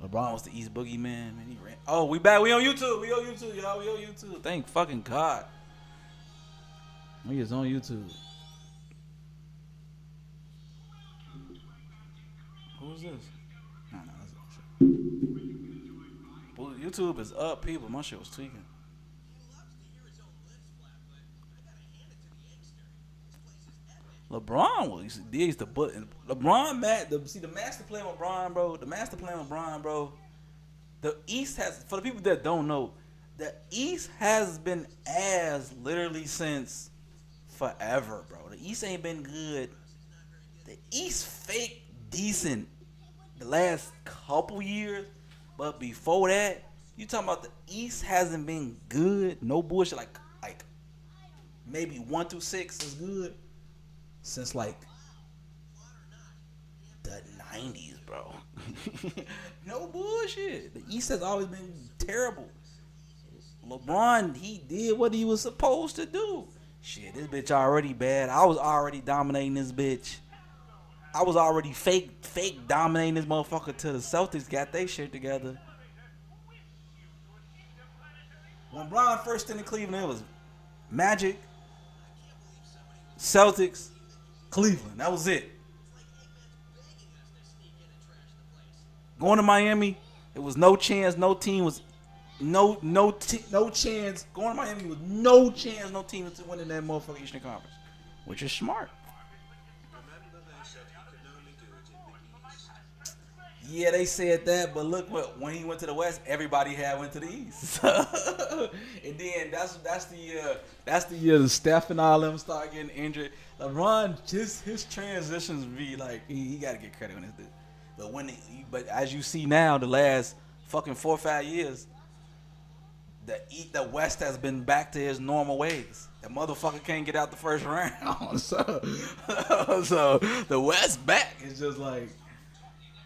LeBron was the East Boogie man. He ran. Oh, we back. We on YouTube. We on YouTube, y'all. We on YouTube. Thank fucking God. We is on YouTube. Who is this? No, that's not shit. YouTube is up, people. My shit was tweaking. LeBron was used to put LeBron see the master plan with LeBron, bro. The master plan with LeBron, bro. The East has, for the people that don't know, the East has been ass literally since forever, bro. The East ain't been good. The East fake decent the last couple years, but before that, you talking about the East hasn't been good. No bullshit. Like maybe 1 through 6 is good since like the 90s, bro. No bullshit. The East has always been terrible. LeBron, he did what he was supposed to do. Shit, this bitch already bad. I was already dominating this bitch. I was already fake dominating this motherfucker till the Celtics got their shit together. When LeBron first in Cleveland, it was Magic, Celtics, Cleveland. That was it. Going to Miami, it was no chance. No team was no chance. Going to Miami was no chance. No team was winning that motherfucking Eastern Conference, which is smart. Yeah, they said that, but look what when he went to the West, everybody had went to the East. And then that's the year the Steph and all them start getting injured. LeBron, just his transitions be like he got to get credit on this dude. But as you see now, the last fucking 4 or 5 years, the West has been back to his normal ways. That motherfucker can't get out the first round, so the West back is just like.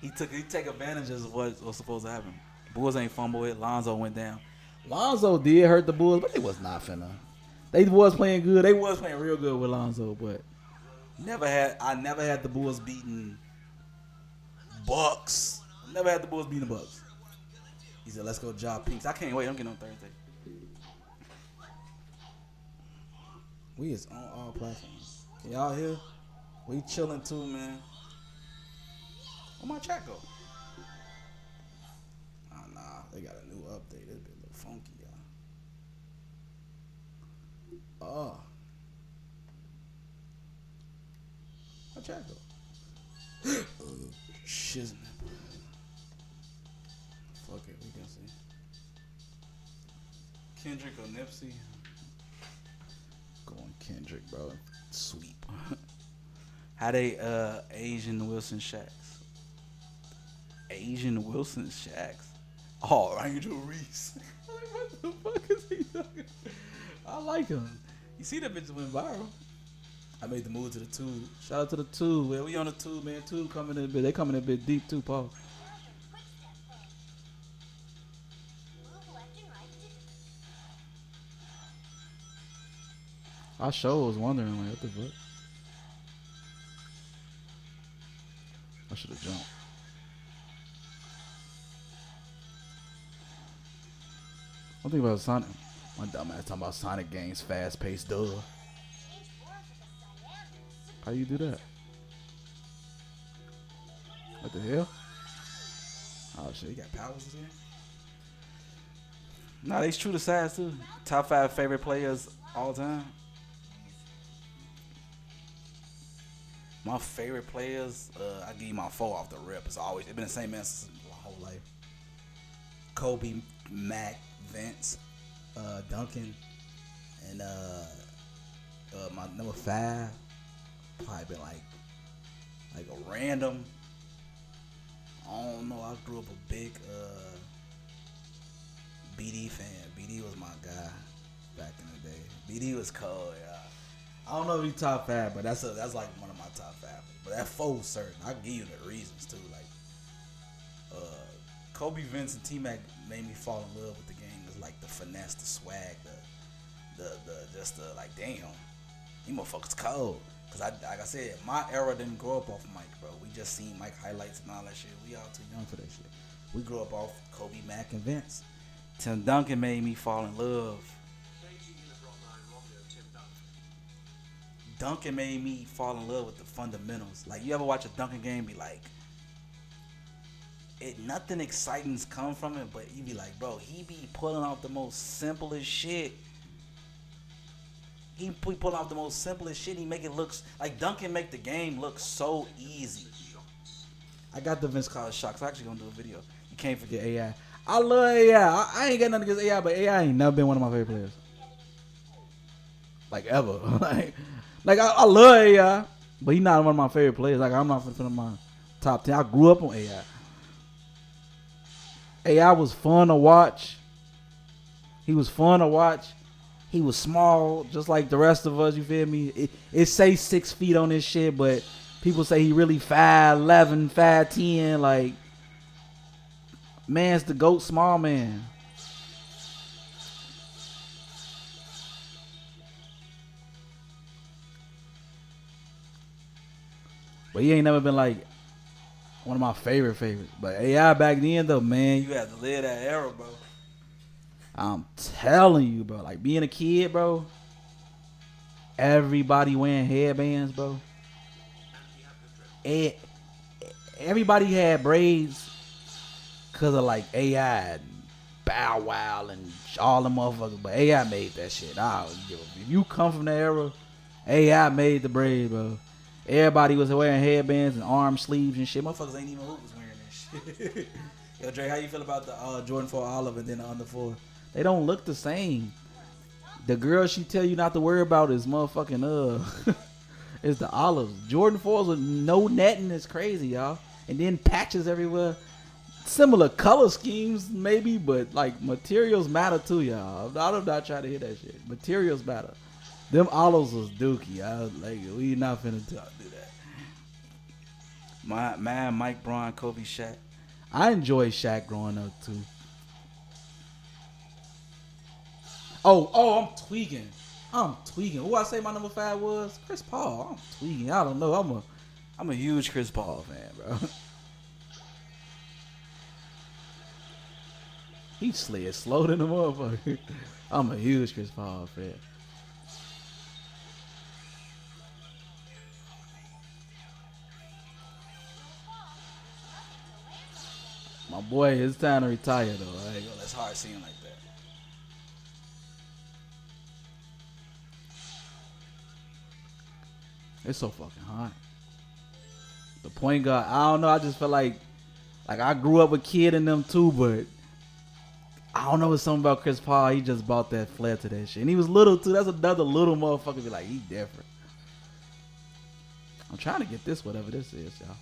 He take advantage of what was supposed to happen. Bulls ain't fumble it. Lonzo went down. Lonzo did hurt the Bulls, but they was not finna. They was playing good. They was playing real good with Lonzo, but I never had the Bulls beating Bucks. Never had the Bulls beating the Bucks. He said, "Let's go, Ja Peaks." I can't wait. I'm getting on Thursday. We is on all platforms. Can y'all hear? We chilling too, man. Where my chat go? Oh, nah. They got a new update. This bit a little funky, y'all. Oh. My chat go? Shiznit. Fuck it. We can see. Kendrick or Nipsey? Going Kendrick, bro. Sweep. How they Asian Wilson Shaqs? Asian Wilson Shaqs. Oh, Angel Reese. What the fuck is he talking? I like him. You see that bitch went viral. I made the move to the tube. Shout out to the tube. Man, we on the tube, man. Tube coming in a bit. They coming in a bit deep too, Paul. I sure was wondering like what the fuck. I should have jumped. One thing about Sonic, my dumb ass talking about Sonic games, fast paced, duh. How you do that? What the hell? Oh shit, you got powers in here? Nah, they's true to size too. Top 5 favorite players all time. My favorite players, I give you my 4 off the rip. It's been the same answer my whole life. Kobe, Mac, Vince, Duncan, and my number 5 probably been like a random. I don't know. I grew up a big BD fan. BD was my guy back in the day. BD was cold, yeah. I don't know if he's top 5, but that's like one of my top 5. But that 4 was certain. I'll give you the reasons too. Like Kobe, Vince, and T-Mac made me fall in love with the game. It's like the finesse, the swag, the just like damn, you motherfuckers cold. Cause like I said, my era didn't grow up off Mike, bro. We just seen Mike highlights and all that shit. We all too young for that shit. We grew up off Kobe, Mack, and Vince. Tim Duncan made me fall in love. Duncan made me fall in love with the fundamentals. Like, you ever watch a Duncan game, be like, nothing exciting's come from it, but you be like, bro, he be pulling off the most simplest shit. He pull off the most simplest shit. He make it look like Duncan make the game look so easy. I got the Vince Carter shots. I'm actually gonna do a video. You can't forget AI. I love AI. I ain't got nothing against AI, but AI ain't never been one of my favorite players. Like ever. like I love AI, but he not one of my favorite players. Like I'm not one of my top 10. I grew up on AI. AI was fun to watch. He was fun to watch. He was small, just like the rest of us. You feel me? It say 6 feet on this shit, but people say he really 5'11", 5'10". Like, man's the GOAT small man. But he ain't never been like one of my favorites. But AI back then though, man, you had to live that era, bro. I'm telling you, bro. Like being a kid, bro. Everybody wearing headbands, bro. Everybody had braids because of like AI and Bow Wow and all the motherfuckers. But AI made that shit. If you come from the era, AI made the braids, bro. Everybody was wearing headbands and arm sleeves and shit. Motherfuckers ain't even who was wearing that shit. Yo, Dre, how you feel about the Jordan 4 Olive and then the under 4? They don't look the same. The girl she tell you not to worry about is motherfucking is the olives. Jordan 4s with no netting is crazy, y'all. And then patches everywhere. Similar color schemes maybe, but like materials matter too, y'all. I'm not trying to hear that shit. Materials matter. Them olives was dookie. I was like, we not finna do that. My Mike, Bron, Kobe, Shaq. I enjoyed Shaq growing up too. Oh, I'm tweaking. Who I say my number 5 was? Chris Paul. I'm tweaking. I don't know. I'm a huge Chris Paul fan, bro. He slid slow than a motherfucker. I'm a huge Chris Paul fan. My boy, it's time to retire though. That's hard seeing like that. It's so fucking hot. The point guard, I don't know. I just feel like I grew up a kid in them too, but I don't know. It's something about Chris Paul. He just brought that flair to that shit, and he was little too. That's another little motherfucker. Be like, he different. I'm trying to get this, whatever this is, y'all.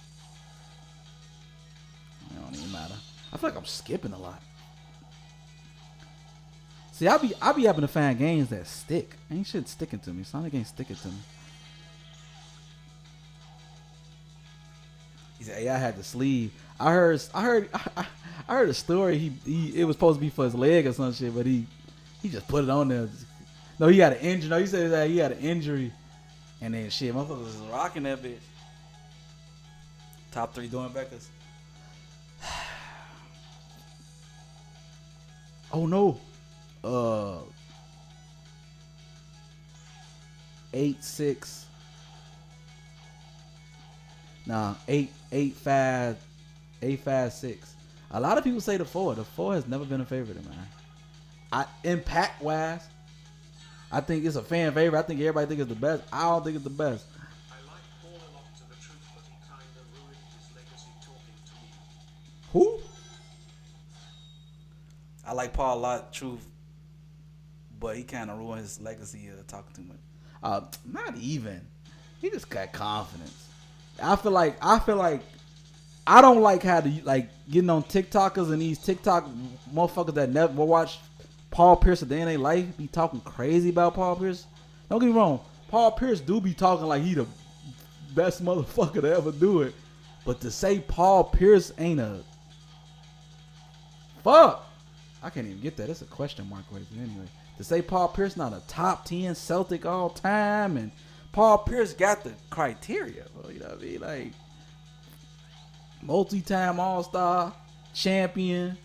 It don't even matter. I feel like I'm skipping a lot. See, I be having to find games that stick. Ain't shit sticking to me. Sonic ain't sticking to me. He said, "Hey, I had the sleeve." I heard a story. It was supposed to be for his leg or some shit, but he just put it on there. No, he had an injury. No, he said that he had an injury, and then shit, motherfuckers was rocking that bitch. Top 3 Doing Beckers. Oh no. 8-6. Nah, 8-5, 8-5-6. A lot of people say the 4. The 4 has never been a favorite of mine. Impact wise, I think it's a fan favorite. I think everybody think it's the best. I don't think it's the best. I like Paul a lot to the truth, but he kinda ruined his legacy talking to me. Who? I like Paul a lot, truth, but he kind of ruined his legacy talking too much. Not even. He just got confidence. I feel like I don't like how to like getting on TikTokers and these TikTok motherfuckers that never watch Paul Pierce a day in their life be talking crazy about Paul Pierce. Don't get me wrong, Paul Pierce do be talking like he the best motherfucker to ever do it, but to say Paul Pierce ain't a fuck, I can't even get that. It's a question mark right there anyway. To say Paul Pierce not a top 10 Celtic all time and Paul Pierce got the criteria, bro. You know what I mean? Like, multi-time All-Star, champion,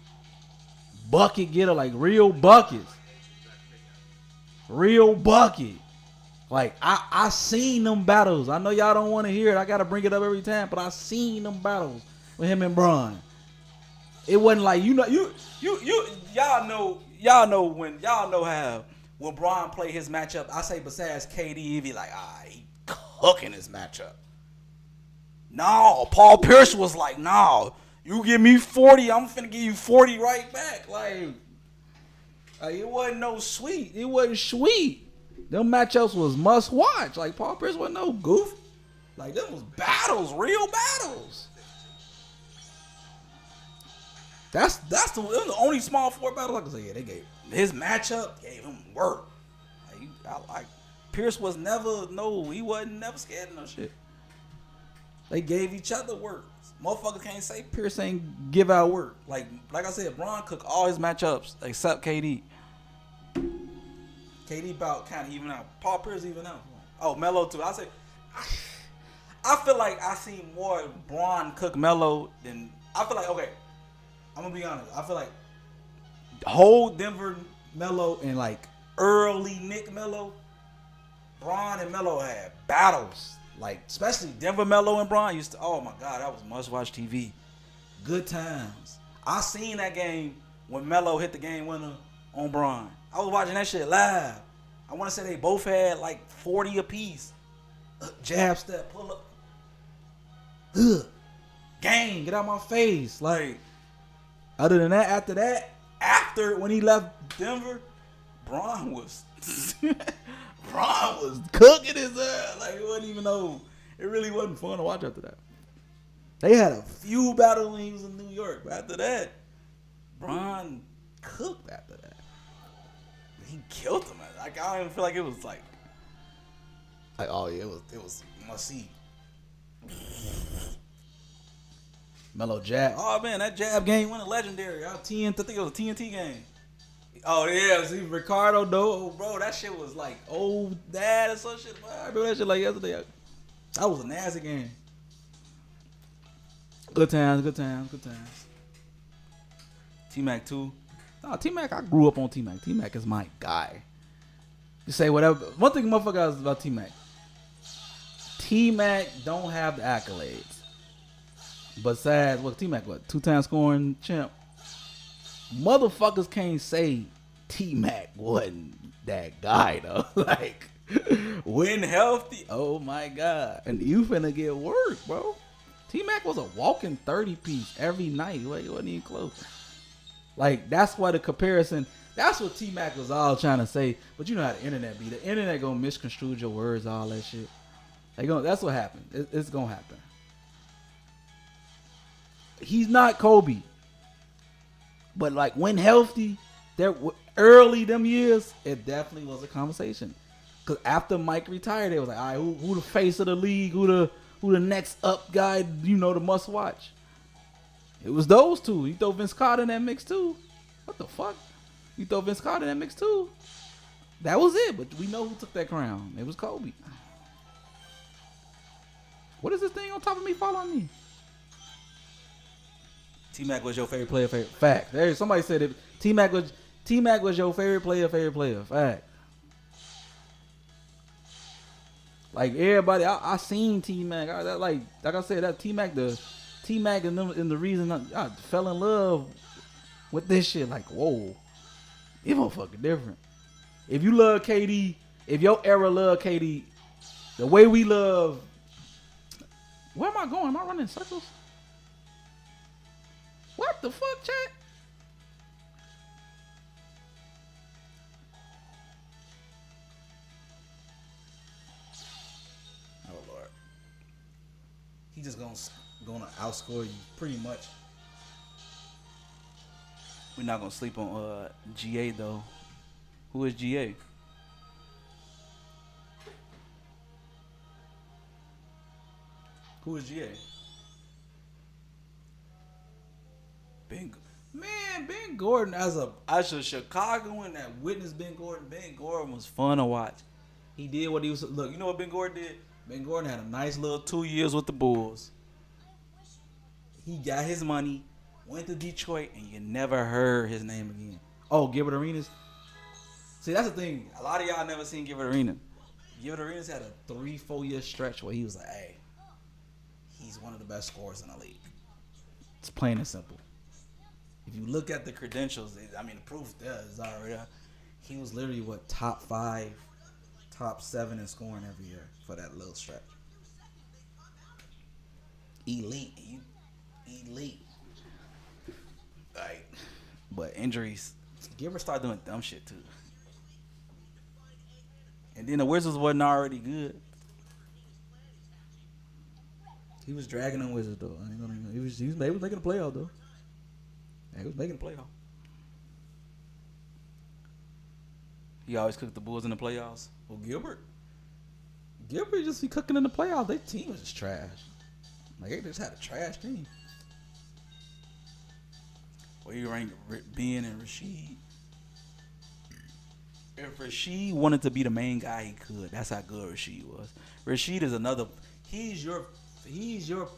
bucket getter, like real buckets. Real bucket. Like, I seen them battles. I know y'all don't want to hear it. I got to bring it up every time, but I seen them battles with him and Bron. It wasn't like, y'all know when Bron play his matchup, I say besides KD, he be like, he cooking his matchup. No, Paul Pierce was like, no, you give me 40, I'm finna give you 40 right back. Like it wasn't no sweet. It wasn't sweet. Them matchups was must watch. Like, Paul Pierce wasn't no goof. Like, them was battles, real battles. Them the only small forward battles I can say. Yeah, they gave his matchup gave him work. Like Pierce was never he wasn't never scared of no shit. They gave each other work. Motherfuckers can't say Pierce ain't give out work. Like I said, Bron cooked all his matchups except KD. KD about kind of even out. Paul Pierce even out. Oh, Melo too. I feel like I see more Bron cook Melo than I feel like. Okay, I'm gonna be honest. I feel like the whole Denver Melo and like early Nick Melo, Bron and Melo had battles. Like, especially Denver Melo and Bron used to. Oh my God, that was must watch TV. Good times. I seen that game when Melo hit the game winner on Bron. I was watching that shit live. I want to say they both had like 40 apiece. Jab step, pull up. Gang, get out my face. Like, other than that, after when he left Denver, Bron was cooking his ass. Like, it wasn't even it really wasn't fun to watch after that. They had a few battles when he was in New York, but after that, Bron cooked after that. He killed him. Like, I don't even feel like it was like oh yeah, it was must see. Melo jab. Oh man, that jab game went legendary. I think it was a TNT game. Oh yeah, see Ricardo though, bro. That shit was like old dad or some shit. I remember that shit like yesterday. That was a nasty game. Good times. T-Mac too. No, T-Mac, I grew up on T-Mac. T-Mac is my guy. You say whatever. One thing motherfucker about T-Mac. T-Mac don't have the accolades. Besides, T-Mac, 2-time scoring champ. Motherfuckers can't say T-Mac wasn't that guy, though. Like, when healthy, oh my God. And you finna get work, bro. T-Mac was a walking 30-piece every night. Like, it wasn't even close. Like, that's why the comparison, that's what T-Mac was all trying to say. But you know how the internet be. The internet gonna misconstrue your words, all that shit. That's what happened. It's gonna happen. He's not Kobe. But like when healthy, there early them years, it definitely was a conversation. Cause after Mike retired, they was like, all right, who the face of the league? Who the next up guy? You know, the must watch. It was those two. You throw Vince Carter in that mix too. What the fuck? You throw Vince Carter in that mix too. That was it. But we know who took that crown. It was Kobe. What is this thing on top of me following me? T-Mac was your favorite player. Fact. There, somebody said it. T-Mac was your favorite player. Fact. Like everybody, I seen T-Mac. Like I said, that T-Mac and the reason I fell in love with this shit. Like, whoa, it motherfucking different. If you love KD, if your era love KD, the way we love. Where am I going? Am I running in circles? What the fuck, chat? Oh Lord, he just gonna outscore you pretty much. We're not gonna sleep on GA though. Who is GA? Who is GA? Ben Gordon as a Chicagoan that witnessed Ben Gordon was fun to watch. He did what he was. Look, you know what Ben Gordon did? Ben Gordon had a nice little 2 years with the Bulls. He got his money, went to Detroit, and you never heard his name again. Oh, Gilbert Arenas. See, that's the thing. A lot of y'all never seen Gilbert Arenas. Gilbert Arenas had a 3-4 year stretch where he was like, hey, he's one of the best scorers in the league. It's plain and simple. If you look at the credentials, I mean, the proof there is already. He was literally top 5, top 7 in scoring every year for that little stretch. Elite. Like, but injuries. Gilbert started doing dumb shit too. And then the Wizards wasn't already good. He was dragging them Wizards though. He was making a playoff though. Yeah, he was making a playoff. He always cooked the Bulls in the playoffs. Well, Gilbert just be cooking in the playoffs. Their team was just trash. Like they just had a trash team. Well, you ranked Ben and Rasheed. If Rasheed wanted to be the main guy, he could. That's how good Rasheed was. Rasheed is another. He's your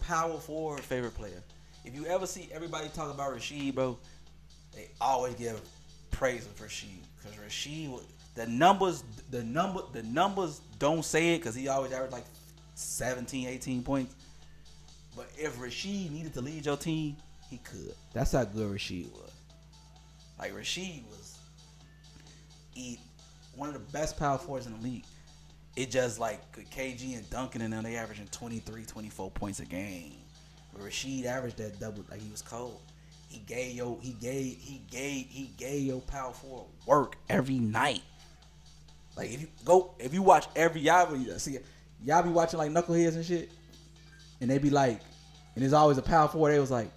power forward favorite player. If you ever see everybody talk about Rasheed, bro, they always give praise for Rasheed because Rasheed, the numbers don't say it because he always averaged like 17, 18 points. But if Rasheed needed to lead your team, he could. That's how good Rasheed was. Like Rasheed was one of the best power forwards in the league. It just like KG and Duncan and them, they averaging 23, 24 points a game. But Rasheed averaged that double like he was cold. He gave your power forward work every night. Like if you watch every y'all be watching like knuckleheads and shit, and they be like, and there's always a power forward. They was like,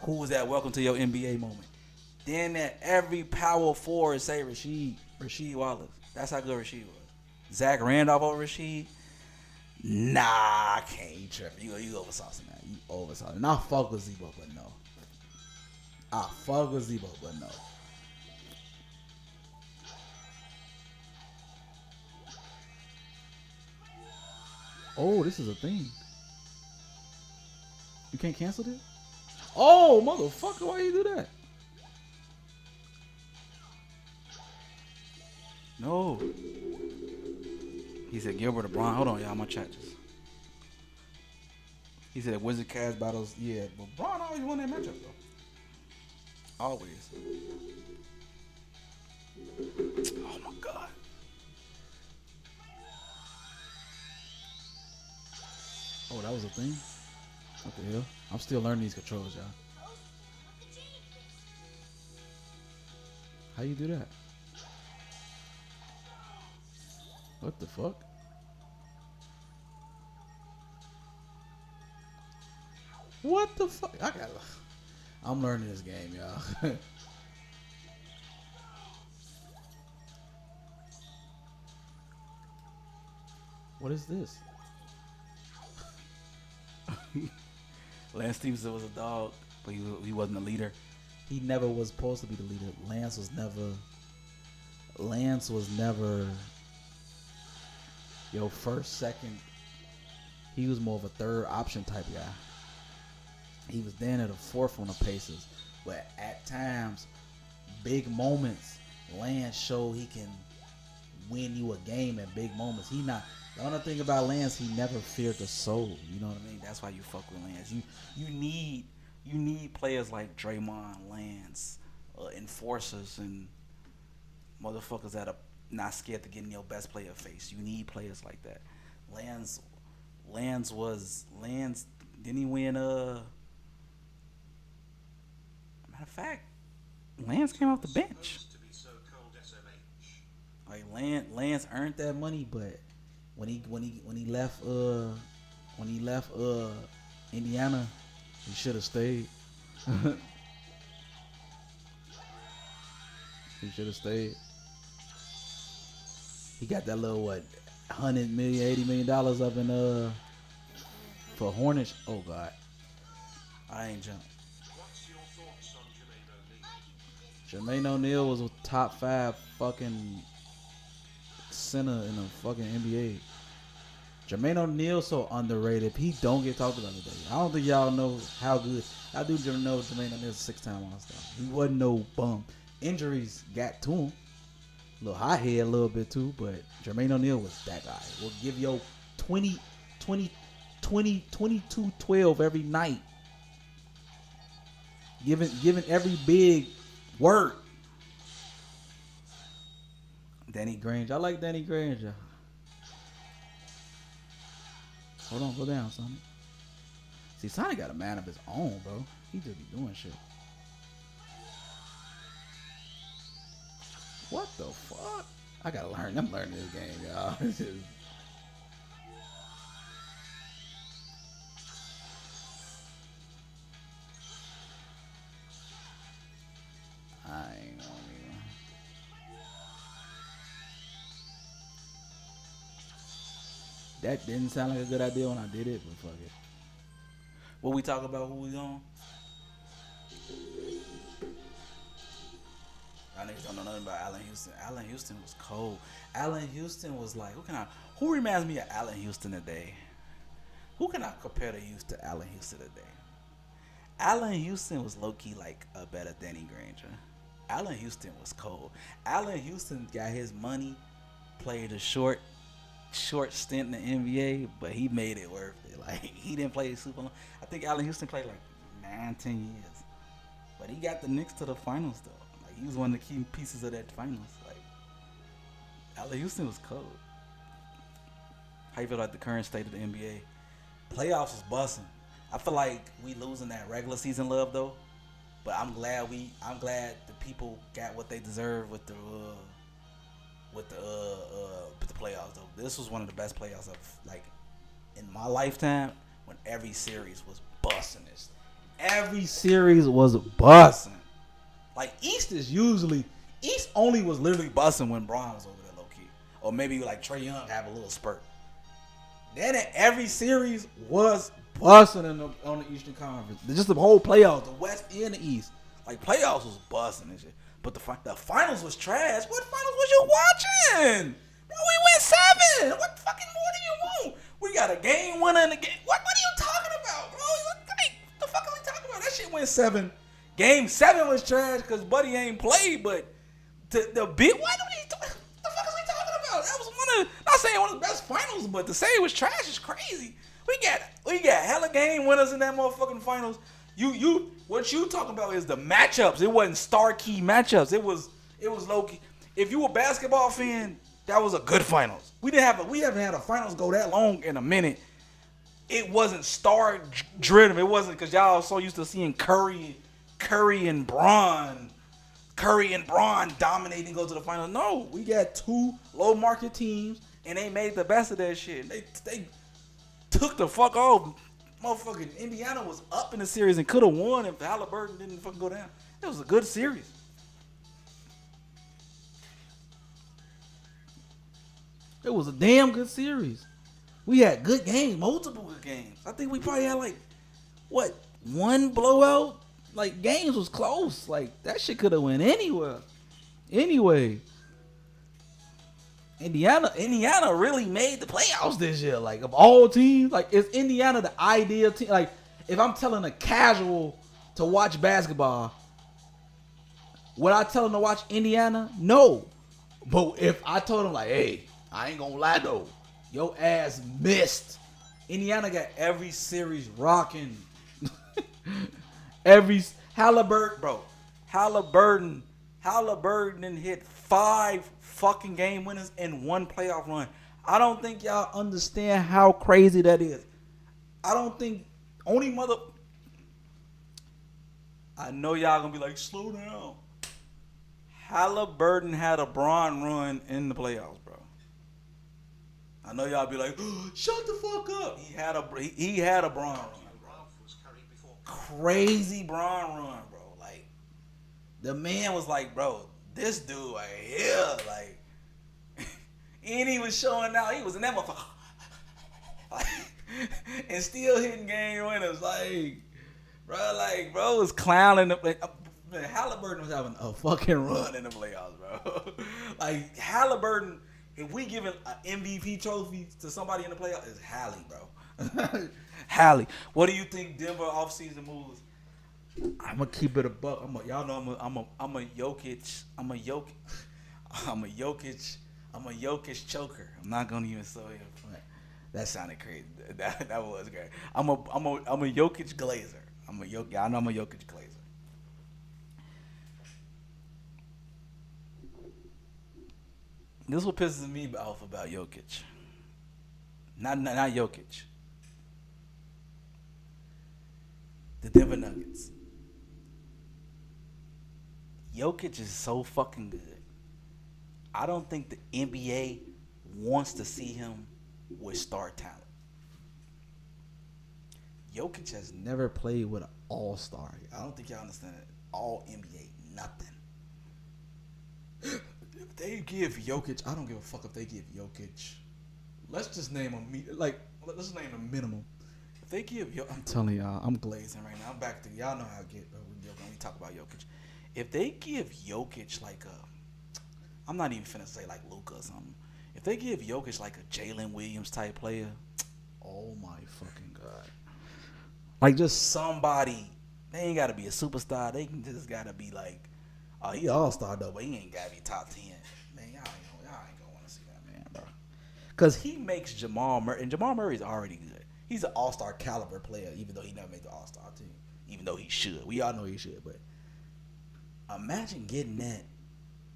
who was that? Welcome to your NBA moment. Then that every power forward say Rasheed Wallace. That's how good Rasheed was. Zach Randolph over Rasheed. Nah, I can't. You tripping? You oversaucing that. You oversaucing. And I fuck with Zebo, but no. Oh, this is a thing. You can't cancel this? Oh, motherfucker, why you do that? No. He said Gilbert or Bron. Hold on, y'all. I'm gonna chat this. He said Wizard Cavs battles. Yeah, but Bron always won that matchup though. Always. Oh my god. Oh, that was a thing? What the hell? I'm still learning these controls, y'all. How you do that? What the fuck? What the fuck? I'm learning this game, y'all. What is this? Lance Stevenson was a dog, but he wasn't a leader. He never was supposed to be the leader. Lance was never your first, second. He was more of a third option type guy. He was then at the fourth on the Pacers, but at times, big moments, Lance showed he can win you a game at big moments. The only thing about Lance, he never feared the soul. You know what I mean? That's why you fuck with Lance. You need players like Draymond, Lance, enforcers, and motherfuckers that are not scared to get in your best player face. You need players like that. Lance. Didn't he win? Matter of fact, Lance came off the bench. Like Lance earned that money, but when he left Indiana, he should have stayed. He should have stayed. He got that little $100 million, $80 million up in for Hornets. Oh God, I ain't jumped. What's your thoughts on Jermaine O'Neal? Jermaine O'Neal was a top 5 fucking center in the fucking NBA. Jermaine O'Neal so underrated. He don't get talked about today. I don't think y'all know how good. I do know Jermaine O'Neal's a 6-time All-Star. He wasn't no bum. Injuries got to him. A little hot head a little bit too, but Jermaine O'Neal was that guy. Will give you 20, 22, 12 every night. Giving every big word. Danny Granger. I like Danny Granger. Hold on, go down, son. See, Sonny got a man of his own, bro. He just be doing shit. What the fuck? I gotta learn. I'm learning this game, y'all. This is... I ain't gonna even... That didn't sound like a good idea when I did it, but fuck it. What we talk about? Who we on? I niggas don't know nothing about Allen Houston. Allen Houston was cold. Allen Houston was like, who reminds me of Allen Houston today? Who can I compare to Allen Houston today? Allen Houston was low-key like a better Danny Granger. Allen Houston was cold. Allen Houston got his money, played a short stint in the NBA, but he made it worth it. Like, he didn't play super long. I think Allen Houston played like 9-10 years. But he got the Knicks to the finals, though. Like, he was one of the key pieces of that finals. Like, Allen Houston was cold. How you feel like the current state of the NBA? Playoffs was busting. I feel like we losing that regular season love, though. But I'm glad the people got what they deserve with the playoffs, though. This was one of the best playoffs of, like, in my lifetime, when every series was busting. Every series was busting. Like, East only was literally busting when Braun was over there low key, or maybe like Trae Young have a little spurt. Then every series was busting on the Eastern Conference. Just the whole playoffs, the West and the East. Like, playoffs was busting and shit. But the finals was trash. What finals was you watching? Bro, we went 7. What fucking more do you want? We got a game winner in the game. What are you talking about, bro? What the fuck are we talking about? That shit went 7. Game 7 was trash because Buddy ain't played, but the fuck is we talking about? That was not saying one of the best finals, but to say it was trash is crazy. We got hella game winners in that motherfucking finals. What you talking about is the matchups. It wasn't star key matchups. It was low key. If you a basketball fan, that was a good finals. We haven't had a finals go that long in a minute. It wasn't star driven. It wasn't because y'all so used to seeing Curry and Braun dominate and go to the finals. No, we got 2 low market teams and they made the best of that shit. They took the fuck off. Motherfucking Indiana was up in the series and could have won if Halliburton didn't fucking go down. It was a good series. It was a damn good series. We had good games, multiple good games. I think we probably had one blowout? Like, games was close. Like, that shit could have went anywhere. Anyway, Indiana really made the playoffs this year. Like, of all teams, like, is Indiana the ideal team? Like, if I'm telling a casual to watch basketball, would I tell him to watch Indiana? No. But if I told him, like, hey, I ain't gonna lie though, your ass missed. Indiana got every series rocking. Halliburton done hit 5 fucking game winners in 1 playoff run. I don't think y'all understand how crazy that is. I don't think I know y'all gonna be like, slow down. Halliburton had a Braun run in the playoffs, bro. I know y'all be like, oh, shut the fuck up. He had a Braun run. Crazy Braun run, bro. Like, the man was like, bro, this dude right here, like, and he was showing out. He was in that motherfucker, like, and still hitting game winners. Like, bro was clowning. Halliburton was having a fucking run in the playoffs, bro. Like, Halliburton, If we giving an MVP trophy to somebody in the playoffs, it's Hallie, bro. Hallie. What do you think Denver offseason moves? I'm gonna keep it a buck. Y'all know I'm a Jokic. I'm a Jokic choker. I'm not gonna even say it. That sounded crazy. That was great. I'm a Jokic glazer. I know I'm a Jokic glazer. This is what pisses me off about Jokic. Not Jokic. The Denver Nuggets. Jokic is so fucking good. I don't think the NBA wants to see him with star talent. Jokic has never played with an all-star. I don't think y'all understand it. All NBA, nothing. If they give Jokic, I don't give a fuck if they give Jokic. Let's just name let's name a minimum. If they give Jokic, I'm telling y'all, I'm glazing right now. I'm back to y'all know how I get when we talk about Jokic. If they give Jokic like I'm not even finna say like Luka or something. If they give Jokic like a Jalen Williams type player, oh my fucking god! Like just somebody, they ain't gotta be a superstar. They can just gotta be like, oh, he all-star though, but he ain't gotta be top 10. Man, y'all ain't gonna want to see that man, bro. Cause he makes Jamal Murray, and Jamal Murray's already good. He's an all-star caliber player, even though he never made the all-star team. Even though he should, we all know he should. But imagine getting that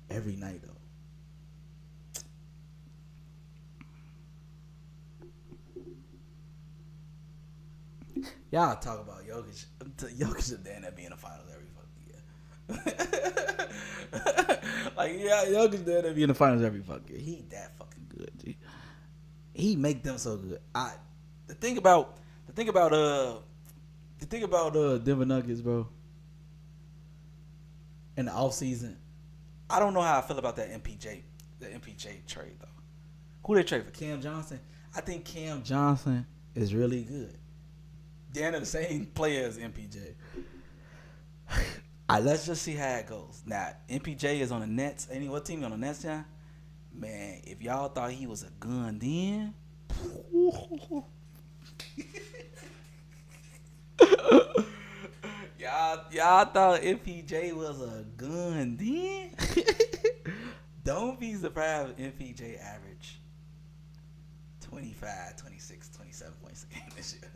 every night though. Y'all talk about Jokic. Jokic is damn that be in the finals every fucking year. Like, yeah, Jokic damn that be in the finals every fucking year. He that fucking good, G. He make them so good. The thing about Denver Nuggets, bro. In the offseason, I don't know how I feel about the MPJ trade though. Who they trade for? Cam Johnson. I think Cam Johnson is really good. They're the same player as MPJ. Let's just see how it goes. Now, MPJ is on the Nets. What team on the Nets now? Man, if y'all thought he was a gun then, y'all thought MPJ was a gun then? Don't be surprised if MPJ average 25, 26, 27 points a game this year.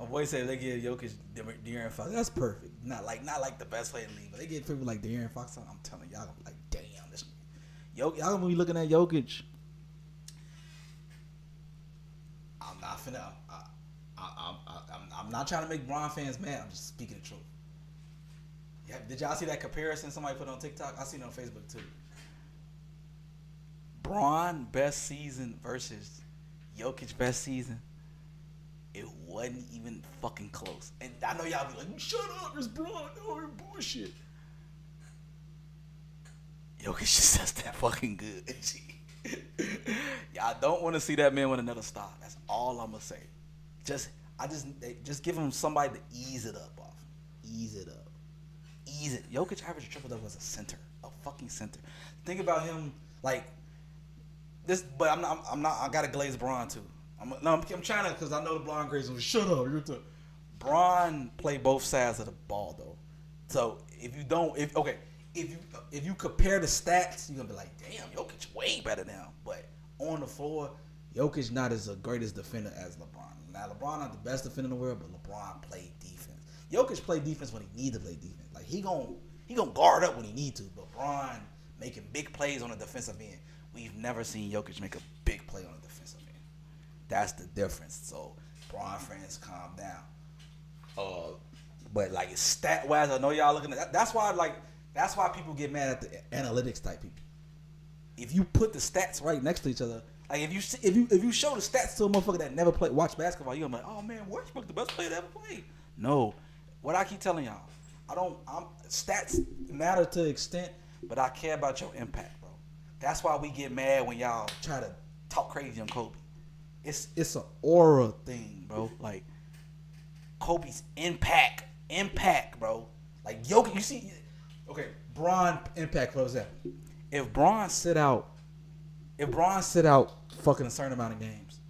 My boy said they give Jokic De'Aaron Fox. That's perfect. Not like the best player in the league, but they get people like De'Aaron Fox. I'm telling y'all, gonna be like, damn, this y'all gonna be looking at Jokic. I'm not finna. I'm not trying to make Bron fans mad. I'm just speaking the truth. Yeah, did y'all see that comparison somebody put on TikTok? I seen it on Facebook too. Bron best season versus Jokic best season. It wasn't even fucking close. And I know y'all be like, shut up, it's Bron. No, you're bullshit. Jokic just says that fucking good. Y'all don't want to see that man win another star. That's all I'm gonna say. Just give him somebody to ease it up off. Ease it up. Ease it. Jokic averaged triple double as a center, a fucking center. Think about him like this, but I'm not. I gotta glaze Bron too. I'm trying to, because I know the blonde grays will shut up. Bron play both sides of the ball though. So if you compare the stats, you're gonna be like, damn, Jokic way better now. But on the floor, Jokic not as a greatest defender as LeBron. Now LeBron not the best defender in the world, but LeBron played defense. Jokic played defense when he need to play defense. Like he gonna guard up when he need to. But Bron making big plays on the defensive end. We've never seen Jokic make a big play on the defensive end. That's the difference. So, Bron fans, calm down. But like stat wise, I know y'all looking at that. That's why people get mad at the analytics type people. If you put the stats right next to each other, like if you show the stats to a motherfucker that never watch basketball, you're like, oh man, Westbrook the best player that ever played. No, what I keep telling y'all, stats matter to an extent, but I care about your impact, bro. That's why we get mad when y'all try to talk crazy on Kobe. It's an aura thing, bro. Like Kobe's impact, bro. Like Jokic, you see, okay, Bron impact for example. If Bron sit out if Bron sit out fucking a certain amount of games,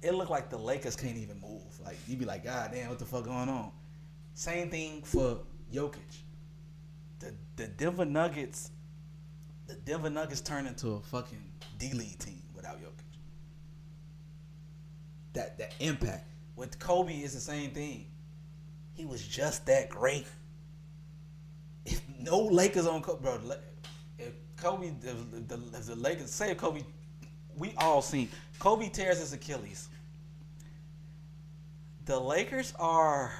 it look like the Lakers can't even move. Like you be like, God damn, what the fuck going on? Same thing for Jokic. The Denver Nuggets turned into a fucking D-League team without Jokic. That impact with Kobe is the same thing. He was just that great. If no Lakers on Kobe, bro, if Kobe, if the Lakers, say if Kobe, we all seen Kobe tears his Achilles. The Lakers are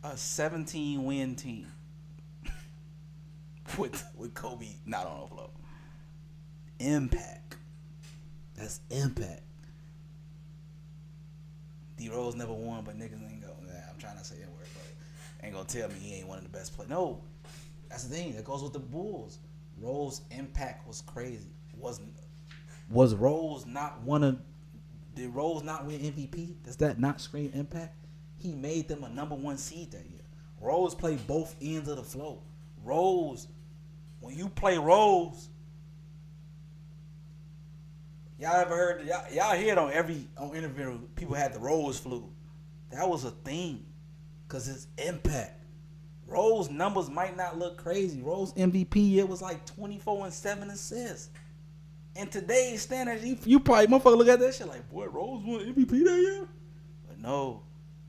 a 17-win team with Kobe not on the floor. Impact. That's impact. D-Rose never won, but niggas ain't go. I'm trying to say that word, but ain't gonna tell me he ain't one of the best players. No, that's the thing. That goes with the Bulls. Rose impact was crazy. Was Rose not one of? Did Rose not win MVP? Does that not scream impact? He made them a number 1 seed that year. Rose played both ends of the floor. Rose, when you play Rose, y'all ever heard? Y'all hear it on interview. People had the Rose flu. That was a thing, cause it's impact. Rose numbers might not look crazy. Rose MVP, it was like 24 and 7 assists. In today's standards, you probably motherfucker look at that shit like, boy, Rose won MVP that year. But no,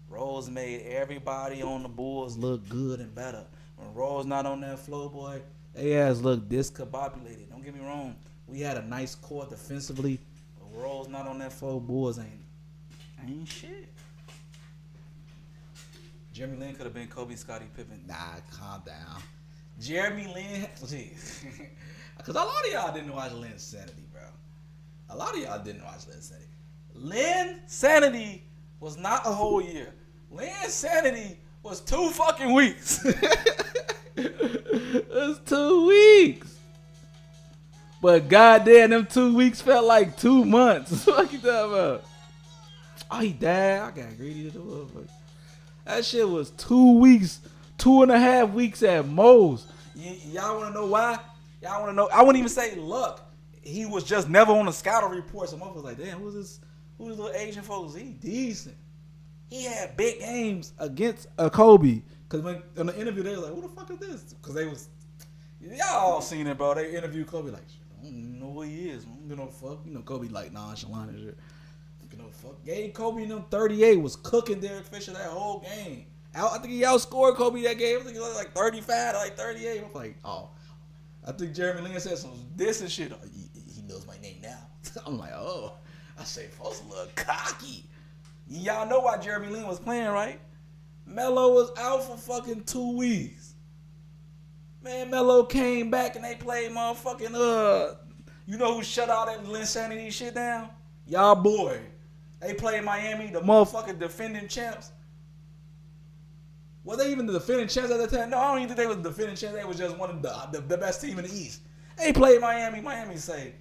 Rose made everybody on the Bulls look good and better. When Rose not on that floor, boy, they ass look discombobulated. Don't get me wrong. We had a nice core defensively, but Rose not on that floor, Bulls ain't shit. Jeremy Lin could have been Kobe, Scottie Pippen. Nah, calm down. Jeremy Lin, because a lot of y'all didn't watch Lin's Sanity, bro. A lot of y'all didn't watch Lin's Sanity. Lin's Sanity was not a whole year. Lin's Sanity was 2 fucking weeks. It was 2 weeks. But goddamn, them 2 weeks felt like 2 months. What you talking about? Oh, he died. I got greedy to the motherfucker. That shit was 2 weeks, 2.5 weeks at most. Y'all want to know why? Y'all want to know? I wouldn't even say luck. He was just never on the scouting report. So motherfuckers like, damn, who's this little Asian folks? He decent. He had big games against Kobe. Because when in the interview, they was like, who the fuck is this? Because they was, y'all all seen it, bro. They interviewed Kobe like, I don't know who he is. I don't give no fuck. You know, Kobe like nonchalant and shit. You know, fuck. Gave Kobe and them 38 was cooking Derek Fisher that whole game. I think he outscored Kobe that game. I think he was like 35 to like 38. I'm like, oh. I think Jeremy Lin said some this and shit. Oh, he knows my name now. I'm like, oh. I say, folks a little cocky. Y'all know why Jeremy Lin was playing, right? Melo was out for fucking 2 weeks. Man, Melo came back and they played motherfucking, you know who shut all that Lin Sanity shit down? Y'all boy. They played Miami, the motherfucking defending champs. Were they even the defending champs at that time? No, I don't even think they was the defending champs. They was just one of the best team in the East. They played Miami. Miami say,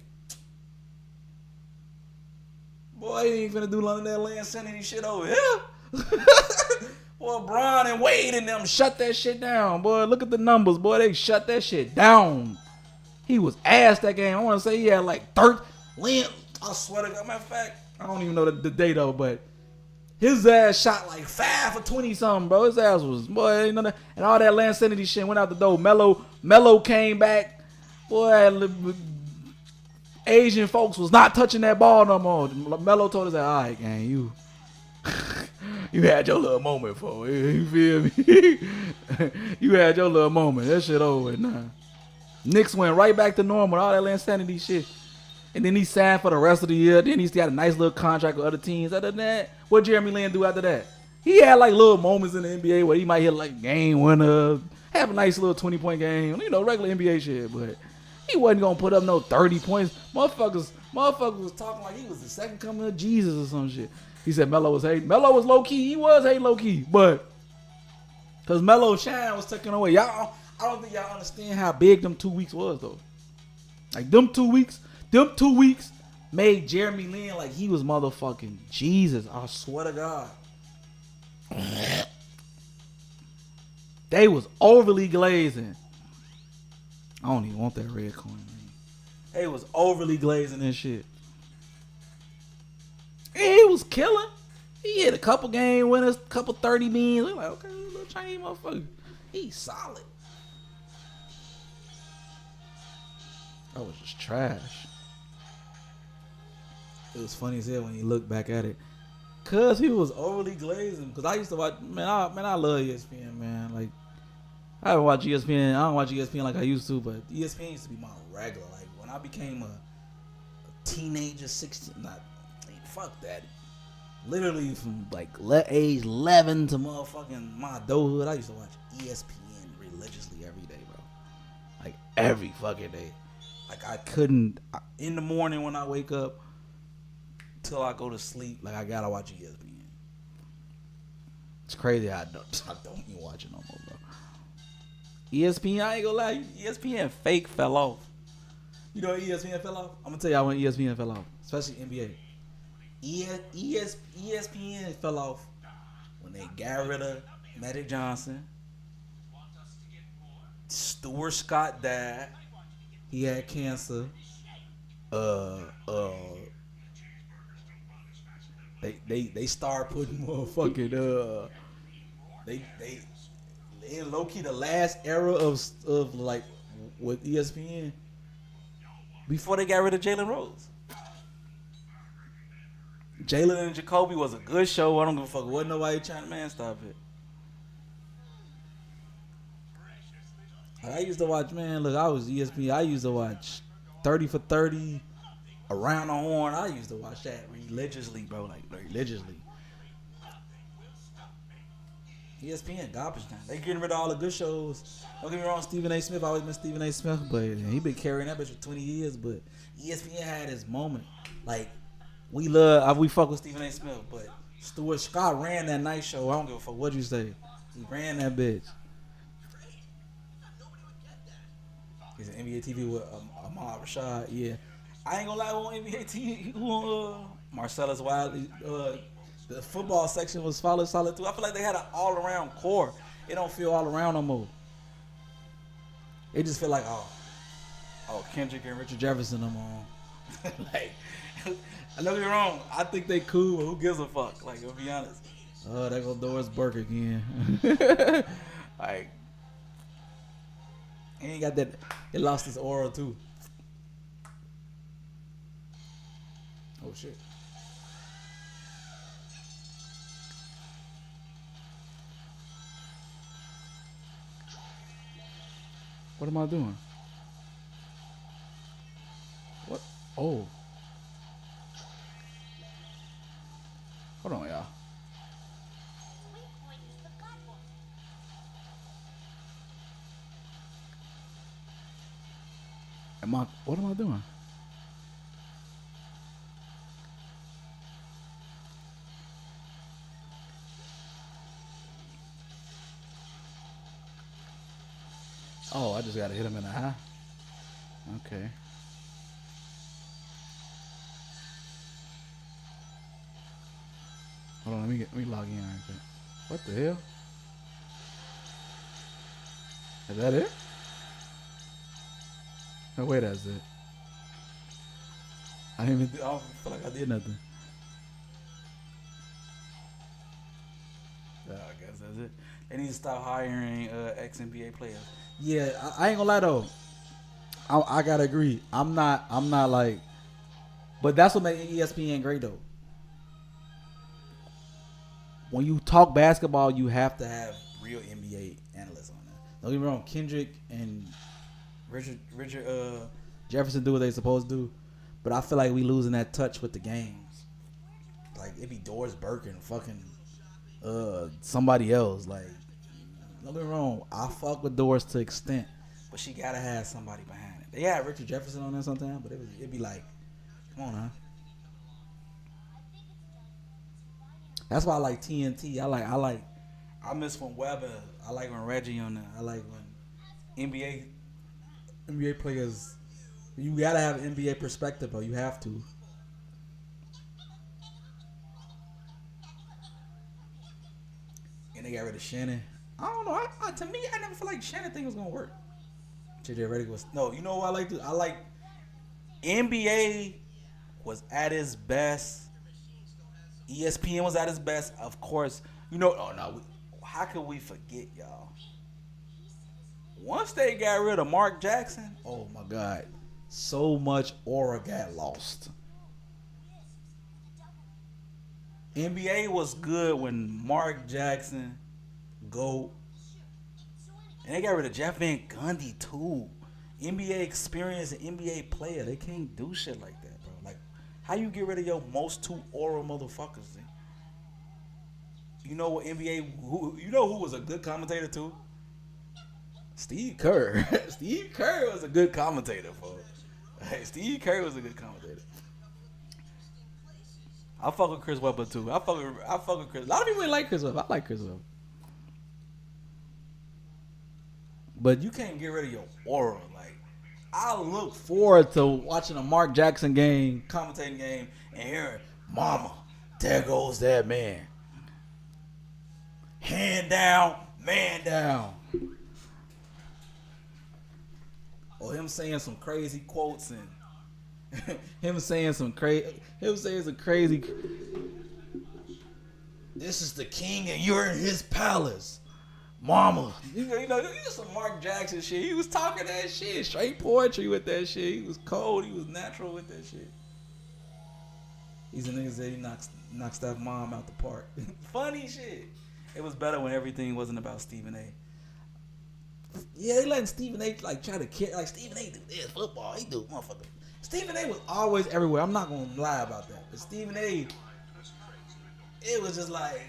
boy, they ain't finna do none of that land sending shit over here. Boy, Bron and Wade and them shut that shit down. Boy, look at the numbers. Boy, they shut that shit down. He was ass that game. I want to say he had like 30. I swear to God, matter of fact, I don't even know the date though, but his ass shot like 5 for 20 something, bro. His ass was, boy, you know that, and all that Lansanity shit went out the door. Melo came back, boy. Asian folks was not touching that ball no more. Melo told us that, all right, gang, you had your little moment for it. You feel me? You had your little moment. That shit over now. Knicks went right back to normal. All that Lansanity shit. And then he signed for the rest of the year. Then he's got a nice little contract with other teams. Other than that, what Jeremy Lin do after that? He had like little moments in the NBA where he might hit like game winner, have a nice little 20-point game. You know, regular NBA shit. But he wasn't going to put up no 30 points. Motherfuckers was talking like he was the second coming of Jesus or some shit. He said Melo was hating. Melo was low-key. He was hating low-key. But because Melo shine was taken away. I don't think y'all understand how big them 2 weeks was, though. Like, them 2 weeks made Jeremy Lin like he was motherfucking Jesus. I swear to God. They was overly glazing. I don't even want that red coin, man. They was overly glazing and shit. And he was killing. He had a couple game winners, couple 30 means. We like, okay, little Chinese motherfucker. He's solid. That was just trash. It was funny as hell when you look back at it. Cause he was overly glazing. Cause I used to watch, I love ESPN, man. Like, I haven't watched ESPN. I don't watch ESPN like I used to, but ESPN used to be my regular. Like when I became a teenager, 16, fuck that. Literally from like age 11 to motherfucking my adulthood, I used to watch ESPN religiously every day, bro. Like every fucking day. Like I couldn't in the morning when I wake up till I go to sleep. Like I gotta watch ESPN. It's crazy. I don't even watch it no more, bro. ESPN, I ain't gonna lie. ESPN fake fell off. You know when ESPN fell off? I'm gonna tell y'all when ESPN fell off, especially NBA. ESPN fell off when they got rid of Magic Johnson. Stuart Scott died. He had cancer. They start putting motherfucking they in low key the last era of like with ESPN before they got rid of Jalen Rose. Jalen and Jacoby was a good show. I don't give a fuck what nobody trying to stop it. I used to watch, man. Look, I was ESPN. I used to watch 30 for 30, Around the Horn. I used to watch that religiously, bro. Like religiously. ESPN garbage now. They getting rid of all the good shows. Don't get me wrong, Stephen A. Smith. I always been Stephen A. Smith, but he been carrying that bitch for 20 years. But ESPN had his moment. Like we fuck with Stephen A. Smith, but Stuart Scott ran that night show. I don't give a fuck what you say. He ran that bitch. He's an NBA TV with Ahmad Rashad. Yeah, I ain't gonna lie, on NBA TV, Marcellus Wiley. The football section was solid too. I feel like they had an all-around core. It don't feel all around no more. It just feel like Kendrick and Richard Jefferson them on. Like, I don't get me wrong. I think they cool, but who gives a fuck? Like, to be honest. Oh, there go Doris Burke again. Like, he ain't got that. It lost his aura too. Oh shit. What am I doing? What? Oh. Hold on, y'all. What am I doing? Oh, I just gotta hit him in the eye. Okay. Hold on, let me log in right quick. What the hell? Is that it? No, wait, that's it. I don't feel like I did nothing. I guess that's it. They need to stop hiring ex-NBA players. Yeah, I ain't gonna lie though. I gotta agree. I'm not like, but that's what makes ESPN great though. When you talk basketball, you have to have real NBA analysts on that. Don't get me wrong, Kendrick and Richard Jefferson do what they supposed to do, but I feel like we losing that touch with the games. Like it be Doris Burke and fucking somebody else. Like, don't get me wrong, I fuck with Doris to extent, but she gotta have somebody behind it. They had Richard Jefferson on there sometimes, but it'd be like, come on, huh? That's why I like TNT. I miss when Webber. I like when Reggie on there. I like when NBA players. You gotta have an NBA perspective, though. You have to. And they got rid of Shannon. I don't know. To me, I never feel like Shannon thing was gonna work. JJ Redick was no. You know what I like? I like NBA was at its best. ESPN was at its best. Of course, you know. Oh no, how could we forget, y'all? Once they got rid of Mark Jackson, oh my God, so much aura got lost. NBA was good when Mark Jackson, GOAT, and they got rid of Jeff Van Gundy too. NBA experience and NBA player, they can't do shit like that, bro. Like, how you get rid of your most two aura motherfuckers? Then? You know what NBA? You know who was a good commentator too? Steve Kerr. Steve Kerr was a good commentator, folks. Hey, Steve Kerr was a good commentator. I fuck with Chris Webber too. I fuck with Chris. A lot of people ain't like Chris Webber. I like Chris Webber. But you can't get rid of your aura. Like, I look forward to watching a Mark Jackson game, commentating game, and hearing, "Mama, there goes that man. Hand down, man down." Or him saying some crazy quotes and him saying some crazy. This is the king, and you're in his palace. Mama, you know, you some Mark Jackson shit. He was talking that shit, straight poetry with that shit. He was cold. He was natural with that shit. He's a nigga that he knocks that mom out the park. Funny shit. It was better when everything wasn't about Stephen A. Yeah, they letting Stephen A. like try to kill. Like, Stephen A. do this football. He do motherfucker. Stephen A. was always everywhere. I'm not gonna lie about that. But Stephen A. It was just like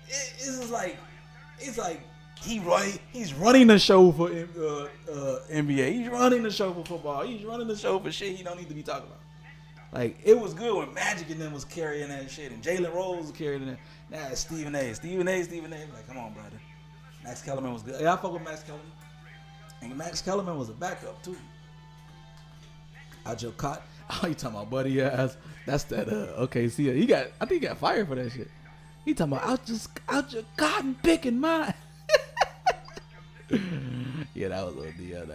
it's just like. It's like he's running the show for NBA. He's running the show for football. He's running the show for shit he don't need to be talking about. Like, it was good when Magic and them was carrying that shit, and Jalen Rose was carrying that. Now it's Stephen A. Like, come on, brother. Max Kellerman was good. Yeah, I fuck with Max Kellerman. And Max Kellerman was a backup too. Joe Cotton. Oh, you talking about buddy ass? That's that. Okay, see, I think he got fired for that shit. He talking about out your cotton picking mine. Yeah, that was a deal.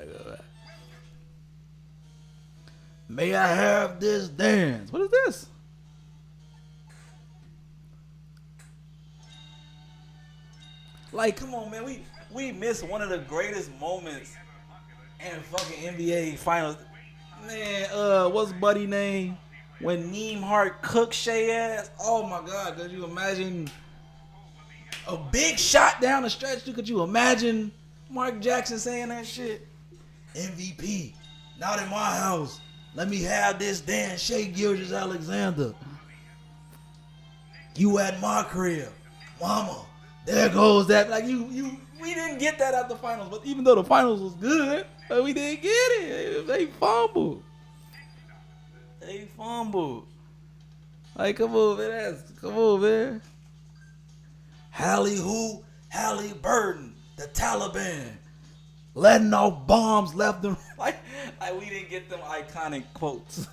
May I have this dance? What is this? Like, come on, man. We missed one of the greatest moments in fucking NBA finals. Man, what's buddy name? When Nembhard cooked Shea ass, oh my God, could you imagine a big shot down the stretch? Could you imagine Mark Jackson saying that shit? MVP, not in my house. Let me have this damn Shea Gilgeous-Alexander. You at my crib. Mama, there goes that. Like, we didn't get that at the finals, but even though the finals was good, we didn't get it. They fumbled. Like, come on, man. Hallie who? Hallie Burton, the Taliban, letting off bombs left and right. Like we didn't get them iconic quotes.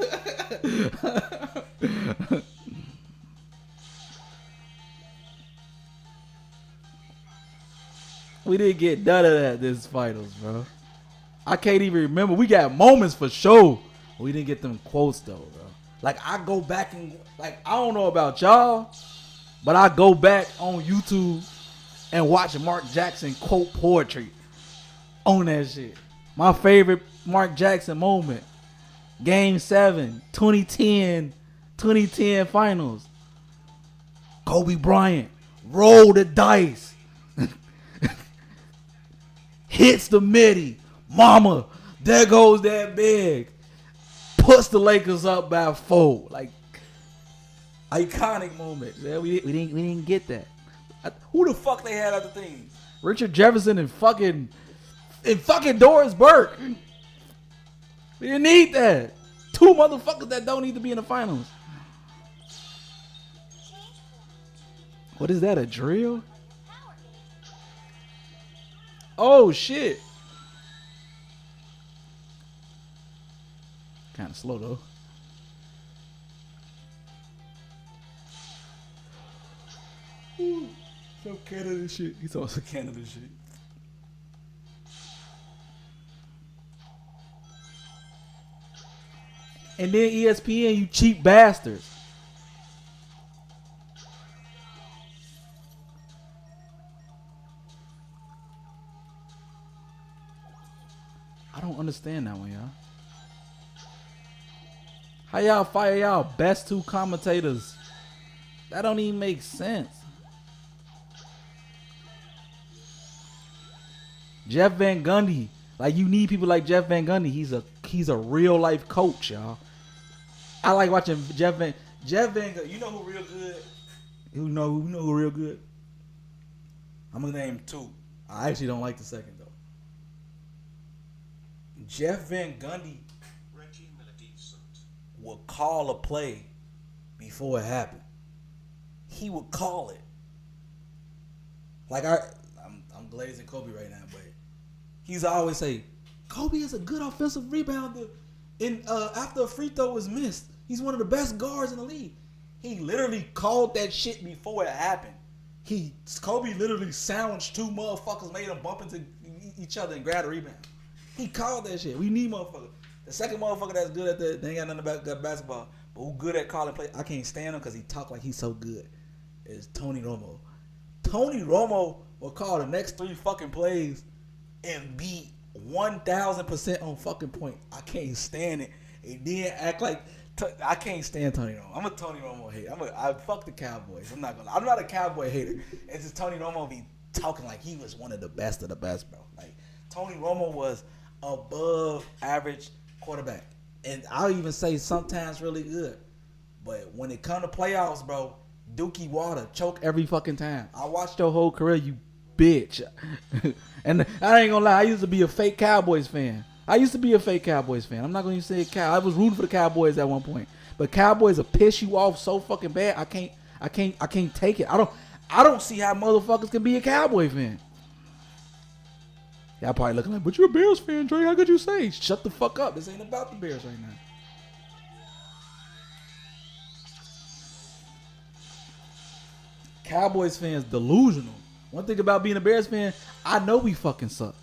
We didn't get none of that this finals, bro. I can't even remember. We got moments for sure. We didn't get them quotes though, bro. Like, I go back and, like, I don't know about y'all, but I go back on YouTube and watch Mark Jackson quote poetry on that shit. My favorite Mark Jackson moment, Game 7, 2010 finals. Kobe Bryant, roll the dice. Hits the midi. Mama, there goes that big. Puts the Lakers up by 4. Like, iconic moment. Yeah, we didn't get that. Who the fuck they had at the thing? Richard Jefferson and fucking Doris Burke. We didn't need that. 2 motherfuckers that don't need to be in the finals. What is that? A drill? Oh shit. Kind of slow though. Some Canada shit. He's also Canada shit. And then ESPN, you cheap bastards. I don't understand that one, y'all. How y'all fire y'all best two commentators? That don't even make sense. Jeff Van Gundy, like you need people like Jeff Van Gundy. He's a real life coach, y'all. I like watching Jeff Van Gundy. You know who real good? Who know who real good? I'm gonna name two. I actually don't like the second though. Jeff Van Gundy Reggie Miller-Decent. would call a play before it happened. He would call it. Like I'm glazing Kobe right now, but he's always say, Kobe is a good offensive rebounder. And after a free throw was missed, he's one of the best guards in the league. He literally called that shit before it happened. Kobe literally sandwiched two motherfuckers, made them bump into each other and grab a rebound. He called that shit. We need motherfuckers. The second motherfucker that's good at that, they ain't got nothing about basketball, but who good at calling play, I can't stand him because he talk like he's so good, is Tony Romo. Tony Romo will call the next three fucking plays and be 1,000% on fucking point. I can't stand it. And then act like I can't stand Tony Romo. I'm a Tony Romo hater. I fuck the Cowboys. I'm not a Cowboy hater. It's just Tony Romo be talking like he was one of the best, bro. Like Tony Romo was above average quarterback, and I'll even say sometimes really good. But when it come to playoffs, bro, Dookie Water choke every fucking time. I watched your whole career, you bitch. And I ain't gonna lie, I used to be a fake Cowboys fan. I'm not gonna say I was rooting for the Cowboys at one point, but Cowboys will piss you off so fucking bad. I can't take it. I don't see how motherfuckers can be a Cowboy fan. Y'all probably looking like, but you're a Bears fan, Dre. How could you say? Shut the fuck up. This ain't about the Bears right now. Cowboys fans delusional. One thing about being a Bears fan, I know we fucking suck.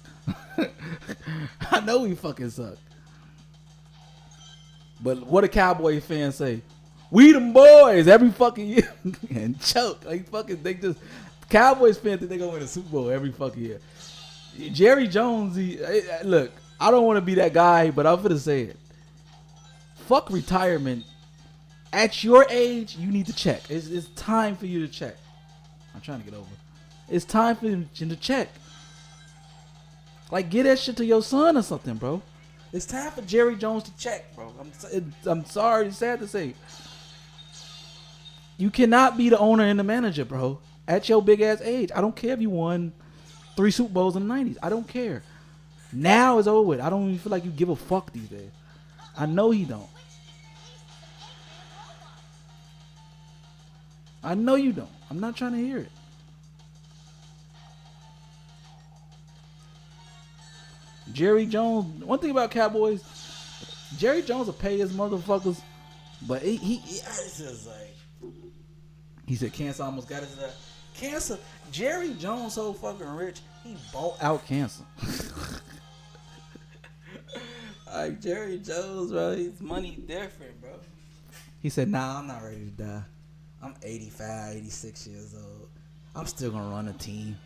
I know we fucking suck. But what do Cowboy fans say? We them boys every fucking year and choke. Like fucking they just Cowboys fans think they gonna win a Super Bowl every fucking year. Jerry Jones, look, I don't want to be that guy, but I'm gonna say it. Fuck retirement. At your age, you need to check. It's time for you to check. I'm trying to get over. It's time for you to check. Like, get that shit to your son or something, bro. It's time for Jerry Jones to check, bro. I'm sorry, it's sad to say. You cannot be the owner and the manager, bro. At your big ass age. I don't care if you won 3 Super Bowls in the 90s. I don't care. Now it's over with. I don't even feel like you give a fuck these days. I know he don't. I know you don't. I'm not trying to hear it. Jerry Jones. One thing about Cowboys, Jerry Jones will pay his motherfuckers, but it's just like he said, cancer almost got his cancer. Jerry Jones so fucking rich, he bought out cancer. Like Jerry Jones, bro, his money different, bro. He said, nah, I'm not ready to die. I'm 85, 86 years old. I'm still gonna run a team.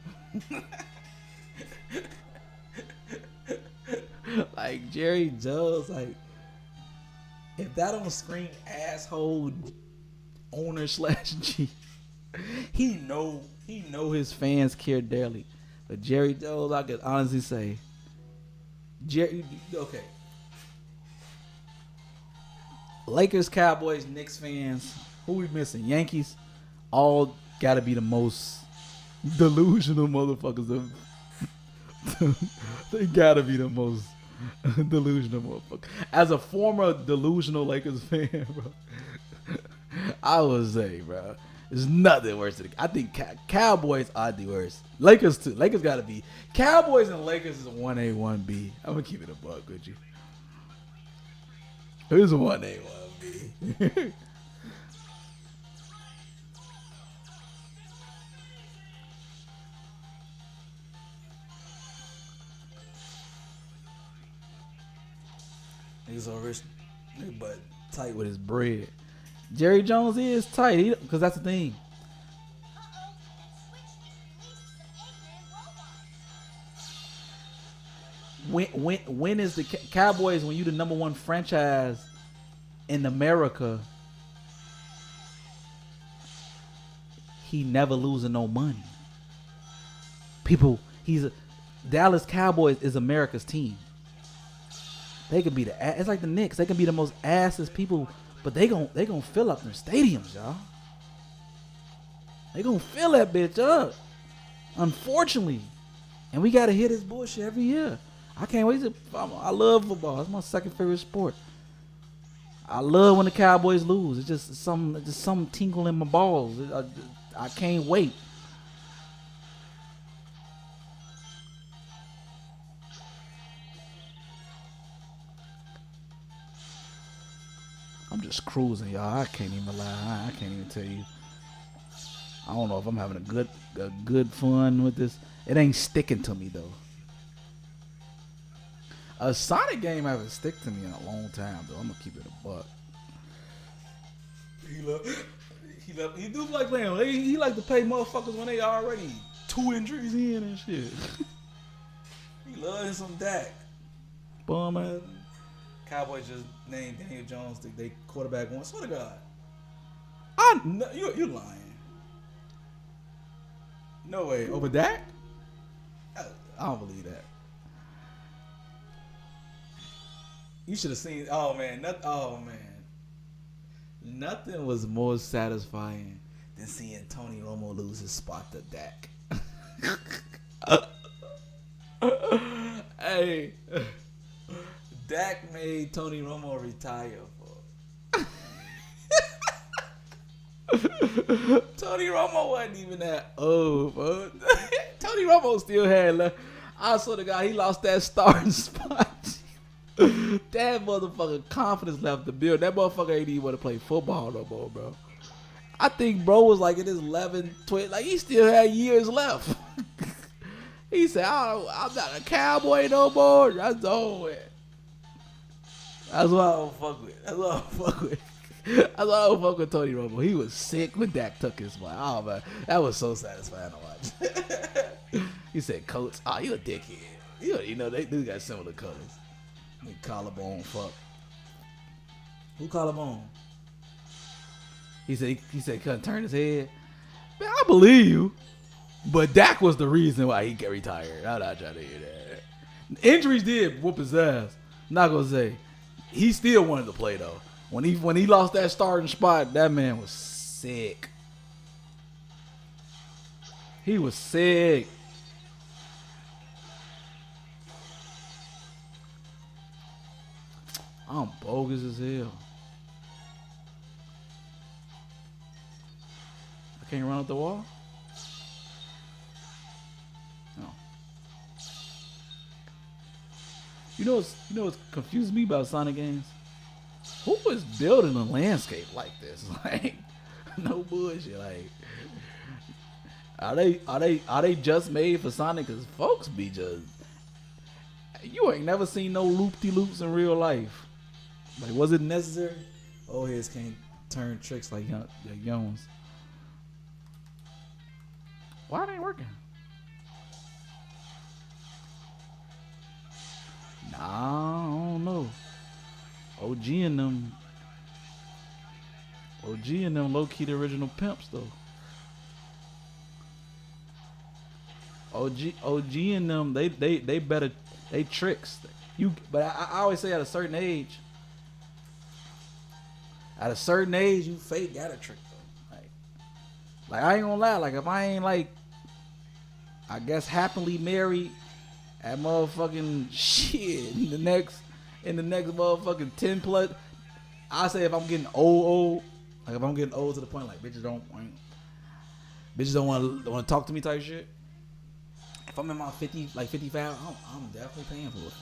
Like Jerry Jones, like if that don't scream asshole owner / G, he know his fans care dearly. But Jerry Jones, I could honestly say, okay. Lakers, Cowboys, Knicks fans, who we missing? Yankees, all gotta be the most delusional motherfuckers of. They gotta be the most delusional motherfucker. As a former delusional Lakers fan, bro, I would say, bro, there's nothing worse than I think Cowboys are the worst. Lakers too. Lakers gotta be. Cowboys and Lakers is a 1A, 1B. I'm gonna keep it a buck with you. Who's a 1A, 1B? Niggas so rich, but tight with his bread. Jerry Jones is tight because that's the thing. When is the Cowboys, when you the number one franchise in America, he never losing no money. Dallas Cowboys is America's team. They could be it's like the Knicks. They can be the most asses people, but they gon' fill up their stadiums, y'all. They gonna fill that bitch up. Unfortunately. And we gotta hear this bullshit every year. I can't wait I love football. It's my second favorite sport. I love when the Cowboys lose. It's just some tinkle in my balls. I can't wait. I'm just cruising, y'all. I can't even lie. I can't even tell you. I don't know if I'm having a good fun with this. It ain't sticking to me though. A Sonic game haven't stick to me in a long time though. I'm gonna keep it a buck. He do like playing. He like to pay motherfuckers when they already 2 injuries in and shit. He loves some Dak. Bum ass. Cowboys just named Daniel Jones they quarterback one. Swear to God. You're lying. No way. Over Dak? I don't believe that. You should have seen. Oh man. Nothing was more satisfying than seeing Tony Romo lose his spot to Dak. Hey, Dak made Tony Romo retire. Tony Romo wasn't even that old, bro. Tony Romo still had left. I swear to God, he lost that starting spot. That motherfucker confidence left the build. That motherfucker ain't even want to play football no more, bro. I think bro was like in his 11, 12, like he still had years left. He said, I'm not a Cowboy no more. That's over. That's what I don't fuck with. That's what I don't fuck with. That's why I don't fuck with Tony Romo. He was sick when Dak took his spot. Oh man, that was so satisfying to watch. He said, "Coach, you a dickhead. You know they do got similar colors." Collarbone fuck. Who collarbone? He said couldn't turn his head. Man, I believe you. But Dak was the reason why he got retired. I'm not trying to hear that. Injuries did whoop his ass. Not gonna say. He still wanted to play though. When he lost that starting spot, that man was sick. He was sick. I'm bogus as hell. I can't run up the wall? No. You know what's confused me about Sonic games? Who is building a landscape like this? Like, no bullshit. Like, are they just made for Sonic? Cause folks be just, you ain't never seen no loop-de-loops in real life. Like, was it necessary? Old heads can't turn tricks like young ones. Why it ain't working? Nah, I don't know. OG and them low-key the original pimps though. OG and them they better, they tricks. But I always say at a certain age you fake got a trick though. Like I ain't gonna lie, like if I ain't like, I guess happily married at motherfucking shit in the next motherfucking 10 plus, I say if I'm getting old, like if I'm getting old to the point like bitches don't want to talk to me type shit. If I'm in my 50, like 55, I'm definitely paying for it.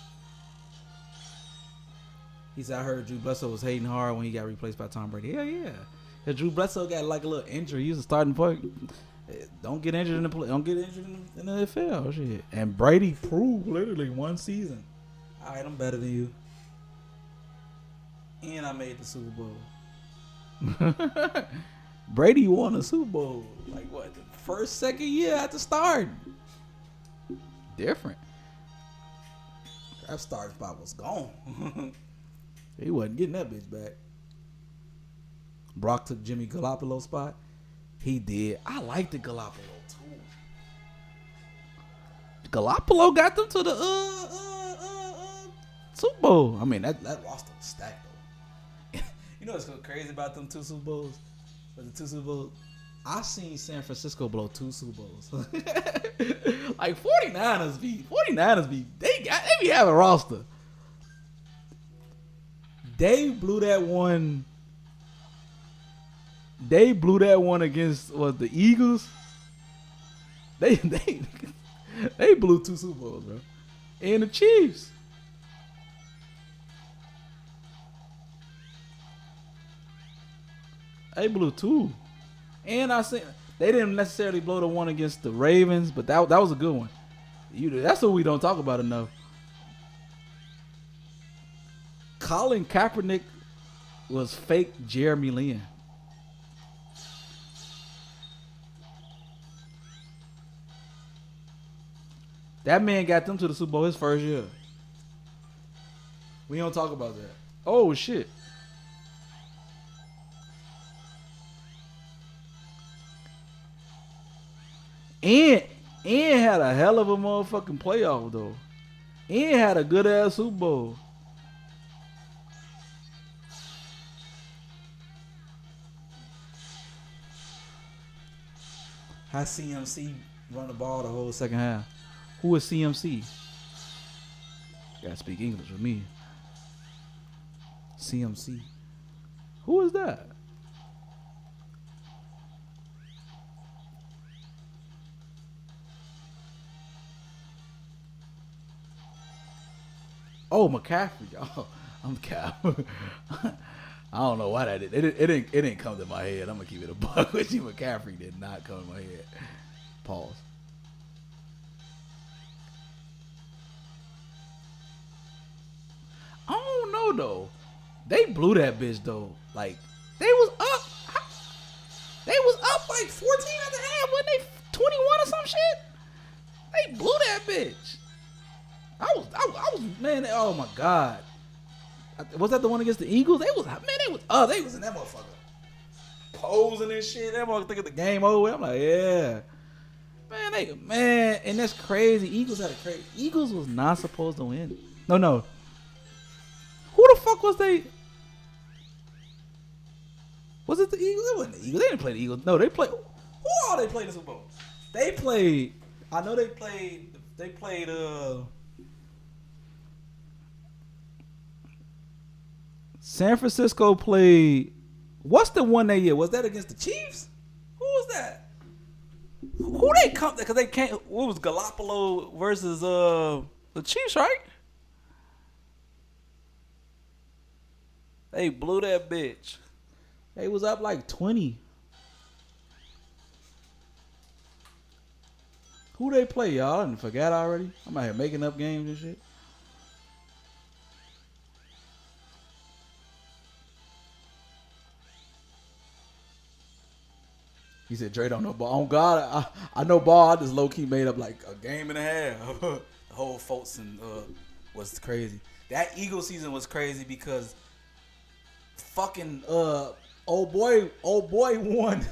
He said, I heard Drew Bledsoe was hating hard when he got replaced by Tom Brady. Hell yeah. Cause Drew Bledsoe got like a little injury. He was a starting point. Don't get injured in the play. Don't get injured in the NFL. Shit. And Brady proved literally one season. All right, I'm better than you. And I made the Super Bowl. Brady won a Super Bowl. Like what? The first, second year after starting. Different. That starting spot was gone. He wasn't getting that bitch back. Brock took Jimmy Garoppolo's spot. He did. I liked the Garoppolo too. Garoppolo got them to the Super Bowl. I mean that roster was stacked though. You know what's so crazy about them two Super Bowls? For the two Super Bowls, I seen San Francisco blow two Super Bowls. Like 49ers be they be having a roster. They blew that one. They blew that one against the Eagles. They blew two Super Bowls, bro. And the Chiefs. They blew two. And I seen they didn't necessarily blow the one against the Ravens, but that was a good one. That's what we don't talk about enough. Colin Kaepernick was fake Jeremy Lin. That man got them to the Super Bowl his first year. We don't talk about that. Oh shit. And had a hell of a motherfucking playoff though. And had a good ass Super Bowl. How CMC run the ball the whole second half? Who is CMC? Gotta speak English with me. CMC. Who is that? Oh, McCaffrey. Oh, I'm Cap. I don't know why that did. It didn't come to my head. I'm gonna keep it a buck with you. McCaffrey did not come to my head. Pause. I don't know though. They blew that bitch though. Like they was up. They was up like 14 at the half. Wasn't they 21 or some shit? They blew that bitch. I was man. Oh my god. Was that the one against the Eagles? They was in that motherfucker posing and shit. That motherfucker thinking the game over. I'm like, yeah, man, and that's crazy. Eagles was not supposed to win. No. Who the fuck was they? Was it the Eagles? It wasn't the Eagles. They didn't play the Eagles. No, they played. Who all they played in the Super Bowl? They played. I know they played. They played. San Francisco played. What's the one that year? Was that against the Chiefs? Who was that? Who they come? Because they can't. What was Garoppolo versus the Chiefs, right? They blew that bitch. They was up like 20. Who they play, y'all? I done forgot already. I'm out here making up games and shit. He said Dre don't know ball. Oh God, I know ball. I just low key made up like a game and a half. The whole Fulton was crazy. That Eagle season was crazy because fucking old boy won.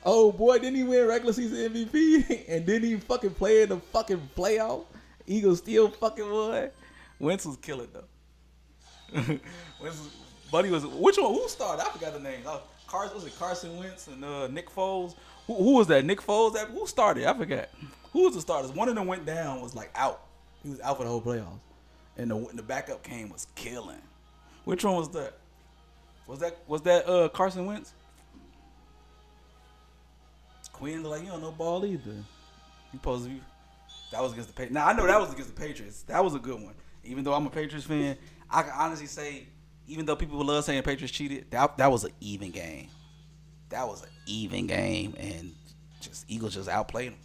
Old boy didn't he win regular season MVP and didn't he fucking play in the fucking playoff? Eagles still fucking won. Wentz was killing though. Buddy was which one? Who started? I forgot the name. Carson Wentz and Nick Foles? Who was that? Nick Foles? Who started? I forgot. Who was the starters? One of them went down. Was like out. He was out for the whole playoffs. And the backup came was killing. Which one was that? Was that Carson Wentz? Quinn like you don't know ball either. You supposed to be. That was against the Patriots. Now I know that was against the Patriots. That was a good one. Even though I'm a Patriots fan, I can honestly say. Even though people love saying Patriots cheated, that was an even game. That was an even game, and Eagles just outplayed them.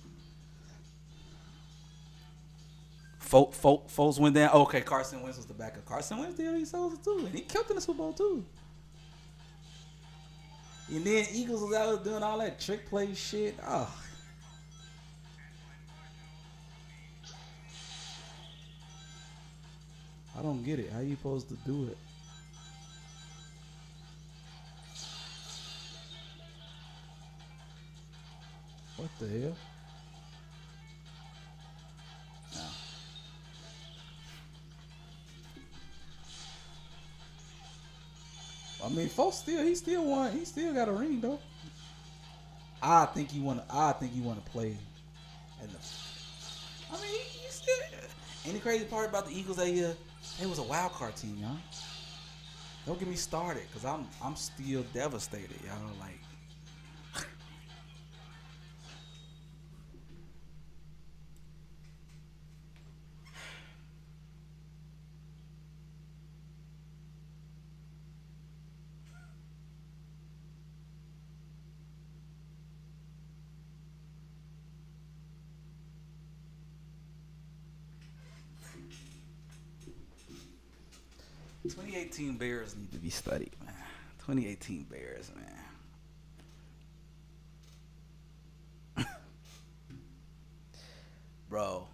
Foles went down. Okay, Carson Wentz was the backup. Carson Wentz did he sold too, and he killed in the Super Bowl too. And then Eagles was out doing all that trick play shit. Oh. I don't get it. How you supposed to do it? What the hell? No. I mean, folks he still won. He still got a ring though. I think he want to play. And I mean, he still. And the crazy part about the Eagles, they was a wild card team, y'all. Don't get me started, cause I'm still devastated, y'all. Like. 2018 Bears need to be studied, man. 2018 Bears, man. Bro,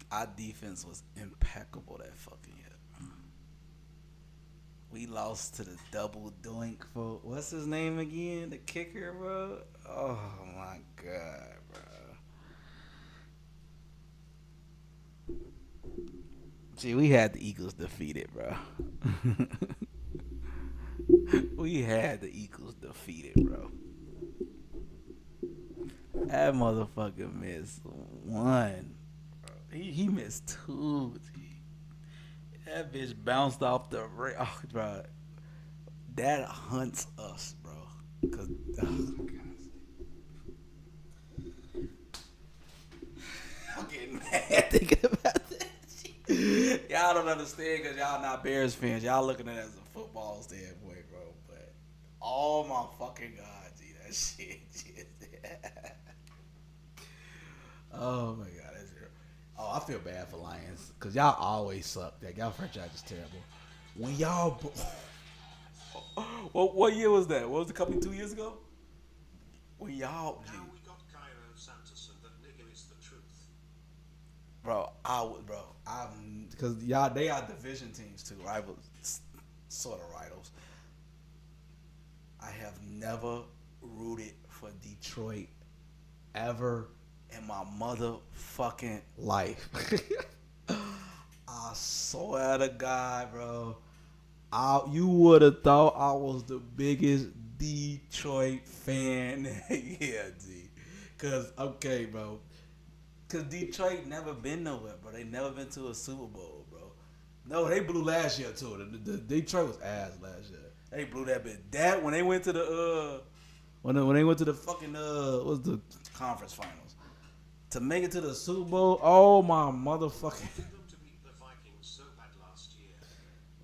our defense was impeccable that fucking year. We lost to the double doink for what's his name again? The kicker, bro. Oh my god, bro. See, we had the Eagles defeated, bro. We had the Eagles defeated, bro. That motherfucker missed one. He missed two. That bitch bounced off the ring. Oh, bro. That hunts us, bro. Cause, I'm getting mad thinking about that. Y'all don't understand because y'all not Bears fans. Y'all looking at it as a football standpoint, bro. But oh my fucking god, G, that shit. Oh my god, that's terrible. Oh, I feel bad for Lions because y'all always suck. That y'all franchise is terrible. When y'all, what year was that? What was it? 2 years ago? When y'all, G. Now we got Cairo Sanderson that nigga is the truth. Bro, because y'all, they are division teams too, rivals, sort of rivals. I have never rooted for Detroit ever in my motherfucking life. I swear to God, bro. You would have thought I was the biggest Detroit fan. Yeah, D. Because, okay, bro. Because Detroit never been nowhere, bro. They never been to a Super Bowl, bro. No, they blew last year, too. The Detroit was ass last year. They blew that bit. That, when they went to the, when they went to the fucking, what's the conference finals? To make it to the Super Bowl, oh my motherfucking. Them to beat the Vikings so bad last year.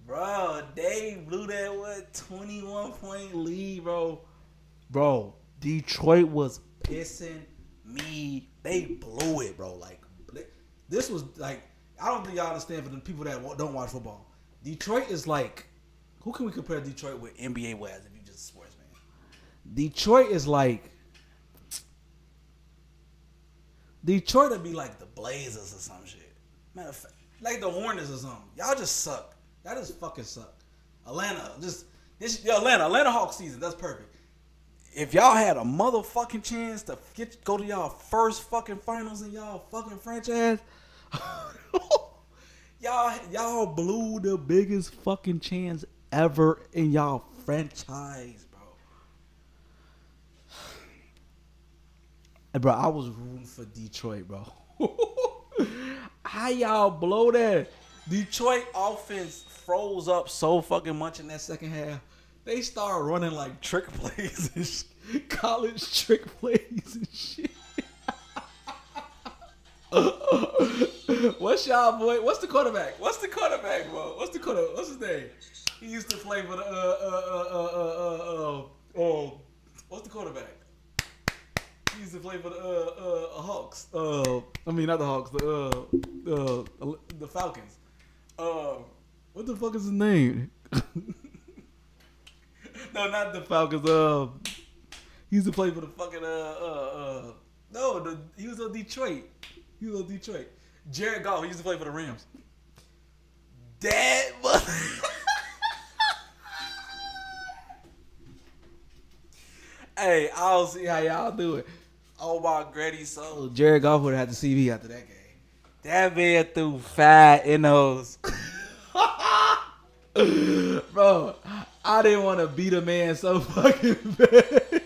Bro, they blew that, 21-point lead, bro. Bro, Detroit was pissing me. They blew it, bro. Like, this was like, I don't think y'all understand for the people that don't watch football. Detroit is like, who can we compare Detroit with NBA wise if you just a sports fan? Detroit is like, Detroit would be like the Blazers or some shit. Matter of fact, like the Hornets or something. Y'all just suck. Y'all just fucking suck. Atlanta, Atlanta Hawks season. That's perfect. If y'all had a motherfucking chance to go to y'all first fucking finals in y'all fucking franchise, y'all blew the biggest fucking chance ever in y'all franchise, bro. Bro, I was rooting for Detroit, bro. How y'all blow that? Detroit offense froze up so fucking much in that second half. They started running like trick plays and college trick plays and shit. What's y'all boy? What's the quarterback, bro? What's his name? He used to play for the what's the quarterback? He used to play for the Hawks. I mean, not the Hawks. The Falcons. What the fuck is his name? No, not the Falcons. He used to play for the fucking he was on Detroit. Jared Goff. He used to play for the Rams. That mother. Hey, I'll see how y'all do it. Oh my granny soul. Jared Goff would have had the CV after that game. That man threw 5 NOs. Bro, I didn't want to beat a man so fucking bad.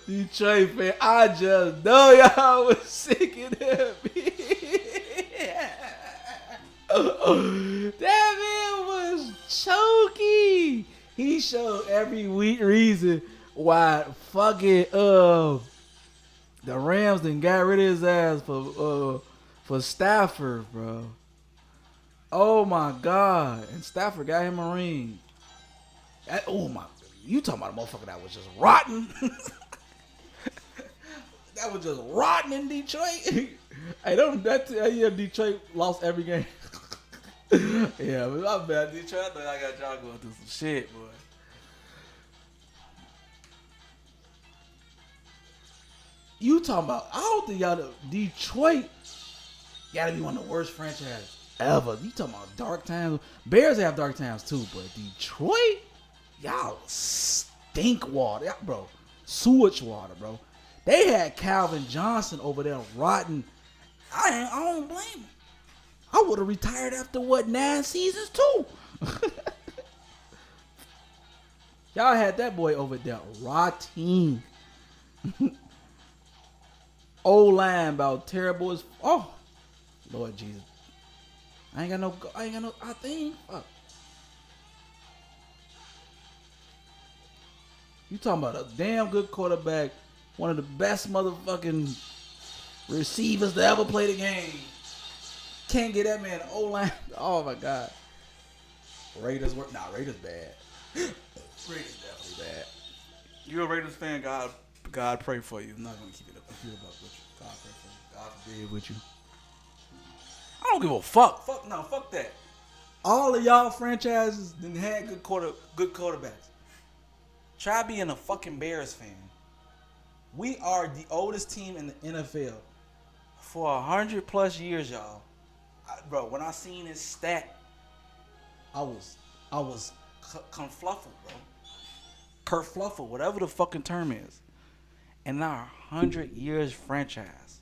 Detroit fan, I just know y'all was sick of that. That man was choky. He showed every weak reason why fucking the Rams done got rid of his ass for Stafford, bro. Oh my God. And Stafford got him a ring. Oh my, you talking about a motherfucker that was just rotten. That was just rotten in Detroit. Hey, that year Detroit lost every game. Yeah, but I'm bad. Detroit, I thought I got y'all going through some shit, boy. You talking about, I don't think Detroit gotta be one of the worst franchises ever. You talking about dark times. Bears have dark times too, but Detroit, y'all stink water. Y'all, bro, sewage water, bro. They had Calvin Johnson over there rotting. I don't blame him. I would have retired after 9 seasons too. Y'all had that boy over there rotting. Old line about terrible as Lord Jesus. I ain't got no I think. Fuck. You talking about a damn good quarterback, one of the best motherfucking receivers to ever play the game. Can't get that man O-line. Oh my God. Raiders bad. Raiders definitely bad. You're a Raiders fan, God pray for you. I'm not gonna keep it up with you. God pray for you. God be with you. I don't give a fuck. Fuck that. All of y'all franchises done had good quarterbacks. Try being a fucking Bears fan. We are the oldest team in the NFL for 100+ years, y'all. Bro, when I seen this stat, I was confluffled, bro. Kerfluffled, whatever the fucking term is. In our 100 years franchise,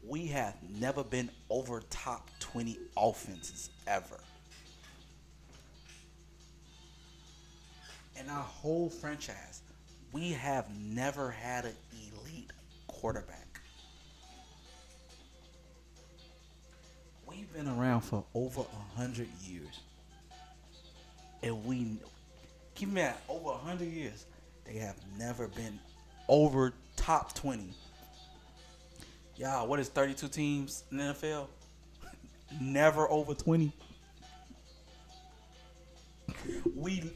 we have never been over top 20 offenses ever. In our whole franchise, we have never had an elite quarterback. We've been around for over 100 years. And keep in mind, over 100 years, they have never been over top 20. Y'all, what is 32 teams in the NFL? Never over 20. We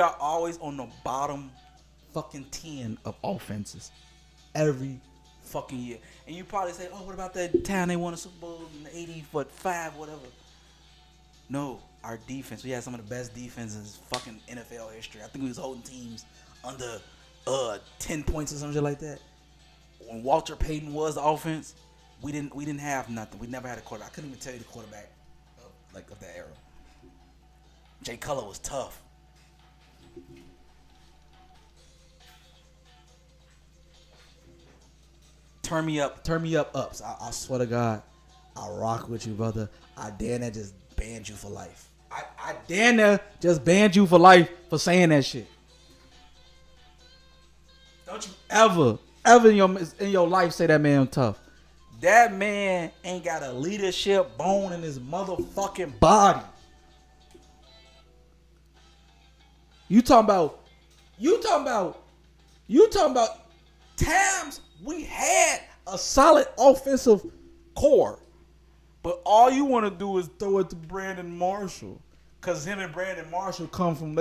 are always on the bottom fucking 10 of offenses every fucking year. And you probably say, oh, what about that time they won a Super Bowl in 85, whatever. No, our defense. We had some of the best defenses fucking NFL history. I think we was holding teams under 10 points or something like that. When Walter Payton was the offense, we didn't have nothing. We never had a quarterback. I couldn't even tell you the quarterback of that era. Jay Cutler was tough. Turn me up ups. I swear to God, I rock with you, brother. I dare not just banned you for life. I dare not just banned you for life for saying that shit. Don't you ever in your life say that man tough. That man ain't got a leadership bone in his motherfucking body. You talking about times we had a solid offensive core, but all you want to do is throw it to Brandon Marshall. Cause him and Brandon Marshall came from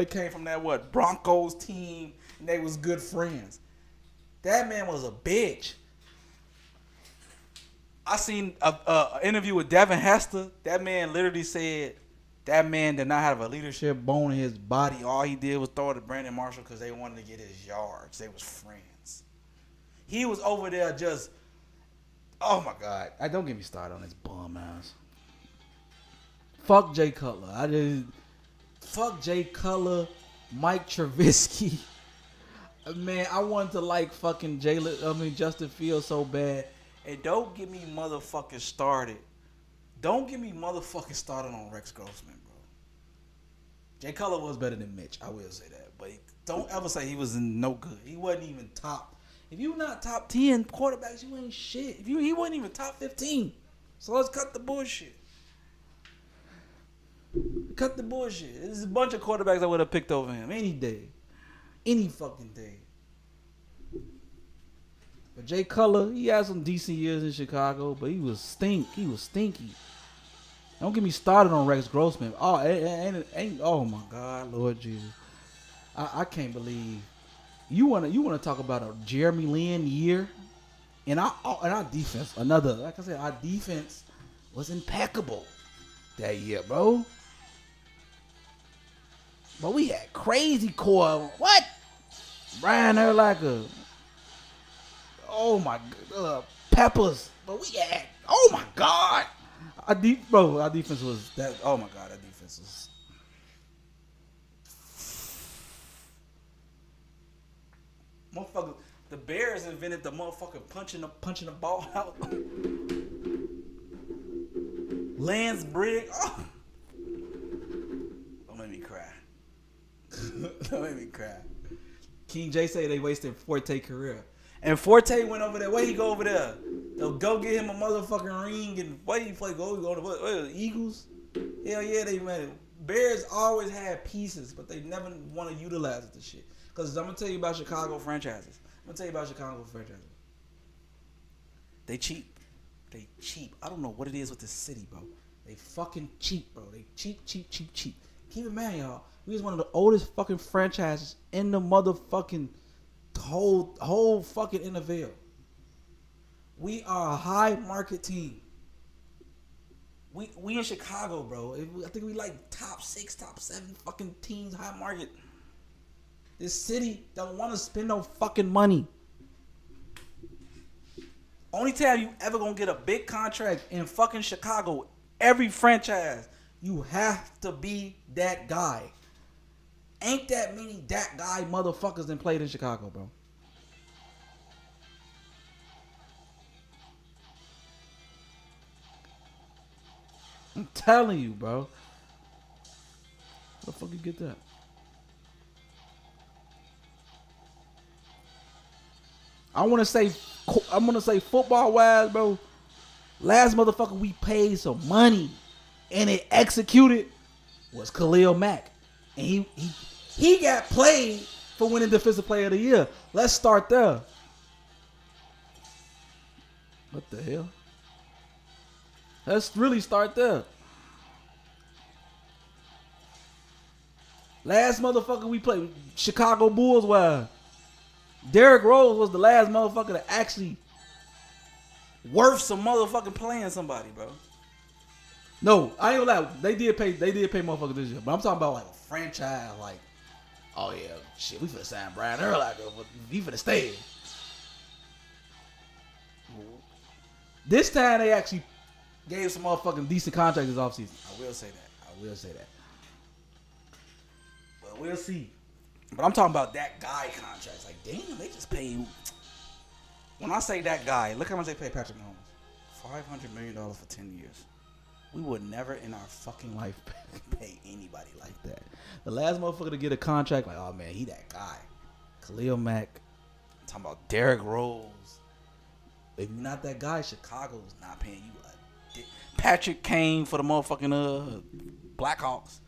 that what Broncos team, and they was good friends. That man was a bitch. I seen a interview with Devin Hester. That man literally said that man did not have a leadership bone in his body. All he did was throw it to Brandon Marshall because they wanted to get his yards. They was friends. He was over there just, oh my God. Don't get me started on this bum ass. Fuck Jay Cutler. Fuck Jay Cutler, Mike Trubisky. Man, I wanted to like fucking Justin Fields so bad. And don't get me motherfucking started. Don't get me motherfucking started on Rex Grossman, bro. Jay Cutler was better than Mitch. I will say that. But don't ever say he was no good. He wasn't even top. If you not top 10 quarterbacks, you ain't shit. He wasn't even top 15. So let's cut the bullshit. Cut the bullshit. There's a bunch of quarterbacks I would have picked over him any day. Any fucking day. But Jay Cutler, he had some decent years in Chicago, but he was stinky. Don't get me started on Rex Grossman. Oh my God, Lord Jesus. I can't believe you wanna talk about a Jeremy Lin year. And our defense, like I said, our defense was impeccable that year, bro. But we had crazy core. What? Brian Urlacher. Oh my God. Peppers. But we had, oh my God. Our defense was that. Oh my God, our defense was. Motherfucker, the Bears invented the motherfucker punching the ball out. Lance Briggs. Oh. Don't make me cry. Don't make me cry. King J say they wasted Forte career. And Forte went over there. Where he go over there? They'll go get him a motherfucking ring. And where he play? Go to the Eagles? Hell yeah, they made it. Bears always had pieces, but they never want to utilize the shit. Because I'm going to tell you about Chicago franchises. They cheap. I don't know what it is with this city, bro. They fucking cheap, bro. They cheap. Keep in mind, y'all. We was one of the oldest fucking franchises in the motherfucking whole fucking NFL. We are a high market team. We in Chicago, bro. I think we like top 6, top 7 fucking teams, high market. This city don't want to spend no fucking money. Only time you ever gonna get a big contract in fucking Chicago, every franchise, you have to be that guy. Ain't that many that guy motherfuckers that played in Chicago, bro. I'm telling you, bro. How the fuck you get that? I'm gonna say football wise, bro. Last motherfucker we paid some money and it executed was Khalil Mack, and he got played for winning Defensive Player of the Year. Let's start there. What the hell? Let's really start there. Last motherfucker we played, Chicago Bulls wise. Derrick Rose was the last motherfucker that actually worth some motherfucking playing somebody, bro. No, I ain't gonna lie. They did pay motherfuckers this year. But I'm talking about like a franchise, like, oh yeah, shit, we finna sign Brian Urlacher, but he finna stay. This time they actually gave some motherfucking decent contracts this offseason. I will say that. But we'll see. But I'm talking about that guy contracts. Like, damn, they just paid. When I say that guy, look how much they paid Patrick Mahomes. $500 million for 10 years. We would never in our fucking life pay anybody like that. The last motherfucker to get a contract, like, oh man, he that guy. Khalil Mack. I'm talking about Derrick Rose. If you're not that guy, Chicago's not paying you a dick. Patrick Kane for the motherfucking Blackhawks.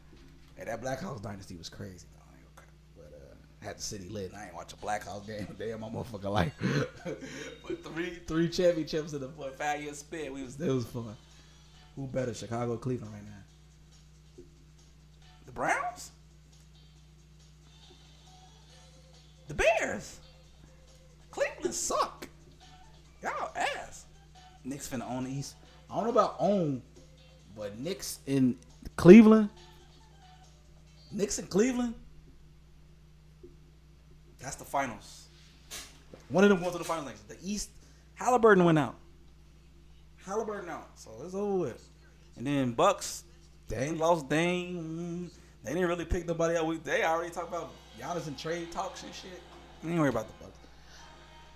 Hey, that Blackhawks dynasty was crazy. Had the city lit. I ain't watch a Blackhawks game a day in my motherfucking life. But three championships in a 5-year span. It was fun. Who better, Chicago or Cleveland right now? The Browns? The Bears? Cleveland suck. Y'all ass. Knicks finna own the East. I don't know about own, but Knicks in Cleveland. Knicks in Cleveland. That's the finals. One of them going to the finals next. The East, Halliburton went out. So it's over with. And then Bucks, they lost Dame. They didn't really pick nobody up. They already talked about Giannis and trade talks and shit. Ain't worry about the Bucks.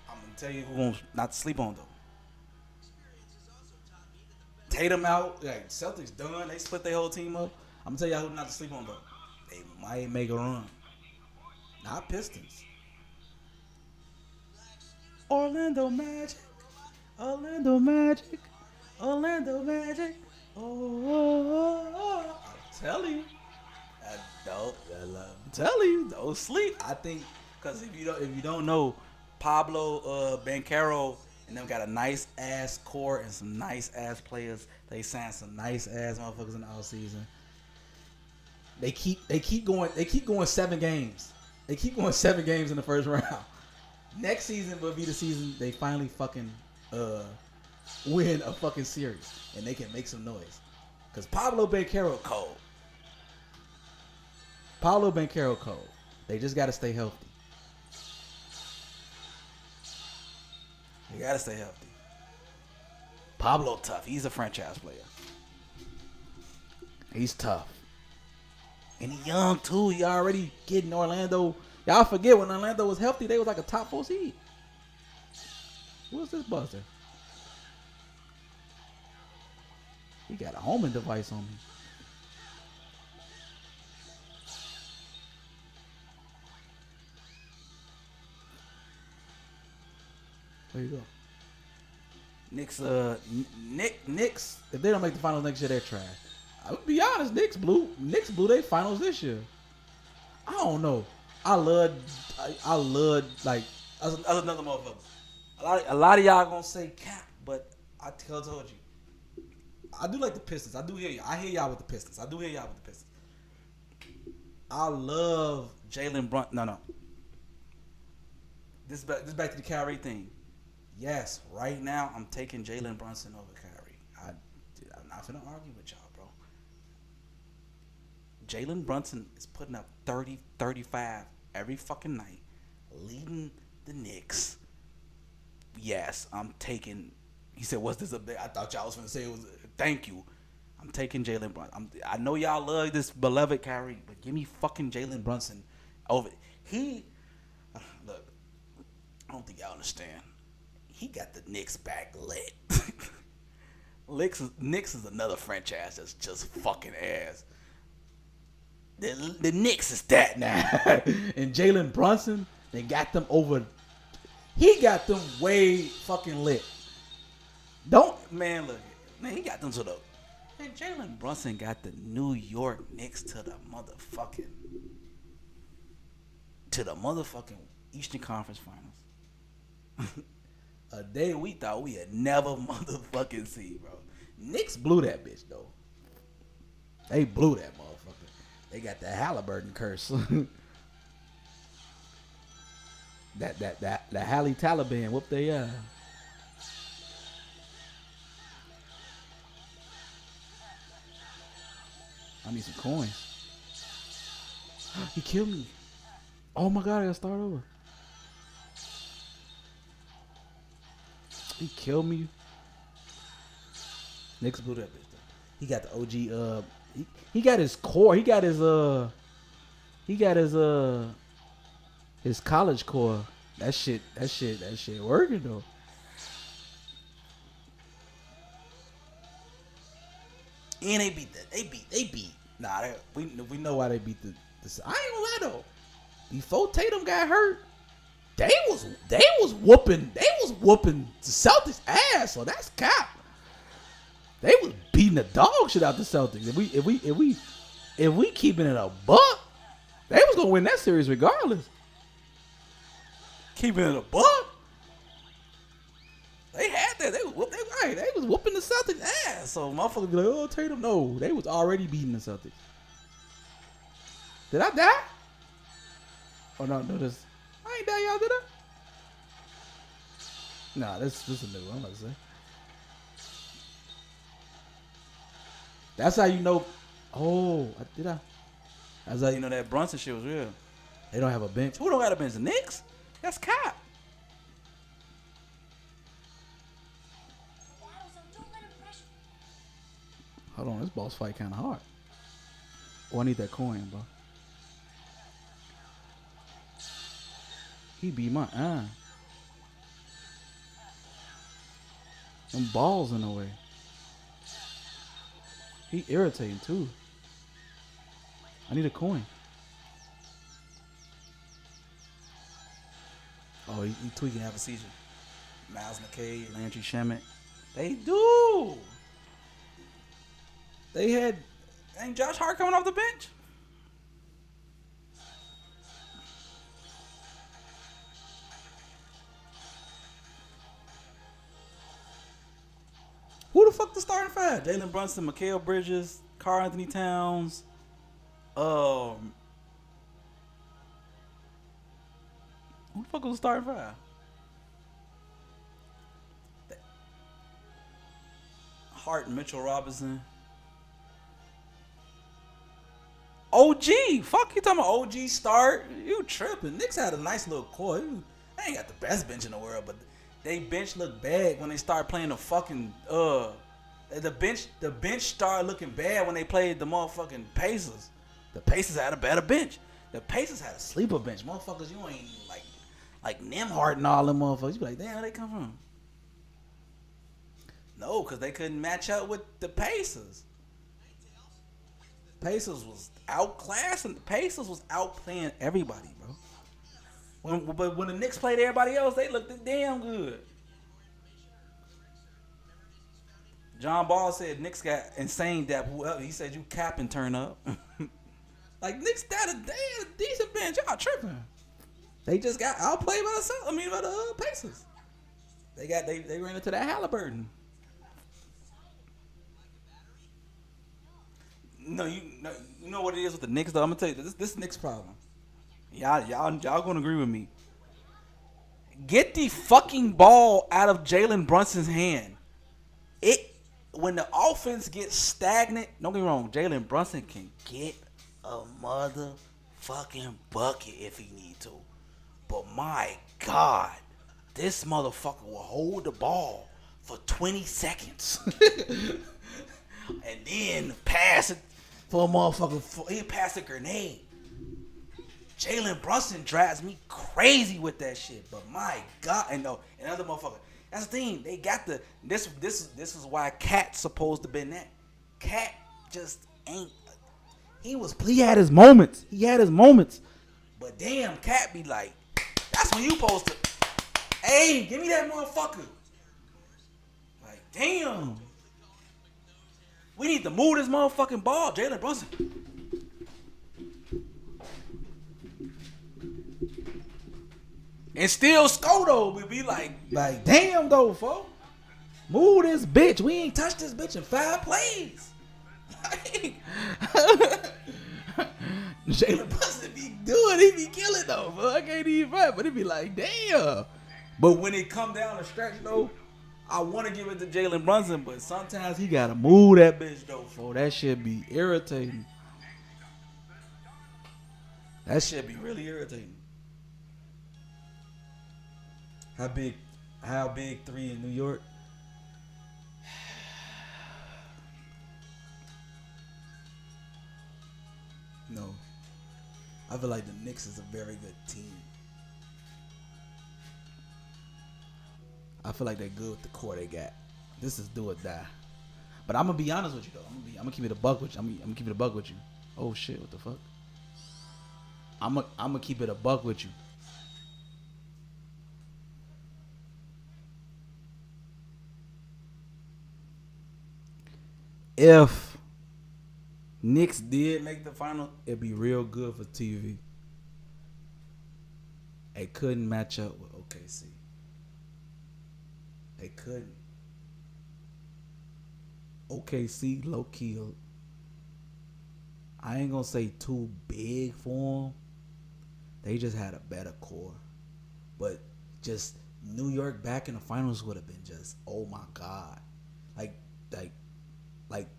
I'm gonna tell you who won't not to sleep on though. Tatum out. Like Celtics done. They split their whole team up. I'm gonna tell y'all who not to sleep on though. They might make a run. Not Pistons. Orlando Magic. Oh, I'm telling you. I'm telling you, don't sleep. I think because if you don't know, Pablo Banchero and them got a nice ass core and some nice ass players. They signed some nice ass motherfuckers in the offseason. They keep going 7 games. They keep going 7 games in the first round. Next season will be the season they finally fucking win a fucking series and they can make some noise. Cause Pablo Banchero cold. They just gotta stay healthy. They gotta stay healthy. Pablo tough. He's a franchise player. He's tough. And he young too. He already getting Orlando. Y'all forget when Orlando was healthy, they was like a top 4 seed. What's this buzzer? He got a homing device on me. There you go. Knicks, if they don't make the finals next year, they're trash. I would be honest, Knicks blew their finals this year. I don't know. I love like that's another motherfucker. A lot of y'all gonna say cap, but I told you. I do like the Pistons. I do hear you. I hear y'all with the Pistons. I love Jalen Brunson. No. This back to the Kyrie thing. Yes, right now I'm taking Jalen Brunson over Kyrie. I'm not gonna argue with y'all, bro. Jalen Brunson is putting up 30, 35 every fucking night, leading the Knicks. Yes, I'm taking. He said, "What's this up there?" I thought y'all was gonna say it was. Thank you. I'm taking Jalen Brunson. I know y'all love this beloved Kyrie, but give me fucking Jalen Brunson over. Look. I don't think y'all understand. He got the Knicks back lit. Knicks is another franchise that's just fucking ass. The Knicks is that now. And Jalen Brunson, they got them over. He got them way fucking lit. Man, he got them to the. Man, Jalen Brunson got the New York Knicks to the motherfucking Eastern Conference Finals. A day we thought we had never motherfucking see, bro. Knicks blew that bitch though. They blew that motherfucker. They got the Halliburton curse. that Halle Taliban whooped they I need some coins. He killed me. Oh my god, I gotta start over. He killed me. Knicks blew that bitch though. He got the OG he got his core. He got his college core. That shit working though. And they beat. Nah, we know why they beat the I ain't gonna lie though. Before Tatum got hurt, they was whooping the Celtics ass. So that's cap. They was beating the dog shit out the Celtics. If we keeping it a buck, they was gonna win that series regardless. Keeping it a buck, they had that. They was whooping the Celtics ass. So motherfuckers be like, oh Tatum, no, they was already beating the Celtics. Did I die? Oh no, this. I ain't die, y'all. Did I? Nah, this is a new one. I'm about to say. That's how you know. Oh, did I? That's how you know that Brunson shit was real. They don't have a bench. Who don't got a bench? The Knicks? That's cap. Hold on, this boss fight kind of hard. Oh, I need that coin, bro. He beat my Them balls in the way. He irritating too. I need a coin. Oh, he tweaking, have a seizure. Miles McKay, Landry Shamet. They do. They had, ain't Josh Hart coming off the bench? Who the fuck the starting five? Jalen Brunson, Mikal Bridges, Karl Anthony Towns. Who the fuck was the starting five? Hart, Mitchell Robinson. OG. Fuck you talking about OG start? You tripping. Knicks had a nice little core. They ain't got the best bench in the world, but they bench look bad when they start playing the fucking the bench started looking bad when they played the motherfucking Pacers. The Pacers had a better bench. The Pacers had a sleeper bench. Motherfuckers, you ain't like Nembhard and all them motherfuckers. You be like, damn, where they come from? No, because they couldn't match up with the Pacers. Pacers was outclassing. The Pacers was outplaying everybody, bro. But when the Knicks played everybody else, they looked damn good. John Ball said Knicks got insane depth. He said you cap and turn up. Like Knicks got a damn decent bench. Y'all tripping. They just got outplayed by the Pacers. They ran into that Halliburton. No, you know what it is with the Knicks though. I'm gonna tell you this Knicks problem. Y'all gonna agree with me. Get the fucking ball out of Jalen Brunson's hand. When the offense gets stagnant, don't get me wrong, Jalen Brunson can get a motherfucking bucket if he need to. But my God, this motherfucker will hold the ball for 20 seconds. And then pass it for a motherfucker. He'll pass a grenade. Jalen Brunson drives me crazy with that shit. But my God, and another motherfucker. That's the thing. They got this is why Cat's supposed to been that. Cat just ain't. He had his moments. But damn, Cat be like, that's when you supposed to. Hey, give me that motherfucker. Like, damn. We need to move this motherfucking ball, Jalen Brunson. And still Scoto would be like damn though, folks. Move this bitch. We ain't touched this bitch in 5 plays. Jalen Brunson be killing though, bro. I can't even fight, but it be like, damn. But when it come down the stretch though, I want to give it to Jalen Brunson, but sometimes he gotta move that bitch though, for that shit be irritating. That shit be really irritating. How big 3 in New York? No. I feel like the Knicks is a very good team. I feel like they're good with the core they got. This is do or die. But I'm gonna be honest with you though. I'm gonna keep it a buck with you. I'm gonna keep it a buck with you. Oh shit! What the fuck? I'm gonna keep it a buck with you. If Knicks did make the final, it'd be real good for TV. They couldn't match up with OKC. They couldn't. OKC low key. I ain't gonna say too big for them. They just had a better core. But just New York back in the finals would have been just, oh my God. Like, like, like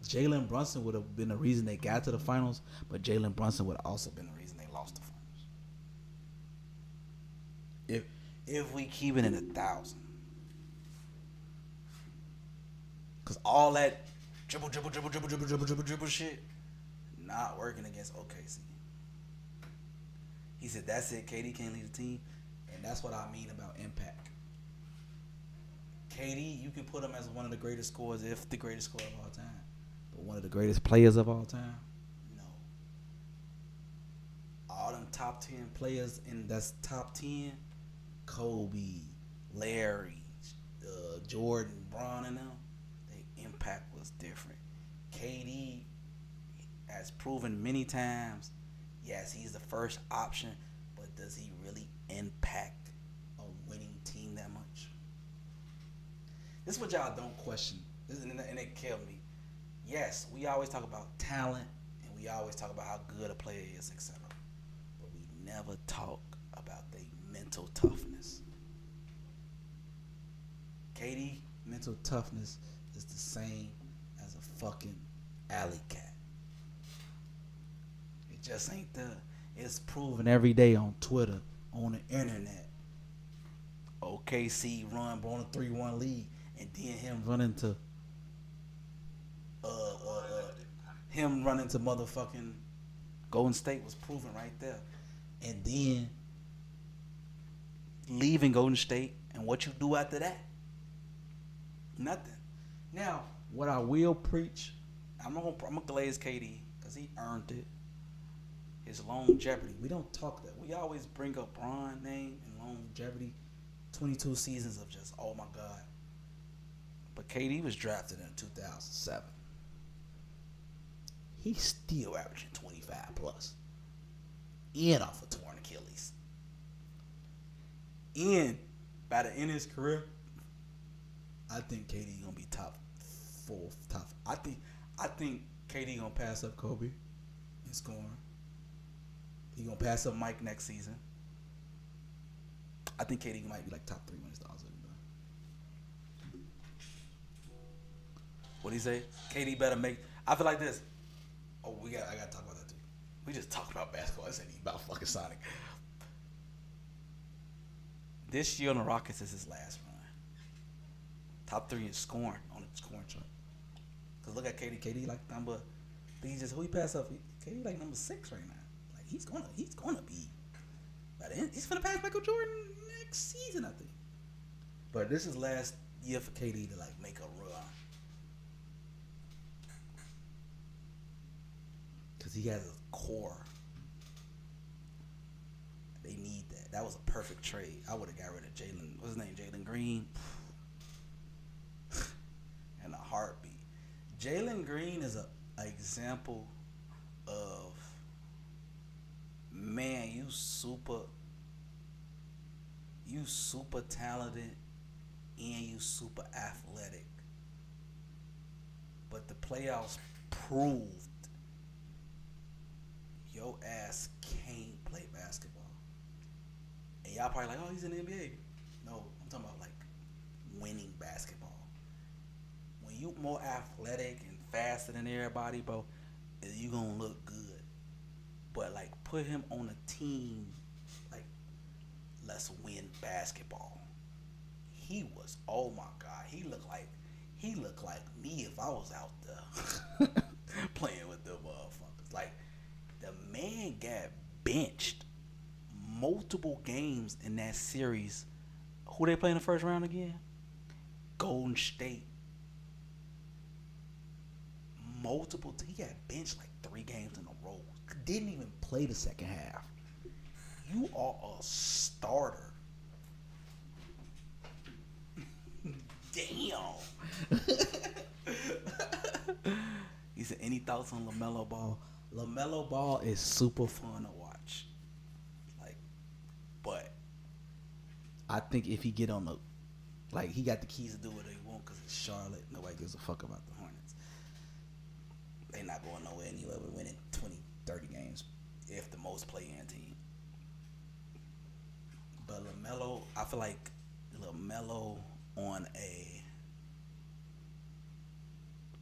Jalen Brunson would have been the reason they got to the finals, but Jalen Brunson would have also been the reason they lost the finals. If we keep it in 1,000. Because all that dribble shit not working against OKC. He said, that's it. KD can't lead the team. And that's what I mean about impact. KD, you can put him as one of the greatest scorers, if the greatest scorer of all time. But one of the greatest players of all time? No. All them top 10 players in that's top 10, Kobe, Larry, Jordan, Bron, and them, their impact was different. KD has proven many times, yes, he's the first option, but does he really impact a winning team that much? This is what y'all don't question, and it killed me. Yes, we always talk about talent, and we always talk about how good a player is, etc. But we never talk about their mental toughness. KD mental toughness is the same as a fucking alley cat. It just ain't there. It's proven every day on Twitter, on the internet. OKC run on a 3-1 lead, and then him running to motherfucking Golden State was proven right there. And then leaving Golden State, and what you do after that? Nothing. Now, what I will preach, I'm gonna glaze KD because he earned it. His longevity. We don't talk that. We always bring up Bron name and longevity. 22 seasons of just, oh my God. But KD was drafted in 2007. He's still averaging 25 plus. And off a torn Achilles. And by the end of his career, I think KD gonna be top 4, top. I think KD gonna pass up Kobe in scoring. He gonna pass up Mike next season. I think KD might be like top 3 when it's all said and done. What do you say? KD better make. I feel like this. Oh, I gotta talk about that too. We just talked about basketball. This ain't even about fucking Sonic. This year on the Rockets is his last run. Top 3 in scoring on the scoring chart. Cause look at KD. KD like number. He just who he pass up. KD like number 6 right now. Like he's gonna be. By the end, he's gonna pass Michael Jordan next season, I think. But this is last year for KD to like make a run. Cause he has a core. They need that. That was a perfect trade. I would have got rid of Jalen. What's his name? Jalen Green. In a heartbeat. Jalen Green is a example of, man, you super talented and you super athletic. But the playoffs proved your ass can't play basketball. And y'all probably like, oh, he's in the NBA. No, I'm talking about like winning basketball. When you more athletic and faster than everybody, bro, you gonna look good. But like put him on a team, like let's win basketball. He was, oh my God, he looked like me if I was out there playing with the motherfuckers. Like the man got benched multiple games in that series. Who they play in the first round again? Golden State. He got benched like 3 games in a row. Didn't even play the second half. You are a starter. Damn. He said, any thoughts on LaMelo Ball? LaMelo Ball is super fun to watch. Like, but I think if he get on the, like, he got the keys to do what he want because it's Charlotte. Nobody gives a fuck about the Hornets. They not going nowhere anyway. We're winning 20, 30 games, if the most play-in team. But LaMelo, I feel like LaMelo on a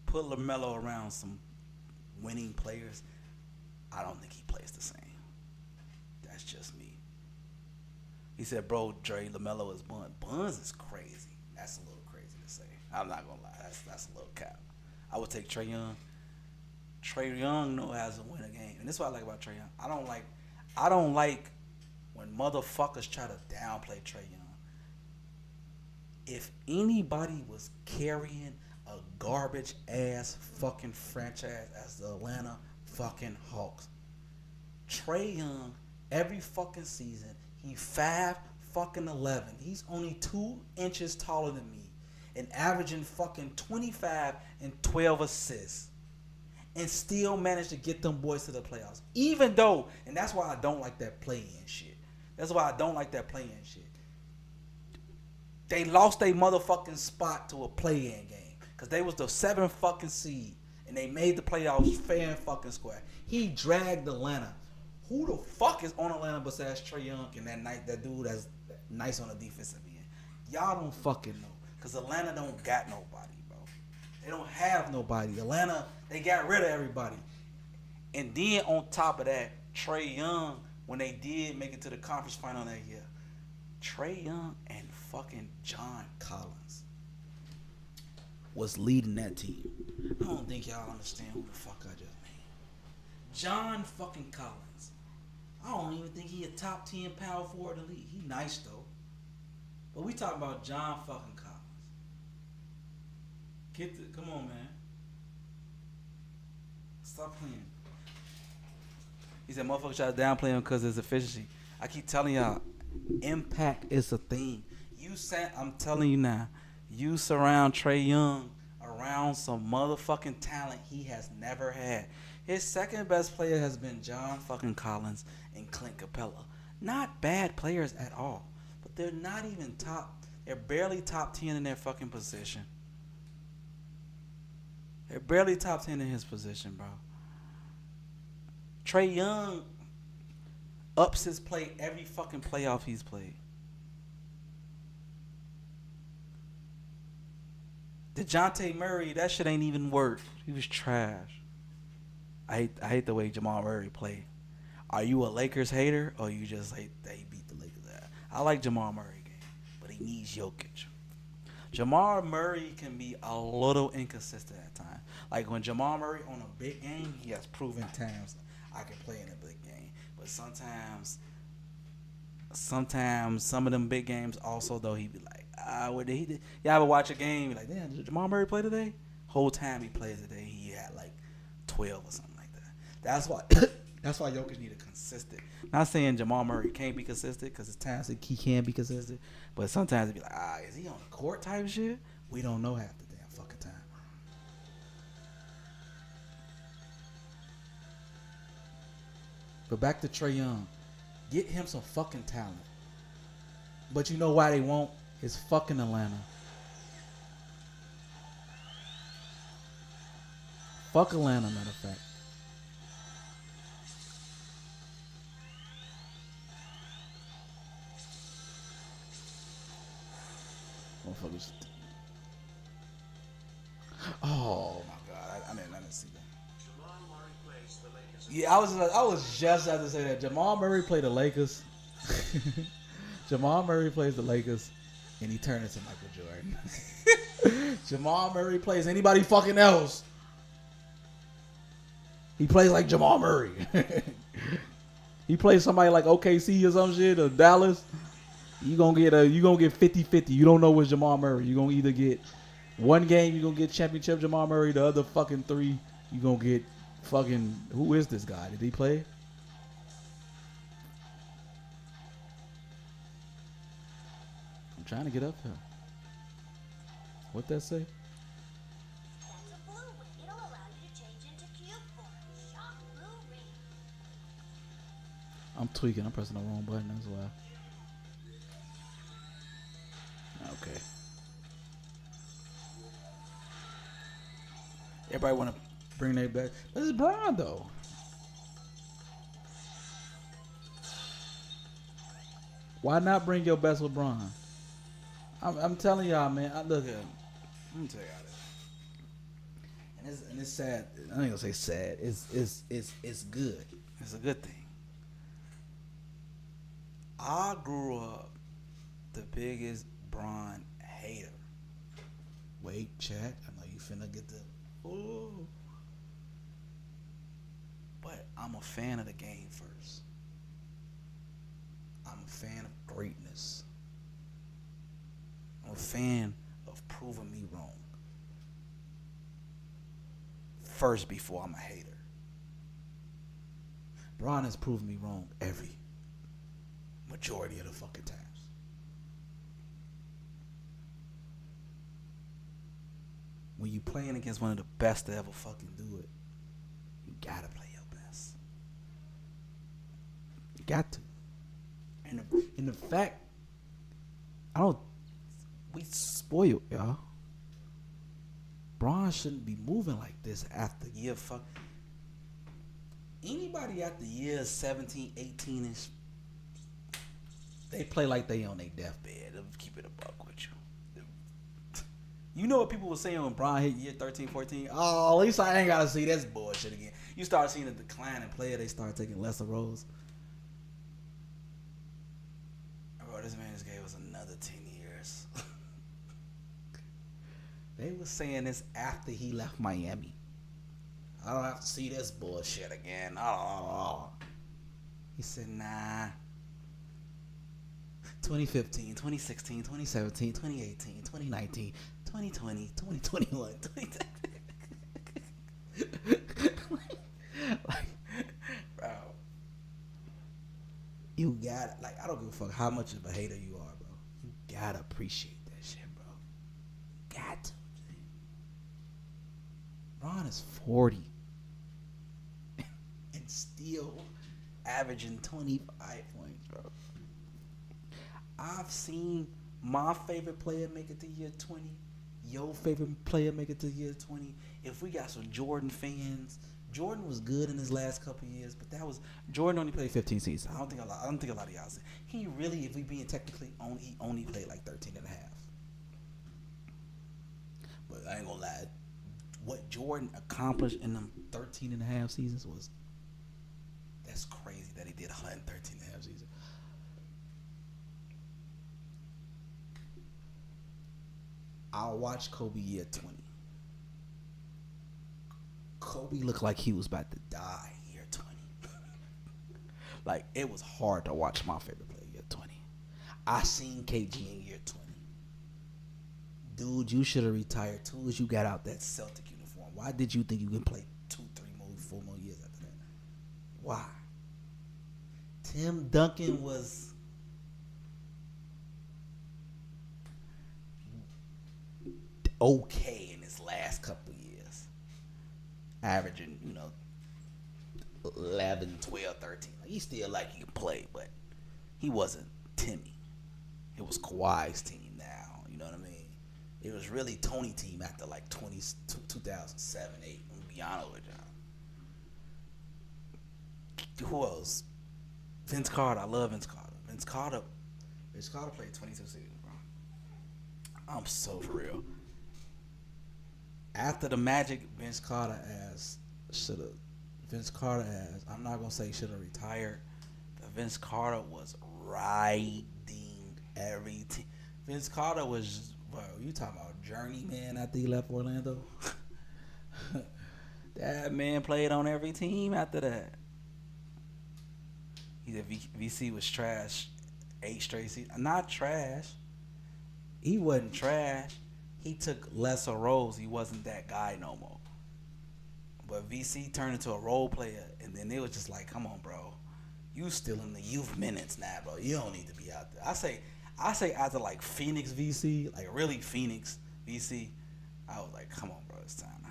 put LaMelo around some winning players. I don't think he plays the same. That's just me. He said, "Bro, Dre, LaMelo is Buns. Buns is crazy. That's a little crazy to say. I'm not gonna lie. That's a little cap. I would take Trae Young. Trae Young knows how to win a game, and this is what I like about Trae Young. I don't like when motherfuckers try to downplay Trae Young. If anybody was carrying a garbage ass fucking franchise as the Atlanta fucking Hawks, Trae Young, every fucking season, he 5'11". He's only 2 inches taller than me, and averaging fucking 25 and 12 assists, and still managed to get them boys to the playoffs. Even though, and that's why I don't like that play-in shit. That's why I don't like that play-in shit. They lost their motherfucking spot to a play-in game because they was the 7th fucking seed, and they made the playoffs fair and fucking square. He dragged Atlanta. Who the fuck is on Atlanta besides Trae Young and that dude that's nice on the defensive end? Y'all don't fucking know. Because Atlanta don't got nobody, bro. They don't have nobody. Atlanta, they got rid of everybody. And then on top of that, Trae Young, when they did make it to the conference final that year, Trae Young and fucking John Collins was leading that team. I don't think y'all understand who the fuck I just named. John fucking Collins. I don't even think he a top 10 power forward in the league. He nice though. But we talking about John fucking Collins. Come on, man. Stop playing. He said motherfuckers try to downplay him because of his efficiency. I keep telling y'all, impact is a thing. I'm telling you now, you surround Trae Young around some motherfucking talent he has never had. His second best player has been John fucking Collins and Clint Capella. Not bad players at all, but they're not even top. They're barely top 10 in their fucking position. They're barely top 10 in his position, bro. Trae Young ups his play every fucking playoff he's played. DeJounte Murray, that shit ain't even work. He was trash. I hate the way Jamal Murray played. Are you a Lakers hater or you just hate that he beat the Lakers? I like Jamal Murray game, but he needs Jokic. Jamal Murray can be a little inconsistent at times. Like when Jamal Murray on a big game, he has proven times I can play in a big game. But sometimes some of them big games also though he be like, what did he do? You ever watch a game? You're like, damn, did Jamal Murray play today? Whole time he plays today, he had like 12 or something like that. That's why that's why Jokic need a consistent. Not saying Jamal Murray can't be consistent because it's times that he can be consistent, but sometimes it be like, is he on the court type shit? We don't know half the damn fucking time. But back to Trae Young. Get him some fucking talent. But you know why they won't? It's fucking Atlanta. Fuck Atlanta, matter of fact. Motherfuckers. Oh my god, I didn't see that. Jamal Murray plays the Lakers. Yeah, I was just about to say that. Jamal Murray played the Lakers. Jamal Murray plays the Lakers, and he turned into Michael Jordan. Jamal Murray plays anybody fucking else. He plays like Jamal Murray. He plays somebody like OKC or some shit or Dallas. You gonna get 50-50. You don't know what's Jamal Murray. You gonna either get one game, you gonna get championship Jamal Murray. The other fucking 3, you gonna get fucking, who is this guy? Did he play? I'm trying to get up here. What that say? That's a blue ring. It'll allow you to change into cube form. Shock blue ring. I'm tweaking. I'm pressing the wrong button. That's why. Okay. bring their best. But it's Braun though. Why not bring your best with Braun? I'm telling y'all, man. I look at him. Let me tell y'all this. And it's sad. I ain't gonna say sad. It's good. It's a good thing. I grew up the biggest Braun hater. Wait, chat. I know you finna get the. Ooh. But I'm a fan of the game first. I'm a fan of greatness. I'm a fan of proving me wrong. First, before I'm a hater. Braun has proven me wrong every majority of the fucking times. When you playing against one of the best to ever fucking do it, you gotta play your best. You got to. And the fact, we spoiled, y'all. Braun shouldn't be moving like this after year fuck. Anybody after year 17, 18-ish, they play like they on their deathbed. They'll keep it a buck with you. You know what people were saying when Braun hit year 13, 14? Oh, at least I ain't got to see this bullshit again. You start seeing a decline in player. They start taking lesser roles. Bro, this man just gave us another 10 years. They were saying this after he left Miami. I don't have to see this bullshit again. Oh. He said, nah. 2015, 2016, 2017, 2018, 2019, 2020, 2021, 2020. Like, bro. You gotta, like, I don't give a fuck how much of a hater you are, bro. You gotta appreciate that shit, bro. Got to. Ron is 40 and still averaging 25 points, bro. I've seen my favorite player make it to year 20. Your favorite player make it to year 20. If we got some Jordan fans, Jordan was good in his last couple of years, but Jordan only played 15 seasons. I don't think a lot of y'all said. He really, if we being technically he only played like 13 and a half. But I ain't gonna lie. What Jordan accomplished in them 13 and a half seasons that's crazy that he did 113 and a half seasons. I'll watch Kobe year 20. Kobe looked like he was about to die year 20. Like, it was hard to watch my favorite player year 20. I seen KG in year 20. Dude, you should have retired too as you got out that Celtic uniform. Why did you think you can play 2, 3 more, 4 more years after that? Why? Tim Duncan was okay in his last couple years. Averaging, 11, 12, 13. Like, he still like he can play, but he wasn't Timmy. It was Kawhi's team now. You know what I mean? It was really Tony team after like 2007, 8. I'm gonna be honest with y'all. Who else? Vince Carter. I love Vince Carter. Vince Carter played 22 seasons, bro. I'm so for real. After the Magic, Vince Carter I'm not gonna say should have retired, but Vince Carter was riding every team. Vince Carter was, bro, you talking about journeyman after he left Orlando? That man played on every team after that. He said VC was trash 8 straight seasons. Not trash. He wasn't trash. He took lesser roles. He wasn't that guy no more. But VC turned into a role player, and then they was just like, come on, bro. You still in the youth minutes now, bro. You don't need to be out there. I say after like Phoenix VC, like really Phoenix VC, I was like, come on, bro, it's time to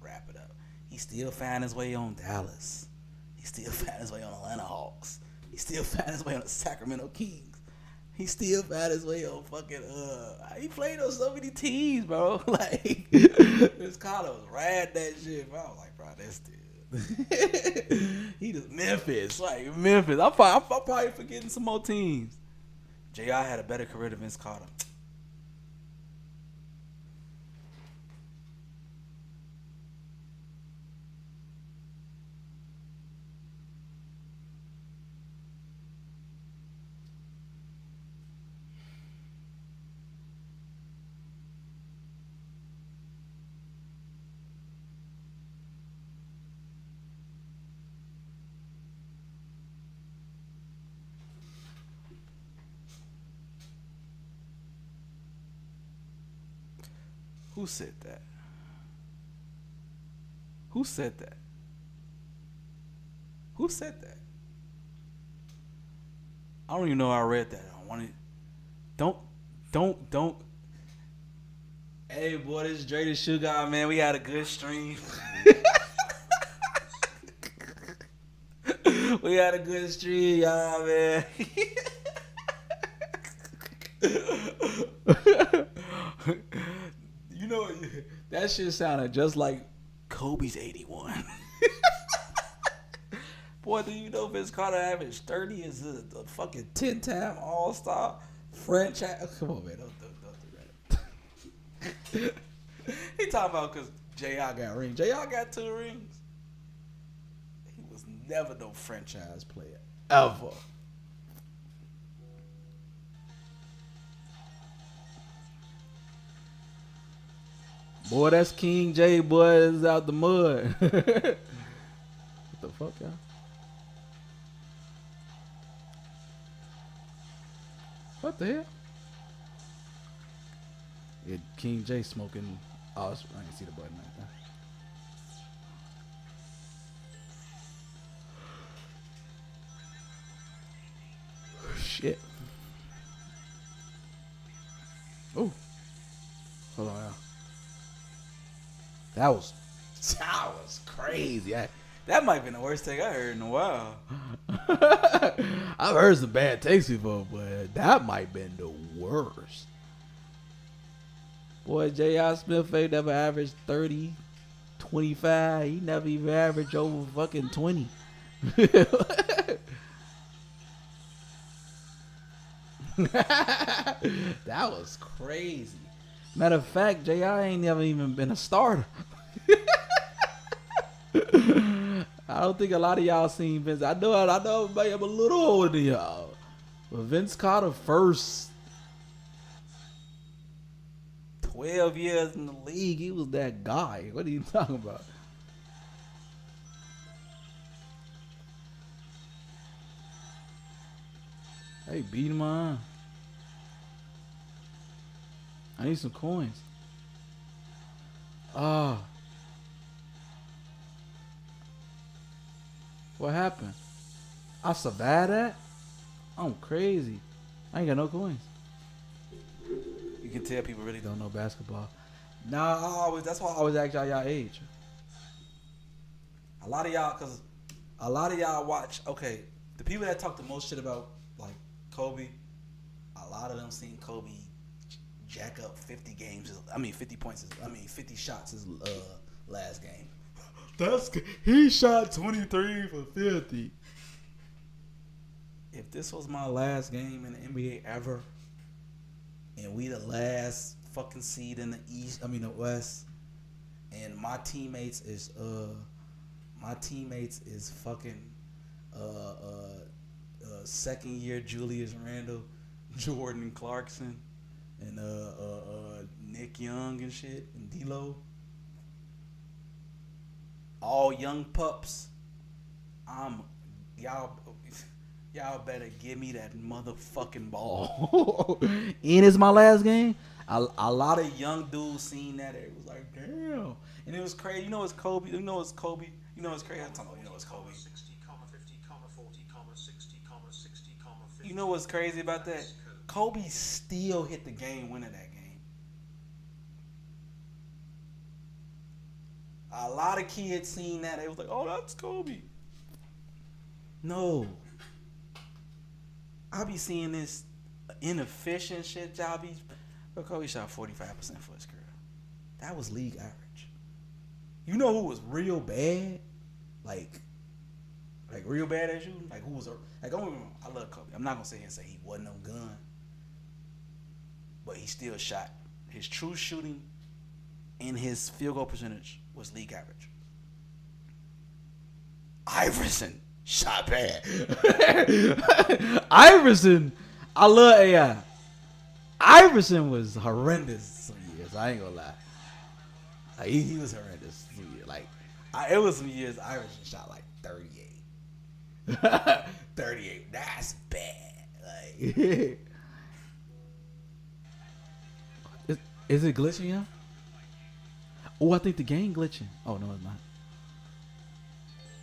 wrap it up. He still found his way on Dallas. He still found his way on Atlanta Hawks. He still found his way on the Sacramento Kings. He still found his way on fucking he played on so many teams, bro. Like this Carter was rad that shit, bro. I was like, bro, that's still he just Memphis. I'm probably forgetting some more teams. J.I. had a better career than Vince Carter. Who said that? Who said that? Who said that? I don't even know I read that. I want it. Don't. Hey, boy, this is Dre the Sugar, man. We had a good stream. We had a good stream, y'all, man. You know, that shit sounded just like Kobe's 81. Boy, do you know Vince Carter averaged 30 as a fucking 10-time All-Star franchise? Come on, man. Don't do that. He talking about because J.I. got rings. J.I. got 2 rings. He was never no franchise player. Ever. Boy, that's King J, boy, is out the mud. What the fuck, y'all? What the hell? Yeah, King J smoking. Oh, I can see the button right there. Shit. Oh. Hold on, y'all. That was crazy. That might have been the worst take I heard in a while. I've heard some bad takes before, but that might have been the worst. Boy, J.I. Smith ain't never averaged 30, 25. He never even averaged over fucking 20. That was crazy. Matter of fact, J.I. ain't never even been a starter. I don't think a lot of y'all seen Vince. I know everybody I'm a little older than y'all. But Vince Carter first 12 years in the league, he was that guy. What are you talking about? Hey, beat him on. I need some coins. What happened? I survived that? I'm crazy. I ain't got no coins. You can tell people really don't know basketball. Nah, that's why I always ask y'all age. A lot of y'all watch, okay, the people that talk the most shit about, like, Kobe, a lot of them seen Kobe jack up 50 points, 50 shots his last game. He shot 23 for 50. If this was my last game in the NBA ever, and we the last fucking seed in the West, and my teammates is fucking second year Julius Randle, Jordan Clarkson, and Nick Young and shit, and D'Lo. All young pups. Y'all better give me that motherfucking ball. And it's my last game. A lot of young dudes seen that. It was like, damn. And it was crazy. You know it's Kobe. You know it's Kobe. You know it's crazy. I'm talking about, you know it's Kobe. 60, 50, 40, 60, 60, 50. You know what's crazy about that? Kobe still hit the game winner that game. A lot of kids seen that. They was like, oh, that's Kobe. No. I be seeing this inefficient shit job. Kobe shot 45% for his career. That was league average. You know who was real bad? Like real bad at shooting? Like who was like? Don't get me wrong, I love Kobe. I'm not gonna sit here and say he wasn't no gun, but he still shot. His true shooting and his field goal percentage was league average. Iverson shot bad. Iverson, I love AI. Iverson was horrendous some years. I ain't gonna lie. Like, he was horrendous some years. Like it was some years Iverson shot like 38. 38. That's bad. Like Is it glitching, yeah? Oh, I think the game glitching. Oh, no, it's not.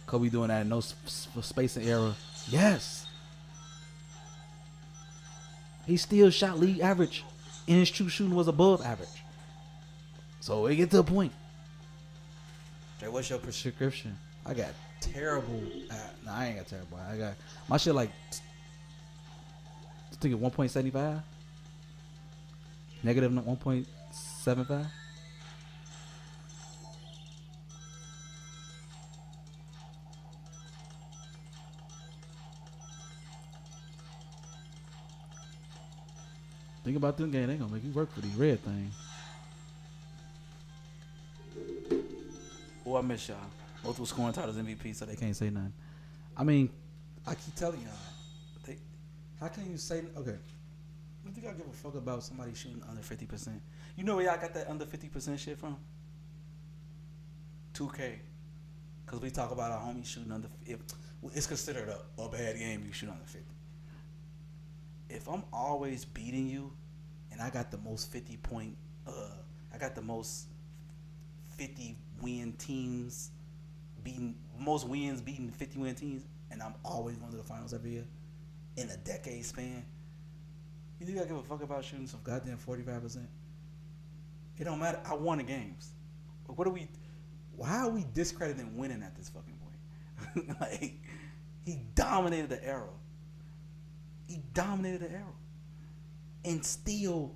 Kobe doing that in no space and error. Yes. He still shot league average. And his true shooting was above average. So it get to a point. Jay, what's your Prescription. I got terrible. No, I ain't got terrible. I got my shit like. I think 1.75. Negative 1.75. Think about them game. They gonna make you work for these red things. Oh, I miss y'all. Multiple scoring titles MVP, so they can't Can't say nothing. I mean, I keep telling y'all. How can you say okay? You think I give a fuck about somebody shooting under 50%? You know where y'all got that under 50% shit from? 2K. Cause we talk about our homies shooting under. If it's considered a bad game, you shoot under 50. If I'm always beating you, and I got the most 50 point, I got the most 50 win teams, most wins beating 50 win teams, and I'm always going to the finals every year in a decade span. You think I give a fuck about shooting some goddamn 45%? It don't matter. I won the games. What are we? Why are we discrediting winning at this fucking point? Like, he dominated the era. He dominated the era, and still,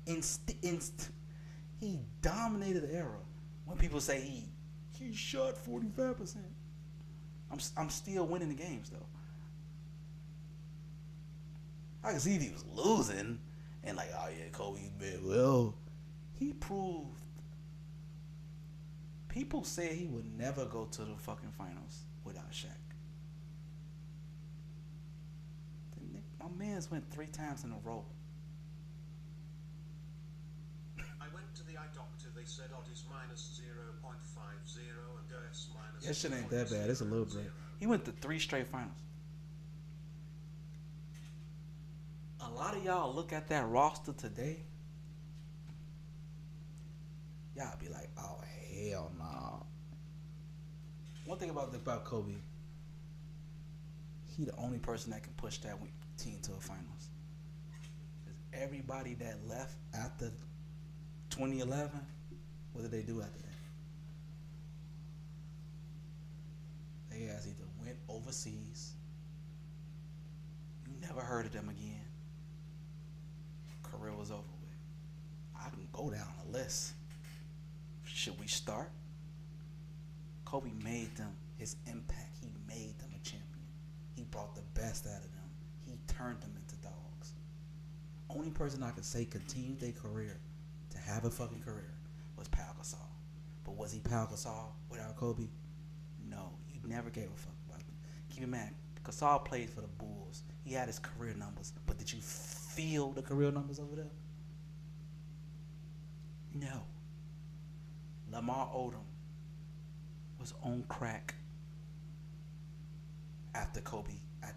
he dominated the era. When people say he shot 45%, I'm still winning the games though. I can see if he was losing and like, oh yeah, Kobe, man, well, he proved. People said he would never go to the fucking finals without Shaq. My man's went 3 times in a row. I went to the eye doctor. They said Otis minus 0.50 and Gertz minus. That shit ain't that bad. It's a little bit. He went to 3 straight finals. A lot of y'all look at that roster today. Y'all be like, oh hell no. One thing about Kobe, he the only person that can push that team to a finals. Everybody that left after 2011, what did they do after that? They guys either went overseas, you never heard of them again, career was over with. I can go down the list. Should we start? Kobe made them his impact. He made them a champion. He brought the best out of them. He turned them into dogs. Only person I could say continued their career to have a fucking career was Pau Gasol. But was he Pau Gasol without Kobe? No. You never gave a fuck about him. Keep in mind, Gasol played for the Bulls. He had his career numbers. But did you feel the career numbers over there? No. Lamar Odom was on crack after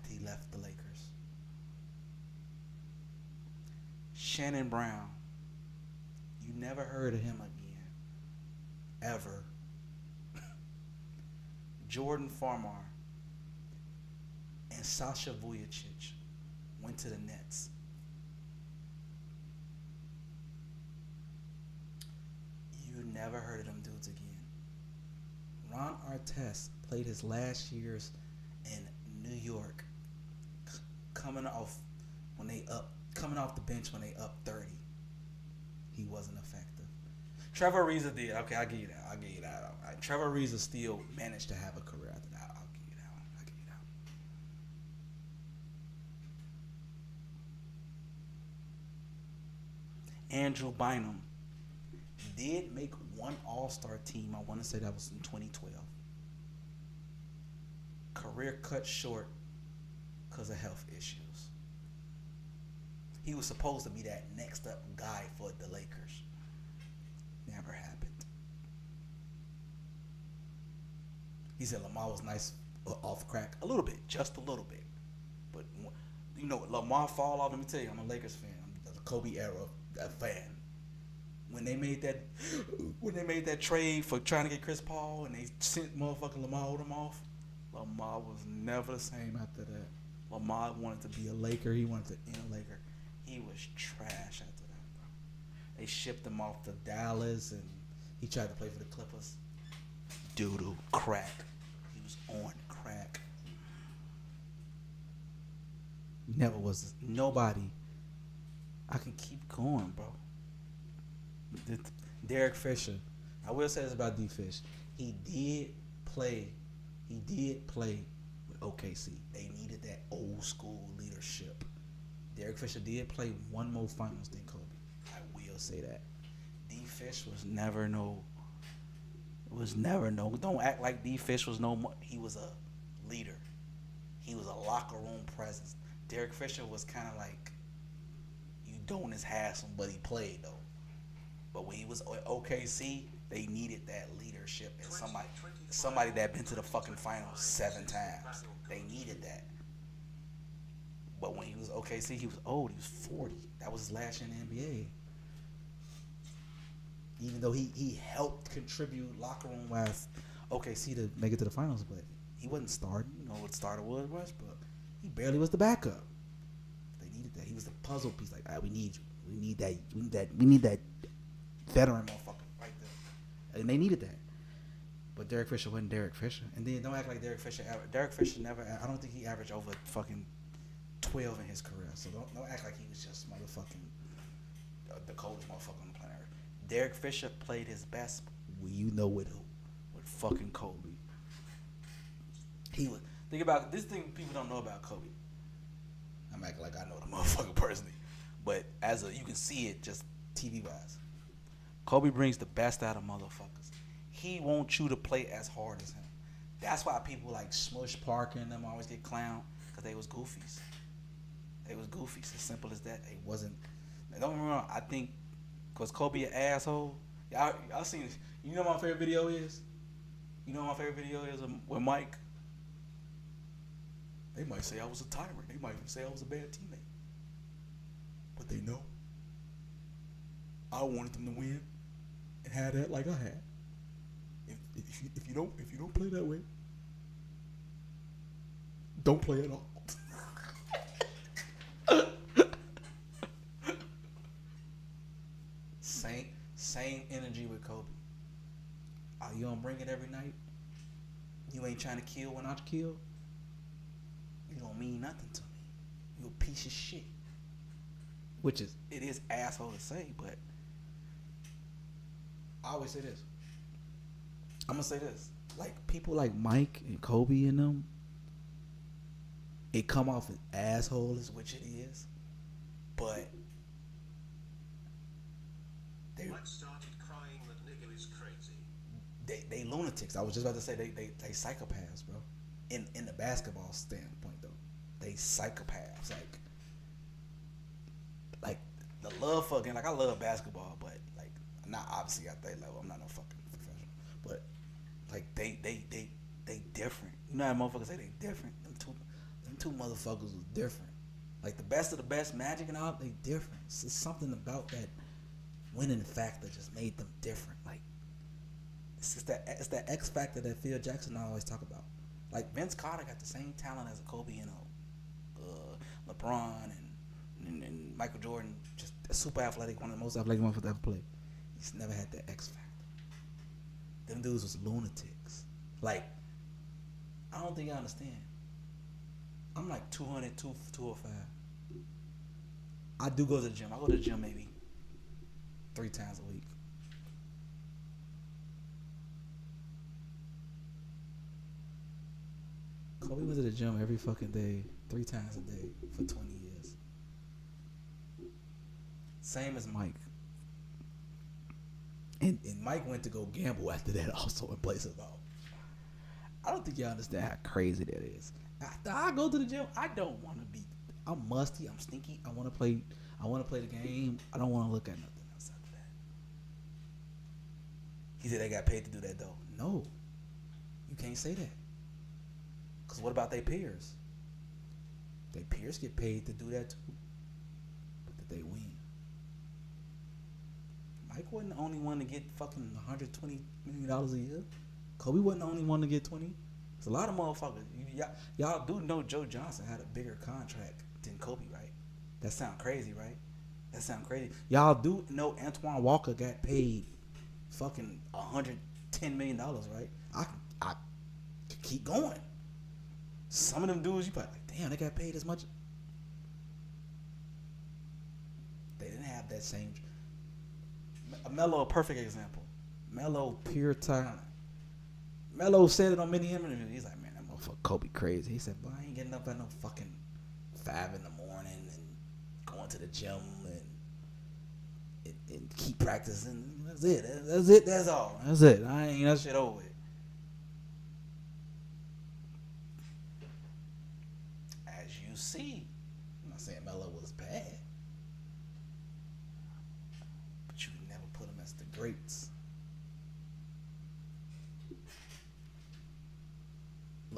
he left the Lakers. Shannon Brown, you never heard of him again, ever. Jordan Farmar and Sasha Vujacic went to the Nets. You never heard of them dudes again. Ron Artest played his last years in New York, coming coming off the bench when they up 30, he wasn't effective. Trevor Ariza did. Okay, I'll give you that. All right. Trevor Ariza still managed to have a career after that. I'll give you that one. Andrew Bynum did make one All-Star team. I want to say that was in 2012. Career cut short because of health issues. He was supposed to be that next up guy for the Lakers. Never happened. He said Lamar was nice off crack. A little bit. Just a little bit. But, you know, Lamar fall off. Let me tell you, I'm a Lakers fan. I'm the Kobe era fan. When they made that trade for trying to get Chris Paul and they sent motherfucking Lamar Odom off, Lamar was never the same after that. Lamar wanted to be a Laker. He wanted to end a Laker. He was trash after that, bro. They shipped him off to Dallas, and he tried to play for the Clippers. Doo-doo, crack. He was on crack. Never was nobody. I can keep going, bro. Derek Fisher. I will say this about D Fish. He did play with OKC. They needed that old school leadership. Derek Fisher did play one more finals than Kobe. I will say that. D Fish was never no. Don't act like D Fish was no more. He was a leader. He was a locker room presence. Derek Fisher was kind of like Udonis Haslem, but he played though. But when he was at OKC, they needed that leadership and somebody that been to the fucking finals 7 times. They needed that. But when he was OKC, he was old. He was 40. That was his last year in the NBA. Even though he helped contribute locker room wise OKC to make it to the finals, but he wasn't starting. You know what the starter was Westbrook. He barely was the backup. They needed that. He was the puzzle piece. Like, we need you. We need that veteran motherfucker right there. And they needed that. But Derek Fisher wasn't Derek Fisher. And then don't act like Derek Fisher. Derek Fisher never. I don't think he averaged over fucking 12 in his career. So don't act like he was just motherfucking the coldest motherfucker on the planet Earth. Derek Fisher played his best. You know with who? With fucking Kobe. He was. Think about this thing people don't know about Kobe. I'm acting like I know the motherfucker personally, but you can see it just TV wise. Kobe brings the best out of motherfuckers. He wants you to play as hard as him. That's why people like Smush Parker and them always get clowned, because they was goofies. They was goofies. As simple as that. They wasn't. Don't get me wrong. I think because Kobe an asshole. Y'all seen this. You know what my favorite video is? You know what my favorite video is with Mike? They might say I was a tyrant. They might even say I was a bad teammate. But they know I wanted them to win and have that like I had. If you don't play that way, don't play at all. Same energy with Kobe. You don't bring it every night. You ain't trying to kill when I kill. You don't mean nothing to me. You a piece of shit. It is asshole to say, but I always say this. I'm gonna say this. Like people like Mike and Kobe and them, it come off as assholes, which it is, but Mike started crying that nigga is crazy. They lunatics. I was just about to say they psychopaths, bro. In the basketball standpoint though, they psychopaths. Like the love fucking, like I love basketball, but like not obviously at that level. I'm not no fucking professional, but like they different. You know how motherfuckers say they different. Them two motherfuckers was different. Like the best of the best, Magic and all, they different. It's something about that winning factor just made them different. Like it's that X factor that Phil Jackson always talk about. Like Vince Carter got the same talent as a Kobe and LeBron and Michael Jordan, just super athletic, one of the most athletic ones to ever play. He's never had that X factor. Them dudes was lunatics. Like, I don't think you understand. I'm like 200, 205. I do go to the gym. I go to the gym maybe 3 times a week. Kobe went to the gym every fucking day, 3 times a day for 20 years. Same as Mike. And Mike went to go gamble after that also and play some ball. I don't think y'all understand how crazy that is. After I go to the gym, I don't want to be. I'm musty. I'm stinky. I want to play. I want to play the game. I don't want to look at nothing else after that. He said they got paid to do that though. No, you can't say that. Cause what about their peers? Their peers get paid to do that too, but that they win. Mike wasn't the only one to get fucking $120 million a year. Kobe wasn't the only one to get 20. There's a lot of motherfuckers. Y'all do know Joe Johnson had a bigger contract than Kobe, right? That sound crazy, right? That sound crazy. Y'all do know Antoine Walker got paid fucking $110 million, right? I could keep going. Some of them dudes, you probably like, damn, they got paid as much. They didn't have that same. Melo, a perfect example. Melo, pure talent. Melo said it on many interviews. He's like, man, that motherfucker Kobe crazy. He said, boy, I ain't getting up at no fucking 5 in the morning and going to the gym and keep practicing. That's it. That's it. That's all. That's it. I ain't that shit over with. As you see, I'm not saying Melo was bad, but you can never put him as the greats.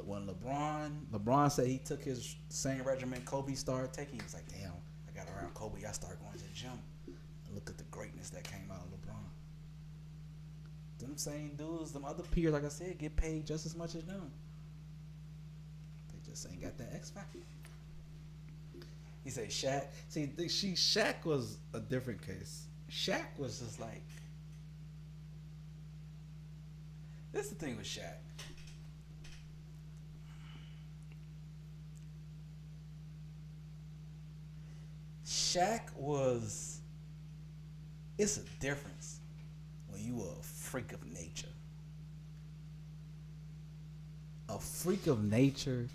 When LeBron said he took his same regimen Kobe started taking, he was like, damn, I got around Kobe, I started going to the gym. And look at the greatness that came out of LeBron. Them same dudes, them other peers, like I said, get paid just as much as them. They just ain't got that X factor. He said Shaq. See, Shaq was a different case. Shaq was just like, this is the thing with Shaq. Shaq was, it's a difference when you are a freak of nature. A freak of nature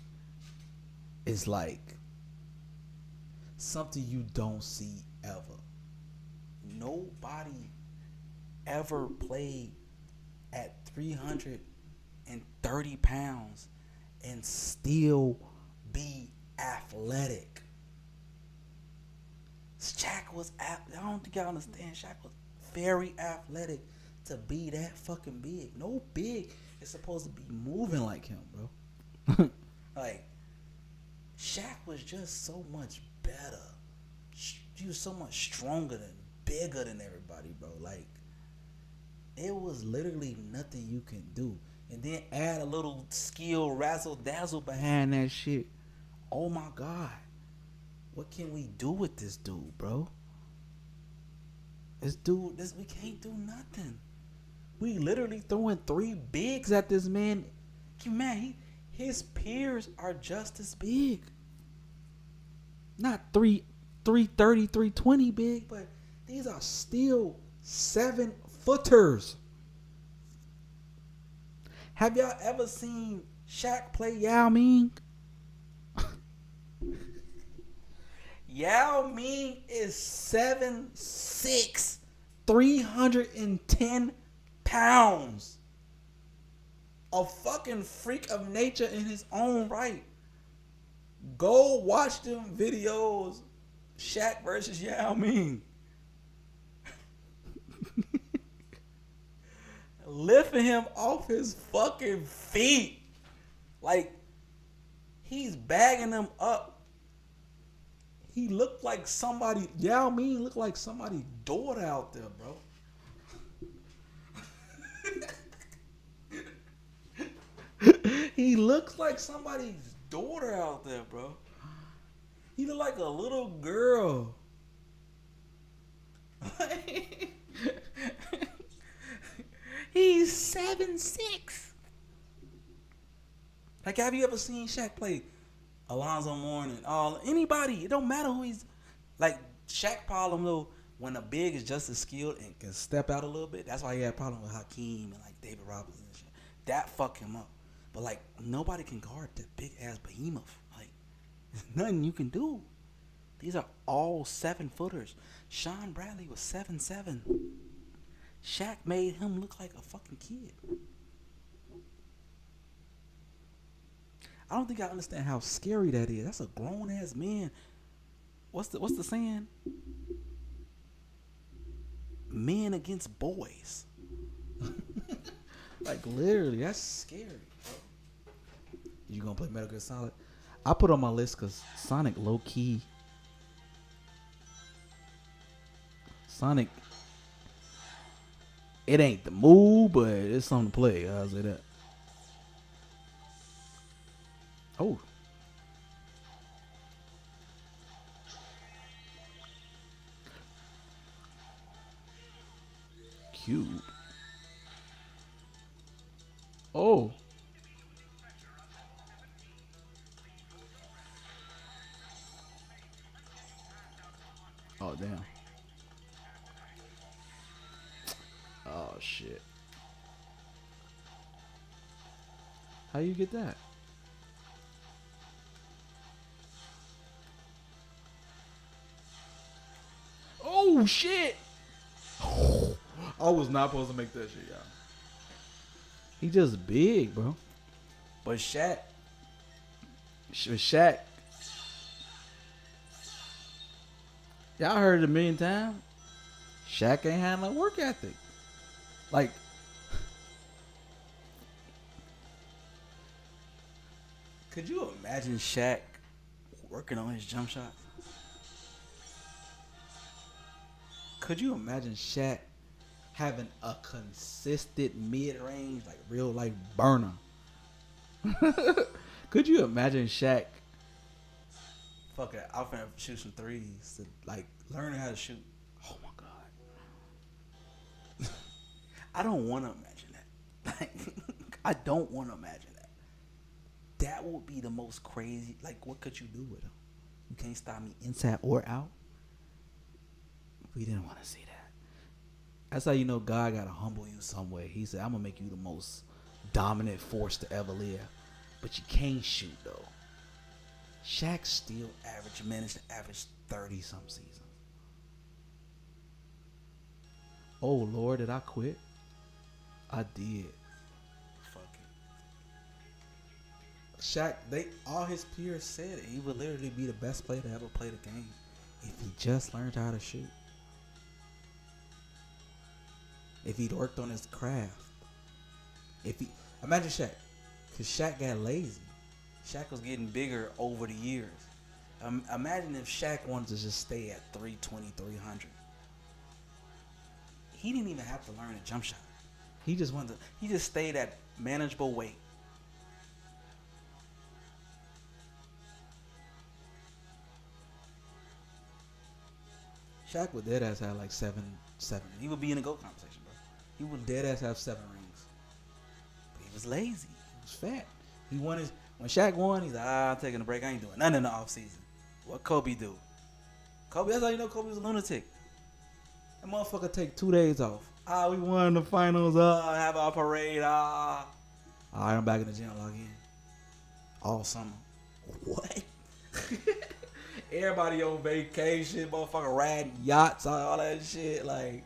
is like something you don't see ever. Nobody ever played at 330 pounds and still be athletic. Shaq was, I don't think y'all understand, Shaq was very athletic to be that fucking big. No big is supposed to be moving like him, bro. Like, Shaq was just so much better. He was so much stronger than, bigger than everybody, bro. Like, it was literally nothing you can do. And then add a little skill, razzle dazzle behind that shit. Oh my God. What can we do with this dude, bro? We can't do nothing. We literally throwing 3 bigs at this man. Man, his peers are just as big. Not 330, 320 big, but these are still 7-footers. Have y'all ever seen Shaq play Yao Ming? Yao Ming is 7'6", 310 pounds. A fucking freak of nature in his own right. Go watch them videos, Shaq versus Yao Ming. Lifting him off his fucking feet. Like, he's bagging them up. He looked like somebody, Yao Ming looked like somebody's daughter out there, bro. He looks like somebody's daughter out there, bro. He look like a little girl. He's 7'6". Like, have you ever seen Shaq play Alonzo Mourning? Anybody? It don't matter who he's. Like, Shaq problem though, when a big is just as skilled and can step out a little bit, that's why he had a problem with Hakeem and like David Robinson and shit. That fucked him up. But like nobody can guard that big ass behemoth. Like there's nothing you can do. These are all 7-footers. Sean Bradley was 7'7". Shaq made him look like a fucking kid. I don't think I understand how scary that is. That's a grown ass man. What's the saying? Men against boys. Like literally, that's scary. You gonna play Metal Gear Solid? I put on my list because Sonic low key. Sonic, it ain't the move, but it's something to play. I'll say that. Oh. Cube. Oh. Oh, damn. Oh, shit. How you get that? Oh, shit. I was not supposed to make that shit, y'all. He just big, bro. But Shaq. Y'all heard it a million times. Shaq ain't had no work ethic. Like, could you imagine Shaq working on his jump shot? Could you imagine Shaq having a consistent mid-range, like real life burner? Could you imagine Shaq? Fuck it, I'm finna shoot some threes to like learn how to shoot. Oh my god. I don't want to imagine that. Like, I don't want to imagine that. That would be the most crazy. Like, what could you do with him? You can't stop me inside or out. We didn't want to see that. That's how you know God got to humble you some way. He said, I'm going to make you the most dominant force to ever live. But you can't shoot, though. Shaq still managed to average 30-some seasons. Oh, Lord, did I quit? I did. Fuck it. Shaq, all his peers said it. He would literally be the best player to ever play the game if he just learned how to shoot. If he'd worked on his craft. Imagine Shaq. Because Shaq got lazy. Shaq was getting bigger over the years. Imagine if Shaq wanted to just stay at 320, 300. He didn't even have to learn a jump shot. He just stayed at manageable weight. Shaq would dead ass have like seven. He would be in a GOAT conversation, bro. He would dead ass have 7 rings. But he was lazy. He was fat. When Shaq won, he's like, I'm taking a break. I ain't doing nothing in the offseason. What Kobe do? That's how you know Kobe was a lunatic. That motherfucker take 2 days off. We won the finals. Have our parade. All right, I'm back in the gym. Log in. All summer. What? Everybody on vacation. Motherfucker riding yachts. All that shit. Like,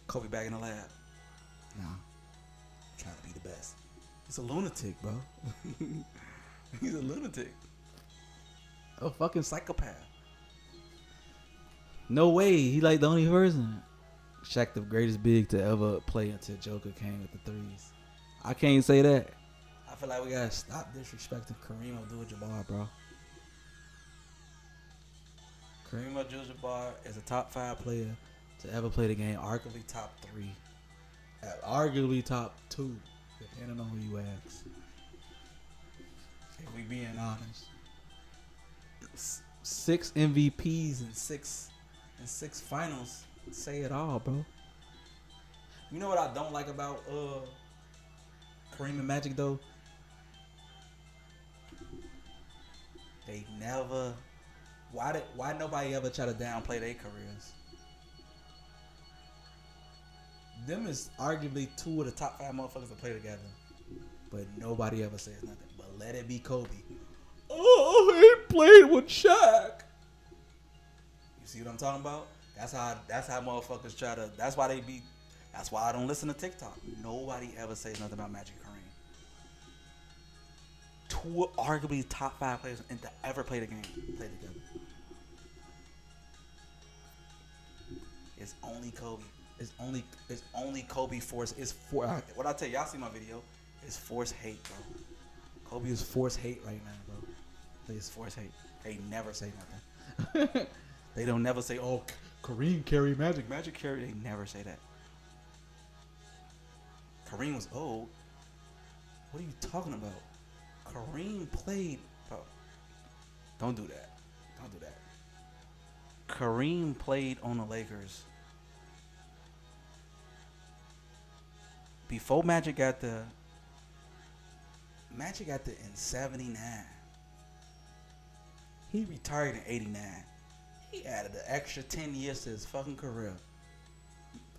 Kobe back in the lab. Nah. Trying to be the best. He's a lunatic, bro. He's a lunatic. A fucking psychopath. No way. He like the only person. Shaq the greatest big to ever play until Joker came with the threes. I can't say that. I feel like we gotta stop disrespecting Kareem Abdul-Jabbar, bro. Kareem Abdul-Jabbar is a top 5 player to ever play the game. Arguably top 3. Arguably top 2. Depending on who you ask. If we being honest. 6 MVPs and six finals say it all, bro. You know what I don't like about Kareem and Magic though? They never Why nobody ever try to downplay their careers? Them is arguably two of the top 5 motherfuckers to play together, but nobody ever says nothing. But let it be Kobe. Oh, he played with Shaq. You see what I'm talking about? That's how motherfuckers try to. That's why I don't listen to TikTok. Nobody ever says nothing about Magic Kareem. Two arguably top 5 players to ever play the game play together. It's only Kobe. It's only Kobe force. What I tell y'all see my video. It's force hate, bro. Kobe is force hate right now, bro. It's force hate. They never say nothing. They don't never say, oh, Kareem carry Magic. Magic carry. They never say that. Kareem was old. What are you talking about? Kareem played. Bro, don't do that. Don't do that. Kareem played on the Lakers before Magic got there. Magic got there in 79. He retired in 89. He added an extra 10 years to his fucking career.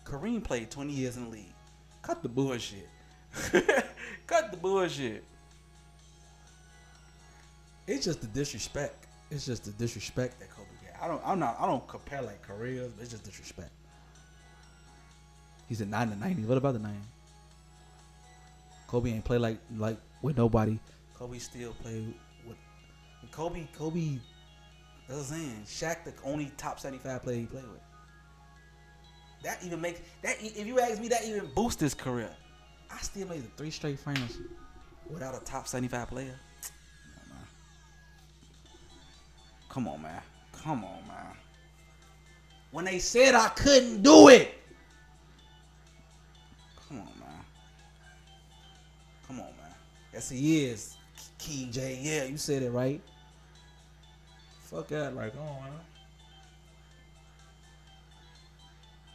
Kareem played 20 years in the league. Cut the bullshit. Cut the bullshit. It's just the disrespect. It's just the disrespect that Kobe got. I don't compare like careers, but it's just disrespect. He's a 9 to 90. What about the 9? Kobe ain't play like with nobody. Kobe still play with Kobe. That's what I'm saying. Shaq the only top 75 player he played with. That even makes that. If you ask me, that even boosts his career. I still made the 3 straight finals without a top 75 player. Come on, man. Come on, man. When they said I couldn't do it. Come on, man. Come on, man. Yes, he is. King J. Yeah, you said it right. Fuck that. Like, oh, man.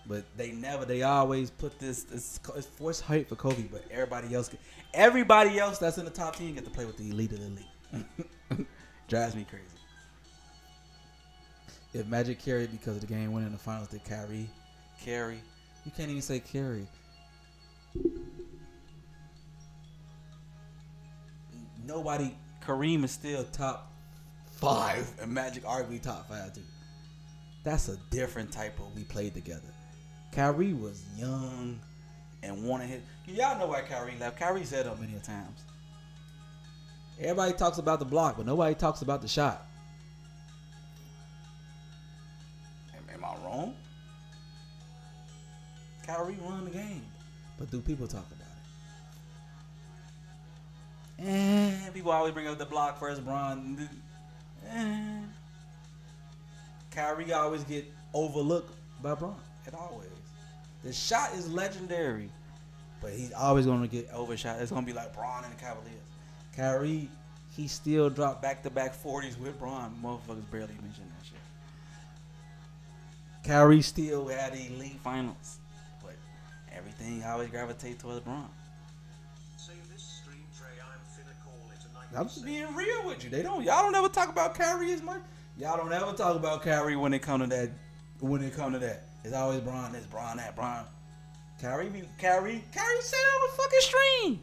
But they always put this it's forced hate for Kobe, but everybody else that's in the top 10 get to play with the elite of the elite. Drives me crazy. If Magic carried because of the game winning the finals, did Kyrie carry? You can't even say carry. Nobody. Kareem is still top 5, and Magic arguably top 5 too. That's a different type of we played together. Kyrie was young and wanted his. Y'all know why Kyrie left. Kyrie said it many times. Everybody talks about the block, but nobody talks about the shot. Am I wrong? Kyrie won the game, but do people talk about it? And people always bring up the block first, Bron. Kyrie always get overlooked by Bron. It always. The shot is legendary, but he's always going to get overshot. It's going to be like Bron and the Cavaliers. Kyrie, he still dropped back-to-back 40s with Bron. Motherfuckers barely mention that shit. Kyrie still had elite finals, but everything always gravitates towards Bron. Save this stream, Trey. I'm finna call it a night. I'm just being real with you. Y'all don't ever talk about Kyrie as much. Y'all don't ever talk about Kyrie when it come to that. It's always Bron this, Bron that, Bron. Kyrie said it on the fucking stream.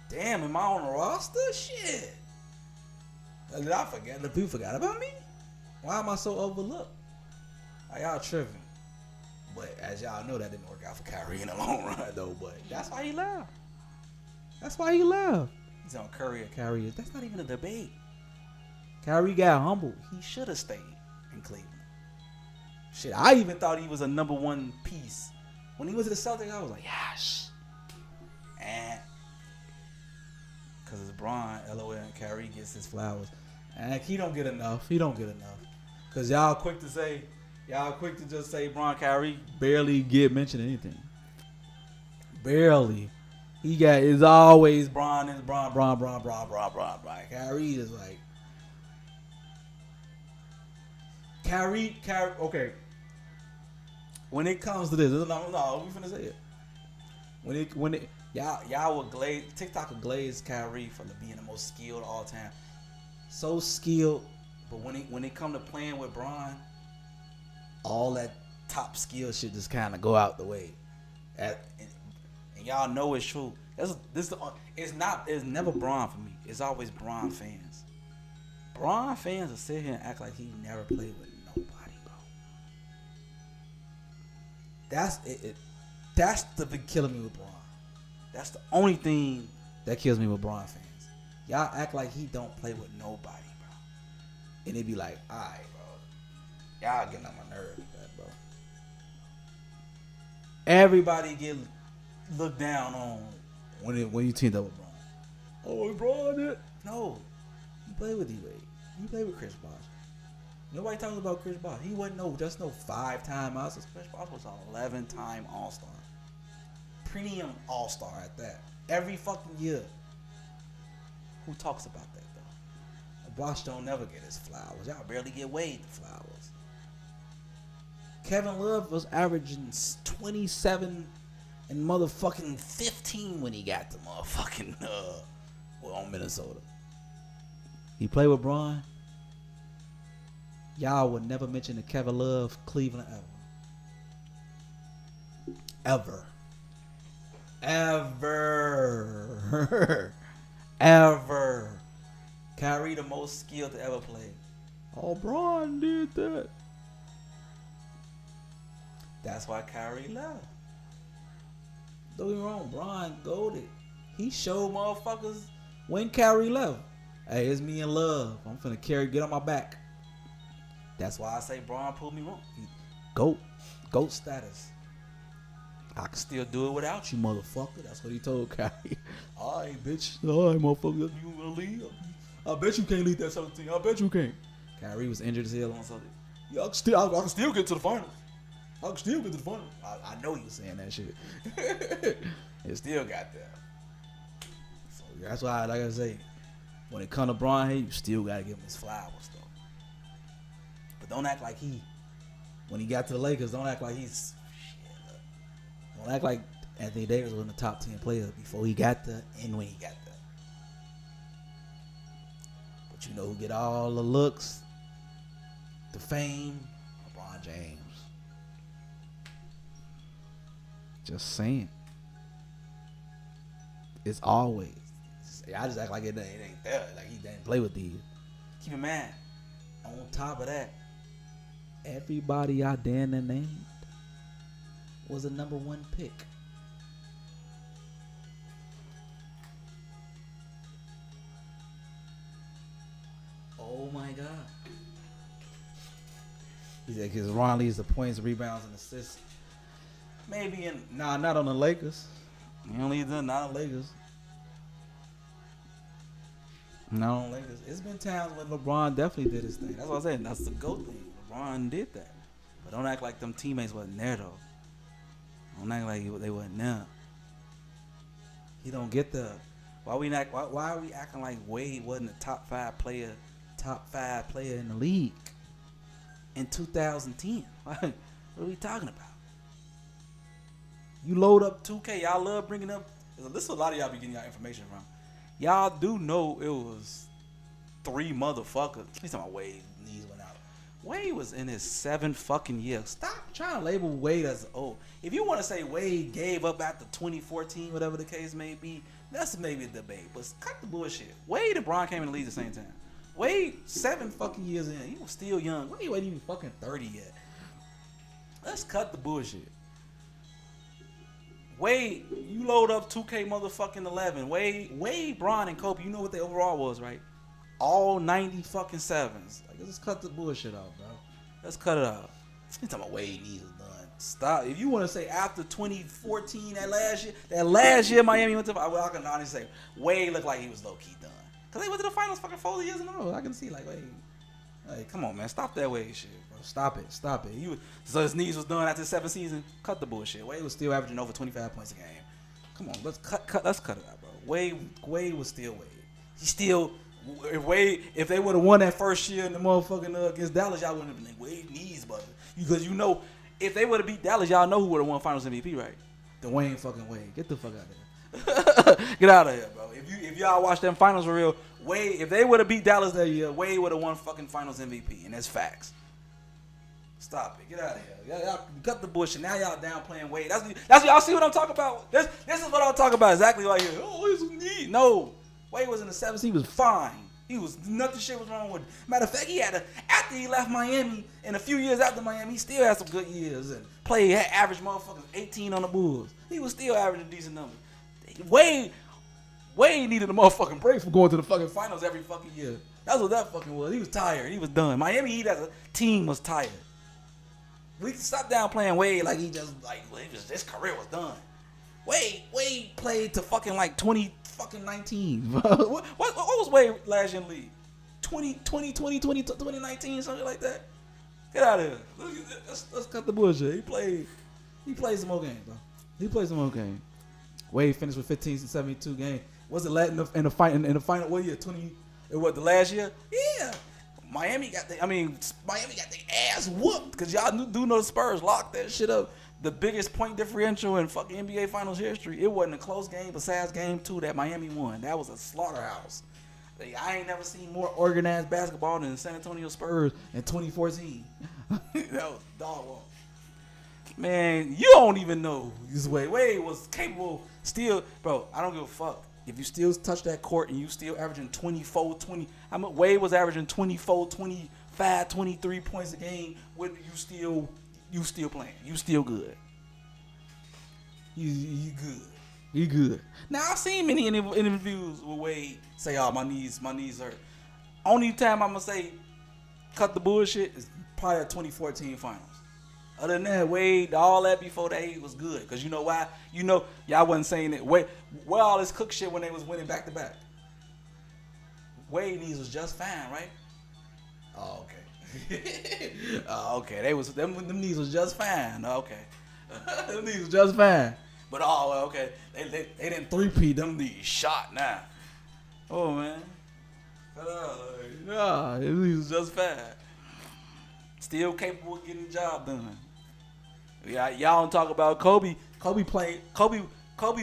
Damn, am I on the roster? Shit. Did I forget? The people forgot about me? Why am I so overlooked? Are y'all tripping? But as y'all know, that didn't work out for Kyrie in the long run, though. But that's why he left. He's on Curry. Kyrie. That's not even a debate. Kyrie got humbled. He should have stayed in Cleveland. Shit, I even thought he was a number 1 piece. When he was at the Celtics, I was like, yes. And because it's Bron, LOL, and Kyrie gets his flowers. And he don't get enough. Because y'all quick to just say Bron, Kyrie barely get mentioned anything. Barely. It's always Bron. Kyrie is like. Kyrie, okay. When it comes to this, no, we finna say it. When it, y'all will glaze, TikTok will glaze Kyrie for being the most skilled all time. So skilled, But when it come to playing with Bron, all that top skill shit just kind of go out the way. And y'all know it's true. It's never Bron for me. It's always Bron fans. Bron fans will sit here and act like he never played with nobody, bro. That's it. That's the big killing me with Bron. That's the only thing that kills me with Bron fans. Y'all act like he don't play with nobody, bro. And it be like, alright, bro. Y'all getting on my nerves with that, bro. Everybody get looked down on when you teamed up with Bron. Oh, Bron it? No. You play with D-Wade. You play with Chris Bosh. Nobody talks about Chris Bosh. He wasn't just no 5-time All-Star. Chris Bosh was an 11-time All-Star. Premium All-Star at that. Every fucking year. Who talks about that though? Bosh don't never get his flowers. Y'all barely get Wade the flowers. Kevin Love was averaging 27 and motherfucking 15 when he got the motherfucking on Minnesota. He played with Bron. Y'all would never mention the Kevin Love Cleveland ever. Ever. Kyrie the most skilled to ever play. Oh, Bron did that. That's why Kyrie left. Don't get me wrong, Bron goated. He showed motherfuckers when Kyrie left. Hey, it's me and Love. I'm finna get on my back. That's why I say Bron proved me wrong. Goat status. I can still do it without you, motherfucker. That's what he told Kyrie. All right, bitch. All right, motherfucker. You wanna leave? I bet you can't lead that 17. I bet you can't. Kyrie was injured as hell on Sunday. Yeah, I can still get to the finals. I know you was saying that shit. It still got there. So that's why, like I say, when it come to Bron, hey, you still gotta give him his flowers, though. But don't act like when he got to the Lakers, don't act like don't act like Anthony Davis was in the top 10 players before he got there and when he got there. But you know who get all the looks, the fame? LeBron James. Just saying. It's always. I just act like it ain't there. Like he didn't play with these. Keep in mind, on top of that, everybody out there in the named was a number 1 pick. Oh my God. He said because Ron leads the points, rebounds, and assists. Maybe not on the Lakers. He only done not on the Lakers. Not on the Lakers. It's been times when LeBron definitely did his thing. That's what I'm saying. That's the GOAT thing. LeBron did that. But don't act like them teammates wasn't there though. Don't act like they wasn't there. He don't get the. Why are we acting like Wade wasn't a top five player in the league in 2010? What are we talking about? You load up 2K. Y'all love bringing up. This is a lot of y'all be getting y'all information from. Y'all do know it was 3 motherfuckers. He's talking about Wade knees went out. Wade was in his 7th fucking year. Stop trying to label Wade as old. If you want to say Wade gave up after 2014, whatever the case may be, that's maybe a debate. But cut the bullshit. Wade and Bron came in the league at the same time. Wade 7 fucking years in. He was still young. Wade wasn't even fucking 30 yet. Let's cut the bullshit. Wade, you load up 2K motherfucking 11. Wade, Bron, and Kobe, you know what the overall was, right? All 90 fucking 7s. Like, let's cut the bullshit out, bro. Let's cut it out. You talking about Wade needs was done. Stop. If you want to say after 2014, that last year Miami went to, I can honestly say Wade looked like he was low key done. Cause they went to the finals fucking 4 years in a row. I can see like, hey, come on, man, stop that Wade shit, bro. Stop it. So his knees was done after the 7th season. Cut the bullshit. Wade was still averaging over 25 points a game. Come on, let's cut it out, bro. Wade was still Wade. He still. If they would have won that first year in the motherfucking against Dallas, y'all wouldn't have been like Wade knees, but because you know if they would have beat Dallas, y'all know who would have won Finals MVP, right? Dwayne fucking Wade. Get the fuck out of here. Get out of here, bro. If y'all watch them finals for real, Wade, if they would have beat Dallas that year, Wade would have won fucking Finals MVP, and that's facts. Stop it. Get out of here. Y'all cut the bullshit. Now y'all downplaying Wade. That's y'all see what I'm talking about? This is what I'm talking about. Exactly like here. Oh, it's neat. No. Wade was in the 70s. He was fine. He was nothing shit was wrong with him. Matter of fact, he had after he left Miami and a few years after Miami, he still had some good years and played average motherfuckers 18 on the Bulls. He was still averaging decent numbers. Wade needed a motherfucking break from going to the fucking finals every fucking year. That's what that fucking was. He was tired. He was done. Miami Heat as a team was tired. We can stop downplaying Wade like he just like his career was done. Wade played to fucking like 2019. what was Wade last year in the league? 2019, something like that. Get out of here. Let's cut the bullshit. He played some more games, bro. He played some more games. Wade finished with 15 and 72 games. Was it in the final? What year? The last year? Yeah. Miami got their ass whooped because y'all do know the Spurs locked that shit up. The biggest point differential in fucking NBA Finals history. It wasn't a close game besides game 2 that Miami won. That was a slaughterhouse. I ain't never seen more organized basketball than the San Antonio Spurs in 2014. That was dog walk. Man, you don't even know this way. Wade was capable still, bro. I don't give a fuck. If you still touch that court and you still averaging 24, 20, Wade was averaging 24, 25, 23 points a game. When you still playing, you still good. You good. You good. Now I've seen many interviews with Wade say, "Oh, my knees hurt." Only time I'm gonna say cut the bullshit is probably the 2014 finals. Other than that, Wade, all that before that, he was good. Because you know why? You know, y'all wasn't saying that. Wade, where all this cook shit when they was winning back-to-back? Wade knees was just fine, right? Oh, okay. Okay. Them knees was just fine. Okay. Them knees was just fine. But, okay. They didn't three-peat. Them knees shot now. Oh, man. Nah, them knees was just fine. Still capable of getting the job done. Yeah, y'all don't talk about Kobe. Kobe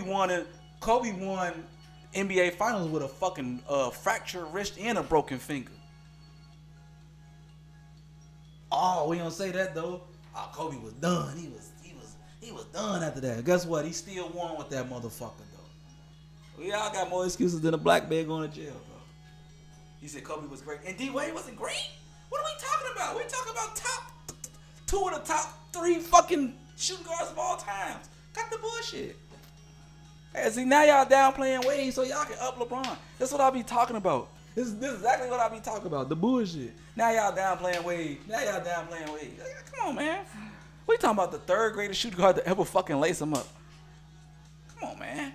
won NBA Finals with a fucking fractured wrist and a broken finger. Oh, we don't say that though. Oh, Kobe was done. He was done after that. Guess what? He still won with that motherfucker though. We all got more excuses than a black man going to jail, bro. He said Kobe was great, and D Wade wasn't great. What are we talking about? We talking about two of the top 3 fucking shooting guards of all times. Cut the bullshit. Hey, see, now y'all downplaying Wade so y'all can up LeBron. That's what I be talking about. This is exactly what I be talking about. The bullshit. Now y'all downplaying Wade. Come on, man. We talking about the 3rd greatest shooting guard to ever fucking lace him up. Come on, man.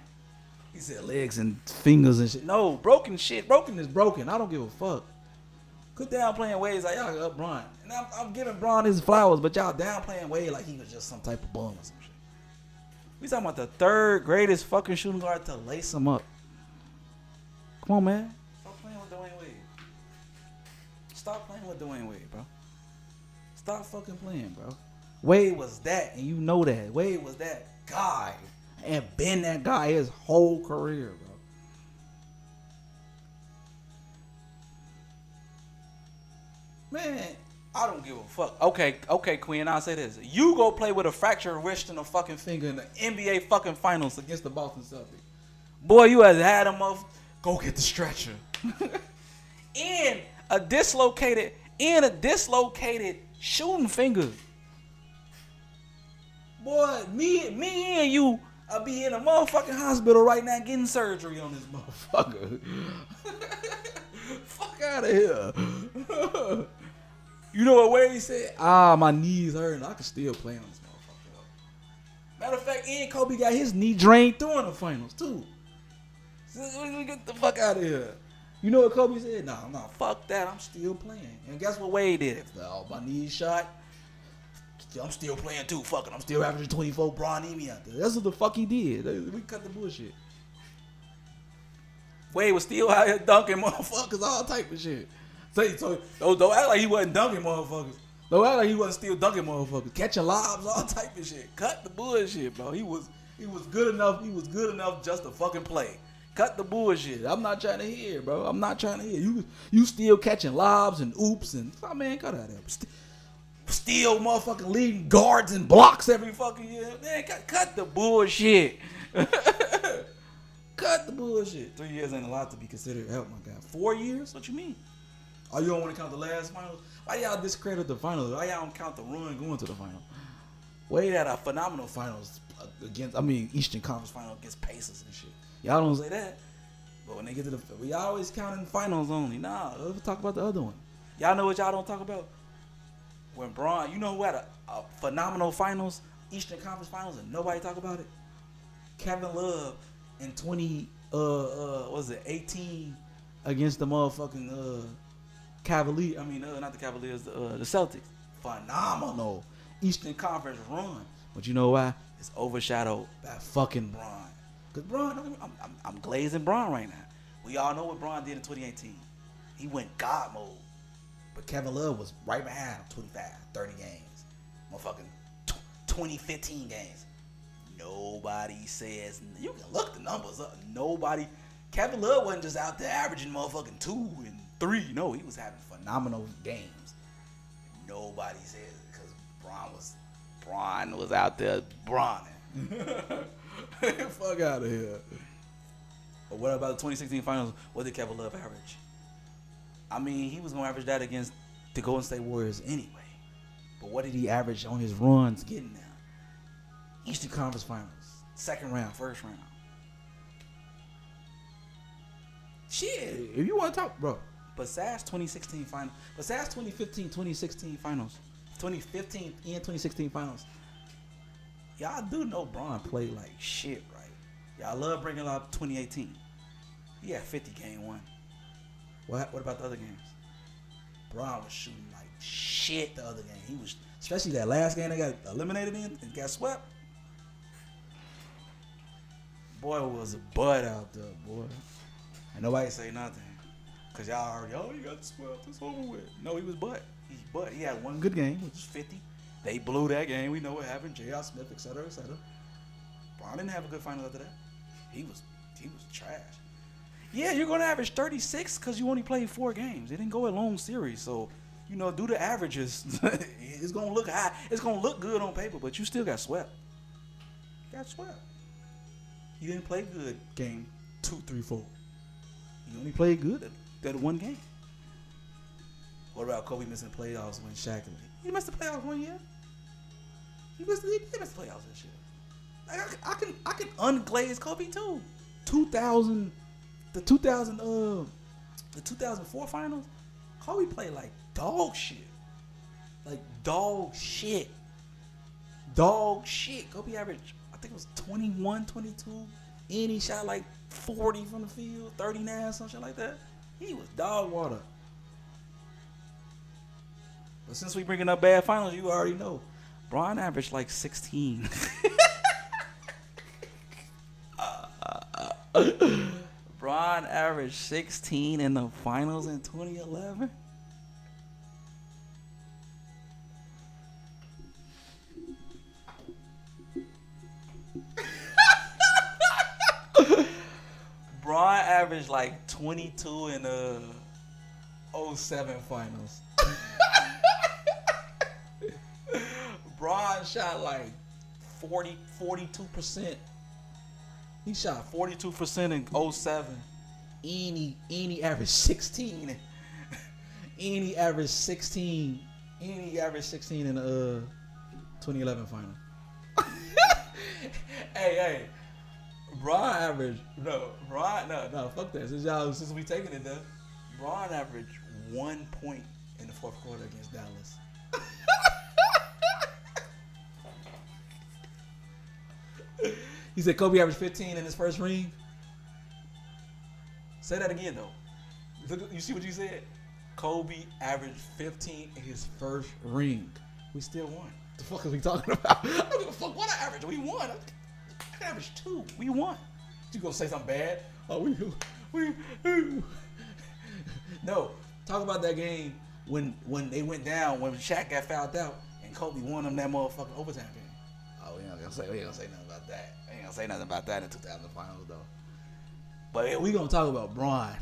He said legs and fingers and shit. No, broken shit. Broken is broken. I don't give a fuck. Quit downplaying Wade like y'all up Bron. And I'm giving Bron his flowers, but y'all downplaying Wade like he was just some type of bum or some shit. We talking about the 3rd greatest fucking shooting guard to lace him up. Come on, man. Stop playing with Dwayne Wade. Stop playing with Dwayne Wade, bro. Stop fucking playing, bro. Wade was that, and you know that. Wade was that guy, and been that guy his whole career, bro. Man, I don't give a fuck. Okay, Queen, I'll say this. You go play with a fractured wrist and a fucking finger in the NBA fucking finals against the Boston Celtics. Boy, you had him up. Go get the stretcher. and a dislocated shooting finger. Boy, me and you I'll be in a motherfucking hospital right now getting surgery on this motherfucker. Fuck out of here. You know what Wade said? My knees hurting. I can still play on this motherfucker. Matter of fact, and Kobe got his knee drained through in the finals too. So get the fuck out of here. You know what Kobe said? Nah, fuck that. I'm still playing. And guess what Wade did? My knees shot. I'm still playing too. Fuck it. I'm still averaging 24. Bron need me out there. That's what the fuck he did. We cut the bullshit. Wade was still out here dunking motherfuckers, all type of shit. So don't act like he wasn't dunking motherfuckers. Don't act like he wasn't still dunking motherfuckers. Catching lobs, all type of shit. Cut the bullshit, bro. He was good enough. He was good enough just to fucking play. Cut the bullshit. I'm not trying to hear, bro. I'm not trying to hear. You still catching lobs and oops and man, cut out of there. Still motherfucking leading guards and blocks every fucking year. Man, cut the bullshit. Cut the bullshit. 3 years ain't a lot to be considered help, my God. 4 years? What you mean? Oh, you don't want to count the last finals? Why y'all discredit the finals? Why y'all don't count the run going to the final? Wade had a phenomenal finals against, Eastern Conference final against Pacers and shit. Y'all don't say that. But when they get to the, we always counting finals only. Nah, let's talk about the other one. Y'all know what y'all don't talk about? When Bron, you know who had a phenomenal finals, Eastern Conference finals, and nobody talk about it? Kevin Love in 18 against the motherfucking Cavaliers. Not the Cavaliers, the Celtics. Phenomenal Eastern Conference run. But you know why? It's overshadowed by fucking Bron. Because Bron, I'm glazing Bron right now. We all know what Bron did in 2018. He went God mode. But Kevin Love was right behind him, 25, 30 games. Motherfucking 2015 games. Nobody says, you can look the numbers up. Kevin Love wasn't just out there averaging motherfucking 2 and 3. No, he was having phenomenal games. Nobody says it because Bron was out there brawling. Fuck out of here. But what about the 2016 finals? What did Kevin Love average? He was going to average that against the Golden State Warriors anyway. But what did he average on his runs getting there? Eastern Conference Finals. Second round, first round. Shit, if you want to talk, bro. Besides 2016 finals, besides 2015, 2016 finals, 2015 and 2016 finals, y'all do know Bron played like shit, right? Y'all love bringing up 2018. He had 50 game one. What about the other games? Bron was shooting like shit the other game. He was, especially that last game they got eliminated in and got swept. Boy was a bud out there, boy. And nobody say nothing. Cause y'all already, he got swept, it's over with. No, he was butt. He had one good game, which was 50. They blew that game. We know what happened. J.R. Smith, etc., etc. Bron didn't have a good final after that. He was trash. Yeah, you're gonna average 36 because you only played 4 games. It didn't go a long series, so do the averages. It's gonna look high. It's gonna look good on paper, but you still got swept. You didn't play good game 2, 3, 4. You only played good that one game. What about Kobe missing playoffs when Shaq? He missed the playoffs 1 year. He missed the playoffs this year. I can unglaze Kobe too. The 2004 finals, Kobe played like dog shit. Dog shit. Kobe averaged, I think it was 21, 22. And he shot like 40 from the field, 39, some shit like that. He was dog water. But since we bringing up bad finals, you already know. Bron averaged like 16. Bron averaged 16 in the finals in 2011. Bron averaged like 22 in the 07 finals. Bron shot like 42%. He shot 42% in 07. And he averaged 16. And he averaged 16. And he averaged 16 in the 2011 final. Hey. Bron averaged no, fuck that. Since we taking it there, Bron averaged 1 point in the fourth quarter against Dallas. He said Kobe averaged 15 in his first ring. Say that again though. You see what you said? Kobe averaged 15 in his first ring. We still won. The fuck are we talking about? I don't give a fuck what I averaged. We won. I averaged 2. We won. You gonna say something bad? Oh, we No. Talk about that game when they went down, when Shaq got fouled out and Kobe won them that motherfucking overtime game. Oh, we ain't gonna say nothing about that. I ain't gonna say nothing about that in the 2000 finals though. But we gonna talk about Braun.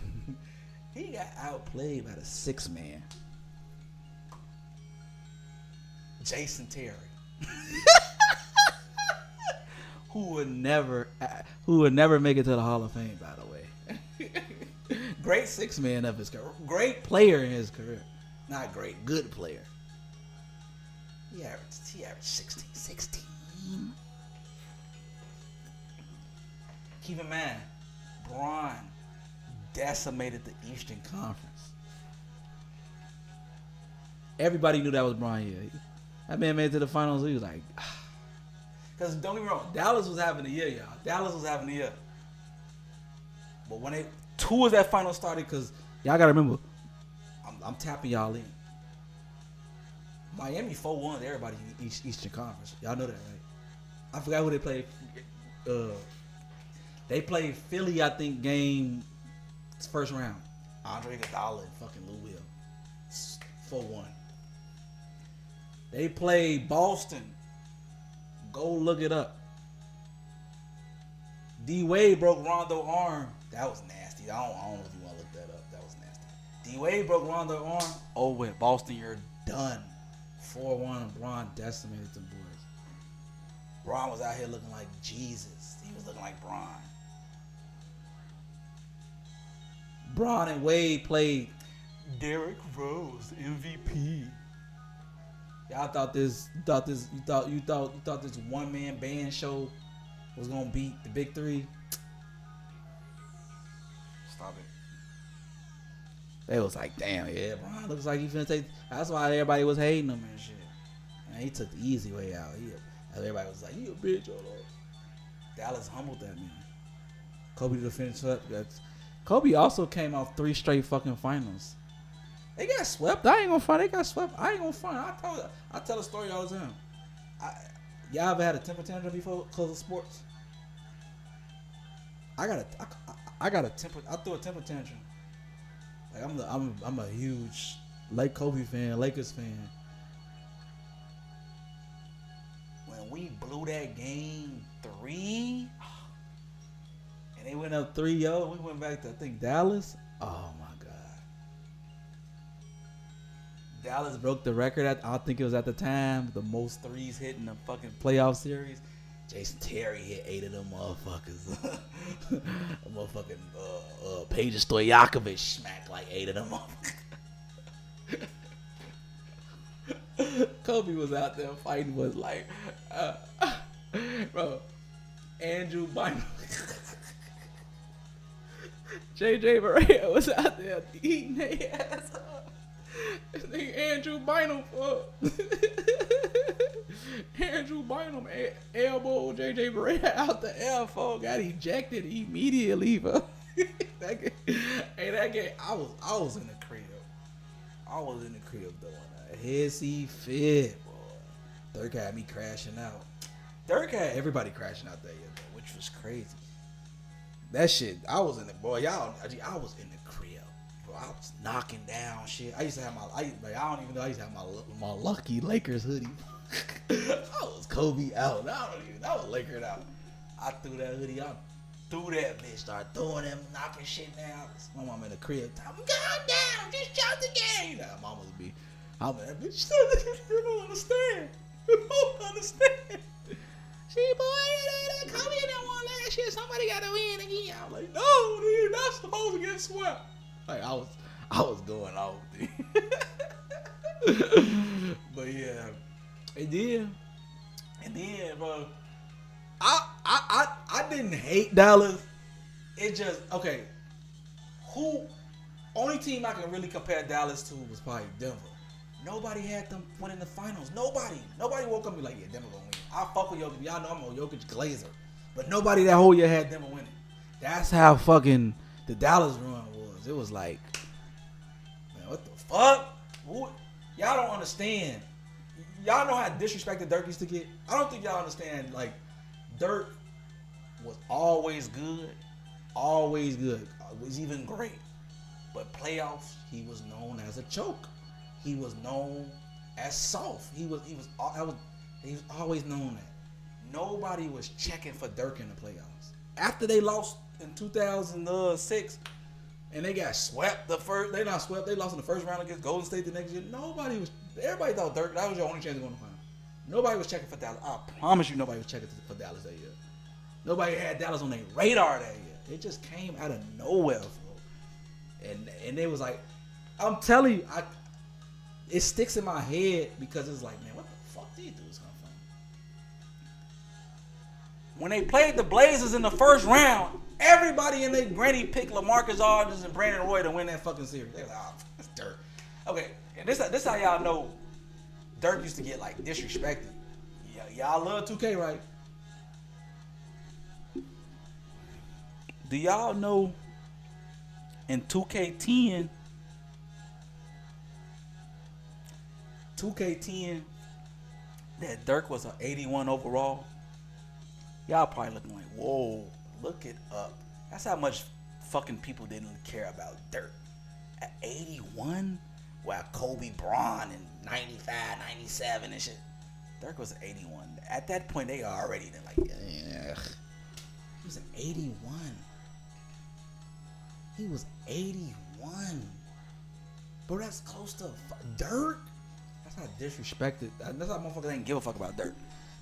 He got outplayed by the 6 man, Jason Terry, who would never make it to the Hall of Fame. By the way, great 6 man of his career, great player in his career, not great, good player. He averaged 16. Keep in mind, Braun decimated the Eastern Conference. Everybody knew that was Braun. Yeah, that man made it to the finals. He was like, because don't get me wrong, Dallas was having a year, y'all. Dallas was having a year. But when two of that final started, because y'all gotta remember, I'm tapping y'all in. Miami 4-1 everybody in Eastern Conference. Y'all know that, right? I forgot who they played. They played Philly, I think, game first round. Andre Iguodala and fucking Lou Will. 4-1. They played Boston. Go look it up. D Wade broke Rondo's arm. That was nasty. I don't know if you want to look that up. That was nasty. D Wade broke Rondo's arm. Oh, with Boston, you're done. 4-1 and Braun decimated them boys. Braun was out here looking like Jesus. He was looking like Braun. Braun and Wade played Derrick Rose, MVP. Y'all thought this one man band show was gonna beat the big three. Stop it. They was like, damn, yeah, Braun looks like he finna take. That's why everybody was hating him and shit. And he took the easy way out. Everybody was like, you a bitch, hold on. Dallas humbled that man. Kobe to finish up. Kobe also came off 3 straight fucking finals. They got swept. I ain't gonna front. They got swept. I ain't gonna front. I tell a story all the time. Y'all ever had a temper tantrum before because of sports? I threw a temper tantrum. Like I'm a huge Kobe fan, Lakers fan. When we blew that game 3, and they went up 3-0, we went back to I think Dallas. Oh my God. Dallas broke the record I think it was at the time, the most threes hit in the fucking playoff series. Jason Terry hit 8 of them motherfuckers. Motherfucking Peja Stojakovic smacked like 8 of them motherfuckers. Kobe was out there fighting with like, bro, Andrew Bynum. JJ Barea was out there eating their ass up. This nigga Andrew Bynum, Andrew Bynum elbowed JJ Barea out the L4, got ejected immediately, bro. That game, I was in the crib. I was in the crib doing a hissy fit, boy. Dirk had me crashing out. Dirk had everybody crashing out that year, though, which was crazy. That shit, I was in it, boy. I was in the crib, bro. I was knocking down shit. I used to have I don't even know. I used to have my lucky Lakers hoodie. I was Kobe out. I was Laker out. I threw that hoodie out. Threw that bitch. Started throwing them, knocking shit down. My mom in the crib. I'm going down. Just shot the game. Nah, mama would be. I'm that bitch. You don't understand. You don't understand. See, boy, Kobe didn't won last year. Somebody got to win again. I'm like, no, dude, you're not supposed to get swept. Like I was going off, dude. But yeah, it did. And then, bro, I didn't hate Dallas. It just okay. Only team I can really compare Dallas to was probably Denver. Nobody had them winning the finals. Nobody woke up and be like, yeah, Denver gonna win. I fuck with Jokic. Y'all know I'm a Jokic glazer. But nobody that whole year had Denver winning. That's how fucking the Dallas run was. It was like, man, what the fuck? Y'all don't understand. Y'all know how disrespected Dirk used to get? I don't think y'all understand. Like, Dirk was always good. Always good. Was even great. But playoffs, he was known as a choke. He was known as soft. He was always known that. Nobody was checking for Dirk in the playoffs. After they lost in 2006, and they got swept the first. They not swept. They lost in the first round against Golden State the next year. Everybody thought Dirk. That was your only chance to go in the final. Nobody was checking for Dallas. I promise you, nobody was checking for Dallas that year. Nobody had Dallas on their radar that year. It just came out of nowhere, bro. And it was like, I'm telling you, it sticks in my head because it's like, man, what the fuck these dudes come from? When they played the Blazers in the first round, everybody in their granny picked LaMarcus Aldridge and Brandon Roy to win that fucking series. They were like, oh, that's Dirk. Okay, and this how y'all know Dirk used to get like disrespected. Y'all love 2K, right? Do y'all know in 2K10, that Dirk was an 81 overall? Y'all probably looking like, whoa, look it up. That's how much fucking people didn't care about Dirk. At 81? While Kobe Bryant in 95, 97 and shit. Dirk was an 81. At that point, they already like, yeah. He was an 81. He was 81. Bro, that's close to Dirk. That's how disrespected. That's how motherfuckers ain't give a fuck about Dirk.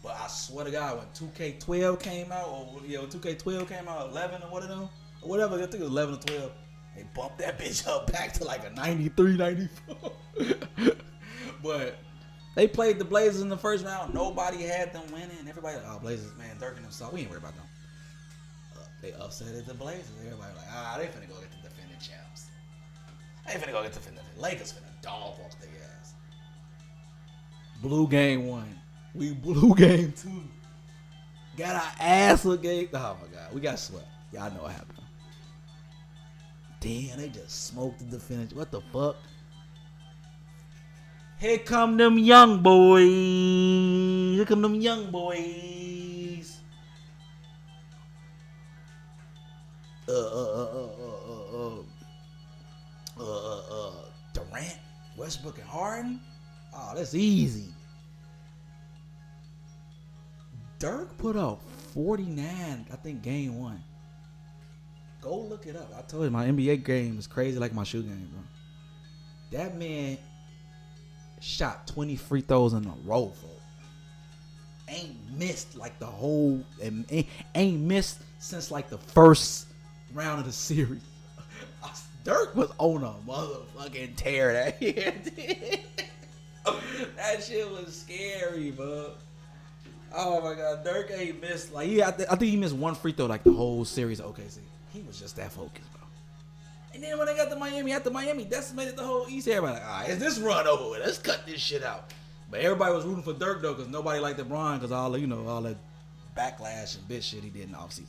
But I swear to God, when 2K12 came out, when 2K12 came out, 11 or one of them, or whatever, I think it was 11 or 12, they bumped that bitch up back to like a 93, 94. But they played the Blazers in the first round. Nobody had them winning. Everybody like, oh, Blazers, man, Dirk and them suck. We ain't worried about them. They upset at the Blazers. Everybody like, they finna go get the defending champs. They finna go get the defending. Lakers finna dog walk their ass. Blue game 1. We blew game 2. Got our ass looked game. Oh my God, we got swept. Y'all know what happened. Damn, they just smoked the defending. What the fuck? Here come them young boys. Here come them young boys. Durant, Westbrook, and Harden. Oh, that's easy. Dirk put up 49, I think, game 1. Go look it up. I told you my NBA game is crazy like my shoe game, bro. That man shot 20 free throws in a row, folks. Ain't missed like the whole, ain't missed since like the first round of the series. Dirk was on a motherfucking tear that year. That shit was scary, bro. Oh my God, Dirk ain't missed like I think he missed one free throw like the whole series of OKC. He was just that focused, bro. And then when they got to Miami, after Miami decimated the whole East, everybody like, all right, is this run over with? Let's cut this shit out. But everybody was rooting for Dirk though, because nobody liked LeBron because all that backlash and bitch shit he did in the offseason.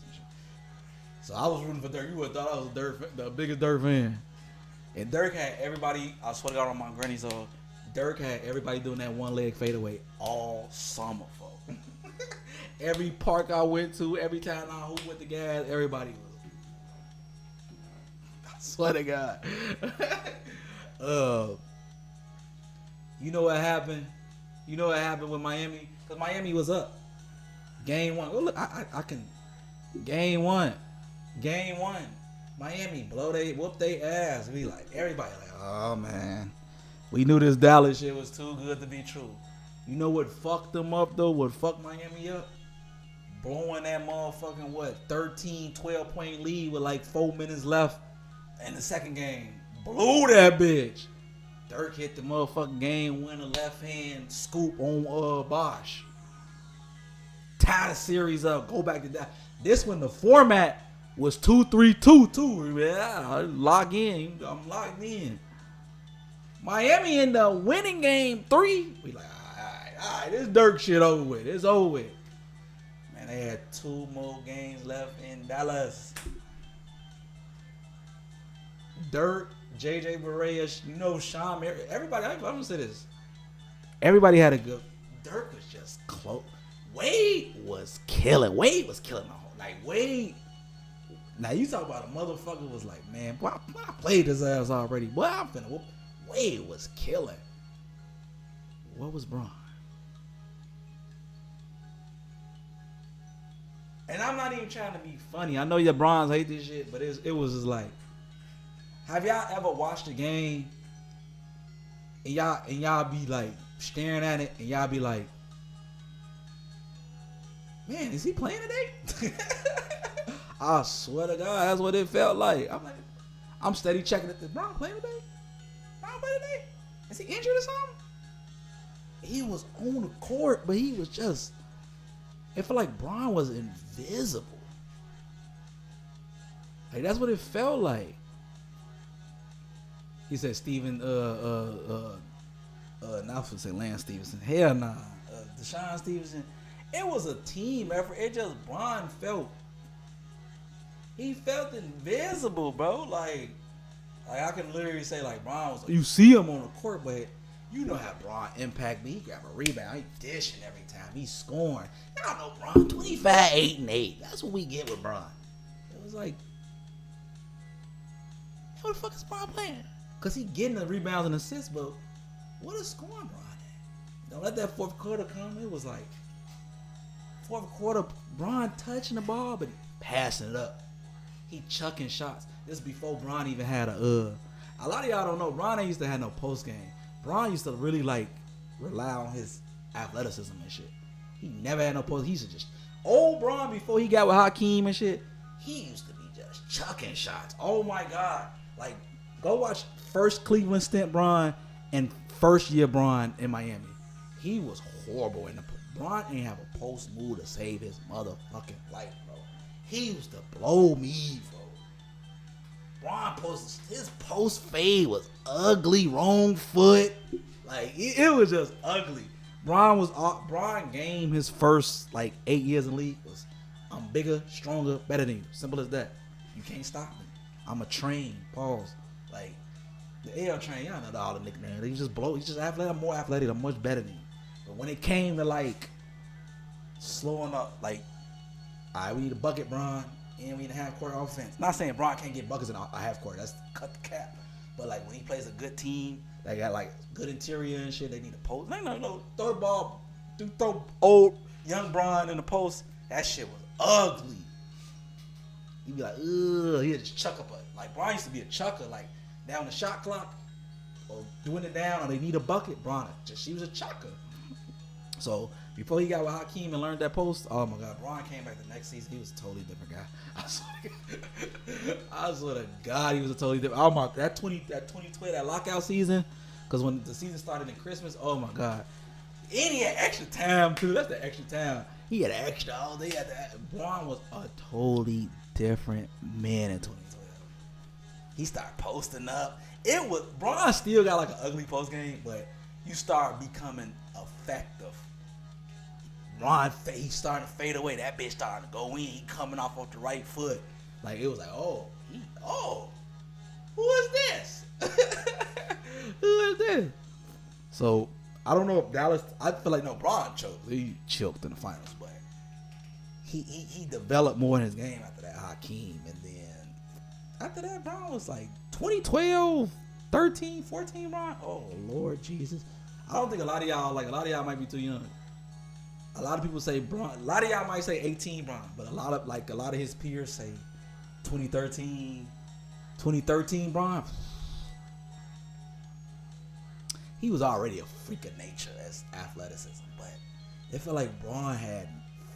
So I was rooting for Dirk. You would have thought I was the biggest Dirk fan. And Dirk had everybody, I swear to God on my granny's Dirk had everybody doing that one leg fadeaway all summer, folks. Every park I went to, every time I hooped with the guys, everybody was. I swear to God. You know what happened? You know what happened with Miami? Because Miami was up. Game 1. Oh, look, I can. Game 1. Miami whoop they ass. We like, everybody like, oh man. We knew this Dallas shit was too good to be true. You know what fucked them up though? What fucked Miami up? Blowing that motherfucking 13, 12 point lead with like 4 minutes left in the second game. Blew that bitch. Dirk hit the motherfucking game winner left hand scoop on Bosh. Tie the series up. Go back to that. This one the format was 2-3-2 too. Yeah, log in. I'm locked in. Miami in the winning game 3. We like, all right, this Dirk shit over with. It's over with. Man, they had 2 more games left in Dallas. Dirk, JJ Barea, Sean, everybody, I'm gonna say this. Everybody had a good. Dirk was just close. Wade was killing the whole. Like, Wade. Now, you talk about a motherfucker was like, man, boy, I played his ass already. Boy, I'm finna whoop. Wade was killing. What was Bron? And I'm not even trying to be funny. I know your Bronze hate this shit, but it was just like, have y'all ever watched a game and y'all be like staring at it and y'all be like, man, is he playing today? I swear to God, that's what it felt like. I'm like, I'm steady checking it. Is Bron playing today? Bron playing today? Is he injured or something? He was on the court, but he was just. It felt like Bron was invisible. Like that's what it felt like. He said Steven, not to say Lance Stevenson. Hell nah. Deshaun Stevenson. It was a team effort. It just Bron felt. He felt invisible, bro. Like I can literally say like Bron was. You see him on the court, but you know how Bron impact me. He grab a rebound. He dishing every time. He's scoring. Y'all know Bron 25, 8, and 8. That's what we get with Bron. It was like, how the fuck is Bron playing? Cause he getting the rebounds and assists, but what is scoring Bron at? Don't let that fourth quarter come. It was like fourth quarter, Bron touching the ball but passing it up. He chucking shots. This is before Bron even had a lot of y'all don't know, Bron ain't used to have no post game. Bron used to really like rely on his athleticism and shit. He never had no post. He used to just old Bron before he got with Hakeem and shit. He used to be just chucking shots. Oh my God! Like go watch first Cleveland stint Bron and first year Bron in Miami. He was horrible in the Bron ain't have a post move to save his motherfucking life, bro. He used to blow me, bro. Bron his post fade was ugly, wrong foot. Like it was just ugly. Bron game his first like 8 years in the league was I'm bigger, stronger, better than you. Simple as that. You can't stop me. I'm a train. Pause. Like the AL train, y'all know all the nicknames. He just blow. He's just athletic. I'm more athletic. I'm much better than you. But when it came to like slowing up, like, all right, we need a bucket, Bron, and we need a half court offense. Not saying Bron can't get buckets in a half court. That's cut the cap. But like when he plays a good team, they got like good interior and shit. They need a post. No, throw the ball, throw old young Bron in the post. That shit was ugly. You'd be like, ugh, he'd just chuck up like Bron used to be a chucker, like down the shot clock or doing it down, or they need a bucket. Bron, she was a chucker. So before he got with Hakeem and learned that post, oh my God, Bron came back the next season. He was a totally different guy. I swear to God, he was a totally different. Oh my, that 2012, that lockout season, because when the season started in Christmas, oh my God, and he had extra time too. That's the extra time. He had extra all day. Bron was a totally different man in 2012. He started posting up. It was Bron still got like an ugly post game, but you start becoming effective. Bron, he starting to fade away. That bitch starting to go in. He coming off the right foot. Like it was like, who is this? Who is this? So I don't know if Dallas. I feel like Bron choked. He choked in the finals, but he developed more in his game after that Hakeem, and then after that Bron was like 2012, 13, 14 Bron. Oh Lord Jesus. I don't think a lot of y'all might be too young. A lot of people say Bron. A lot of y'all might say 18 Bron, but a lot of his peers say 2013 Bron. He was already a freak of nature as athleticism, but it felt like Bron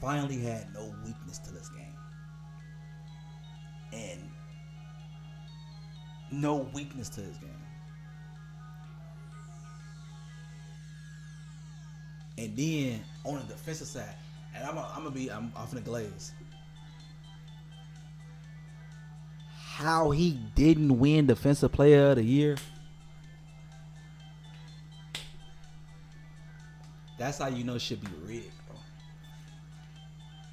finally had no weakness to this game, and no weakness to his game. And then on the defensive side, and I'm finna glaze. How he didn't win Defensive Player of the Year. That's how you know shit be rigged, bro.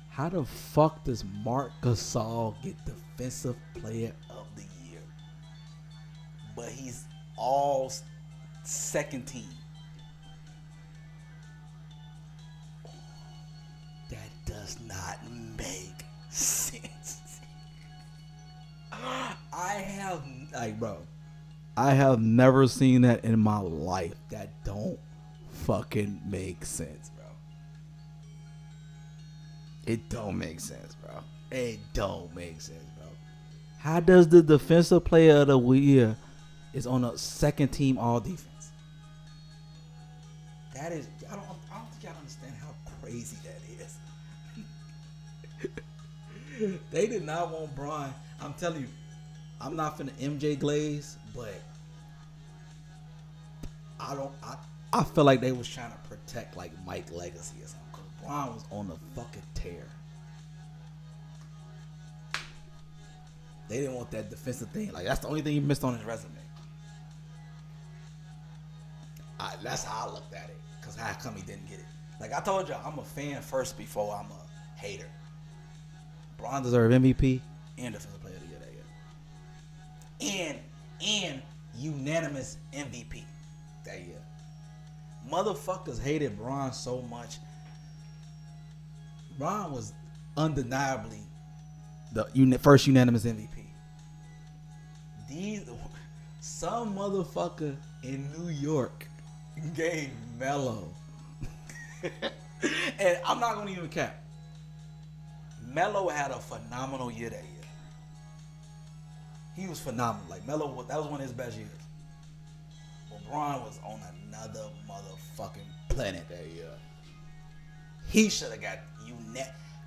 How the fuck does Marc Gasol get Defensive Player of the Year? But he's all second team. That does not make sense. I have never seen that in my life. That don't fucking make sense, bro. It don't make sense, bro. It don't make sense, bro. How does the defensive player of the year is on a second team all defense? That is, I don't think y'all understand how crazy that is. They did not want Bron. I'm telling you, I'm not finna MJ Glaze, but I feel like they was trying to protect like Mike legacy or something. Cause Bron was on the fucking tear. They didn't want that defensive thing. Like that's the only thing he missed on his resume. That's how I looked at it. Cause how come he didn't get it? Like I told y'all, I'm a fan first before I'm a hater. Bron deserved MVP and defensive player of the year that year. And unanimous MVP that year. Motherfuckers hated Bron so much. Bron was undeniably the first unanimous MVP. Some motherfucker in New York gave Melo. And I'm not gonna even cap. Melo had a phenomenal year that year. He was phenomenal. Like Melo, that was one of his best years. LeBron was on another motherfucking planet that year. He should have got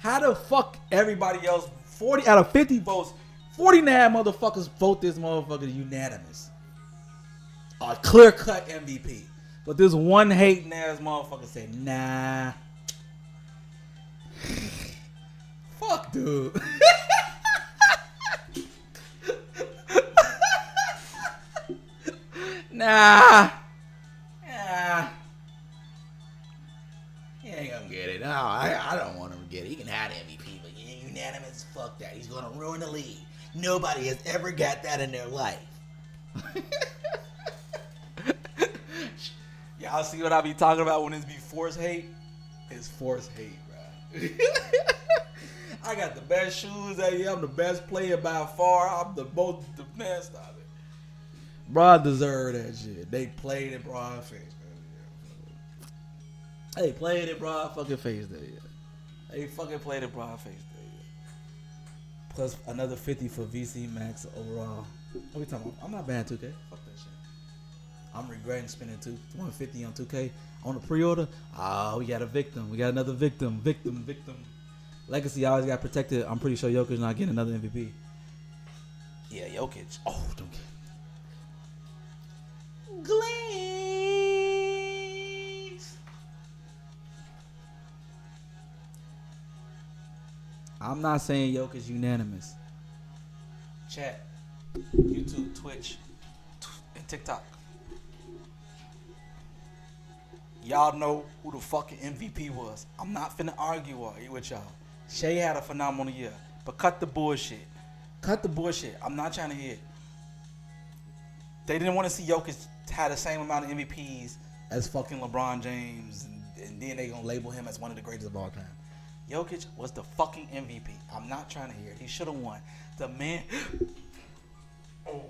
How the fuck everybody else 40 out of 50 votes, 49 motherfuckers vote this motherfucker unanimous? A clear cut MVP. But this one hating ass motherfucker said, nah. Fuck, dude. Nah. He ain't gonna get it. No, I don't want him to get it. He can have the MVP, but unanimous, fuck that. He's gonna ruin the league. Nobody has ever got that in their life. Y'all see what I be talking about when it's be force hate? It's force hate, bro. I got the best shoes that year. I'm the best player by far. I'm the man. Stop it. Bron deserved that shit. They played in Bron's face. They played in Bron's fucking face that year. They fucking played in Bron's face that year. Plus another 50 for VC Max overall. What we talking about? I'm not bad 2K. Fuck that shit. I'm regretting spending 150 on 2K on the pre-order. We got a victim. We got another victim. Victim. Legacy always got protected. I'm pretty sure Jokic not getting another MVP. Yeah, Jokic. Oh, don't get. Glaze. I'm not saying Jokic unanimous. Chat, YouTube, Twitch, and TikTok. Y'all know who the fucking MVP was. I'm not finna argue with y'all. Shea had a phenomenal year, but cut the bullshit. Cut the bullshit. I'm not trying to hear it. They didn't want to see Jokic had the same amount of MVPs as fucking LeBron James, and then they gonna label him as one of the greatest of all time. Jokic was the fucking MVP. I'm not trying to hear it. He should have won. The man. Oh,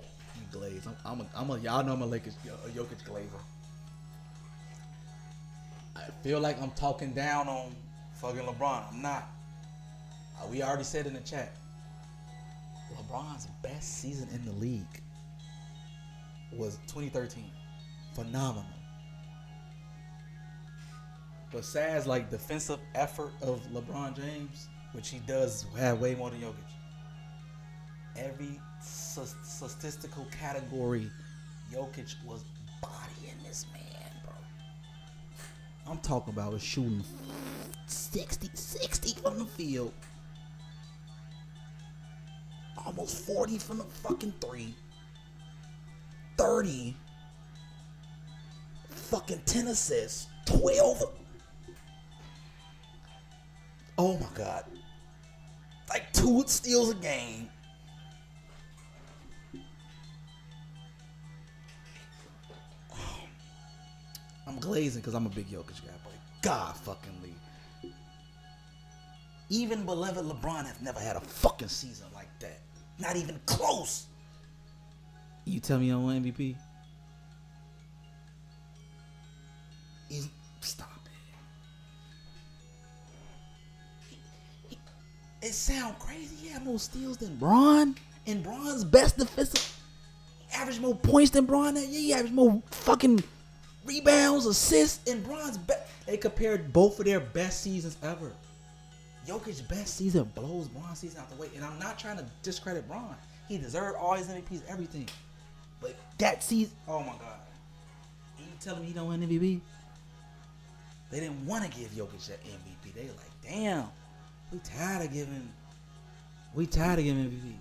Glaze. Y'all know I'm a Jokic glazer. I feel like I'm talking down on fucking LeBron. I'm not. We already said in the chat. LeBron's best season in the league was 2013. Phenomenal. Besides like defensive effort of LeBron James, which he does have way more than Jokic. Every statistical category, Jokic was bodying this man, bro. I'm talking about was shooting 60 from the field. Almost 40 from the fucking 3. 30. Fucking 10 assists. 12. Oh my God. Like 2 steals a game. I'm glazing because I'm a big Jokic guy, but God fucking Lee. Even beloved LeBron has never had a fucking season like that. Not even close. You tell me on MVP? Stop it. It sound crazy. He had more steals than Bron. And Bron's best defensive. He averaged more points than Bron that year. He averaged more fucking rebounds, assists, and Bron's best. They compared both of their best seasons ever. Jokic's best season blows Bron's season out the way. And I'm not trying to discredit Bron. He deserved all his MVPs, everything. But that season, oh my God. You telling me he don't win MVP? They didn't want to give Jokic that MVP. They were like, damn, we tired of giving MVP.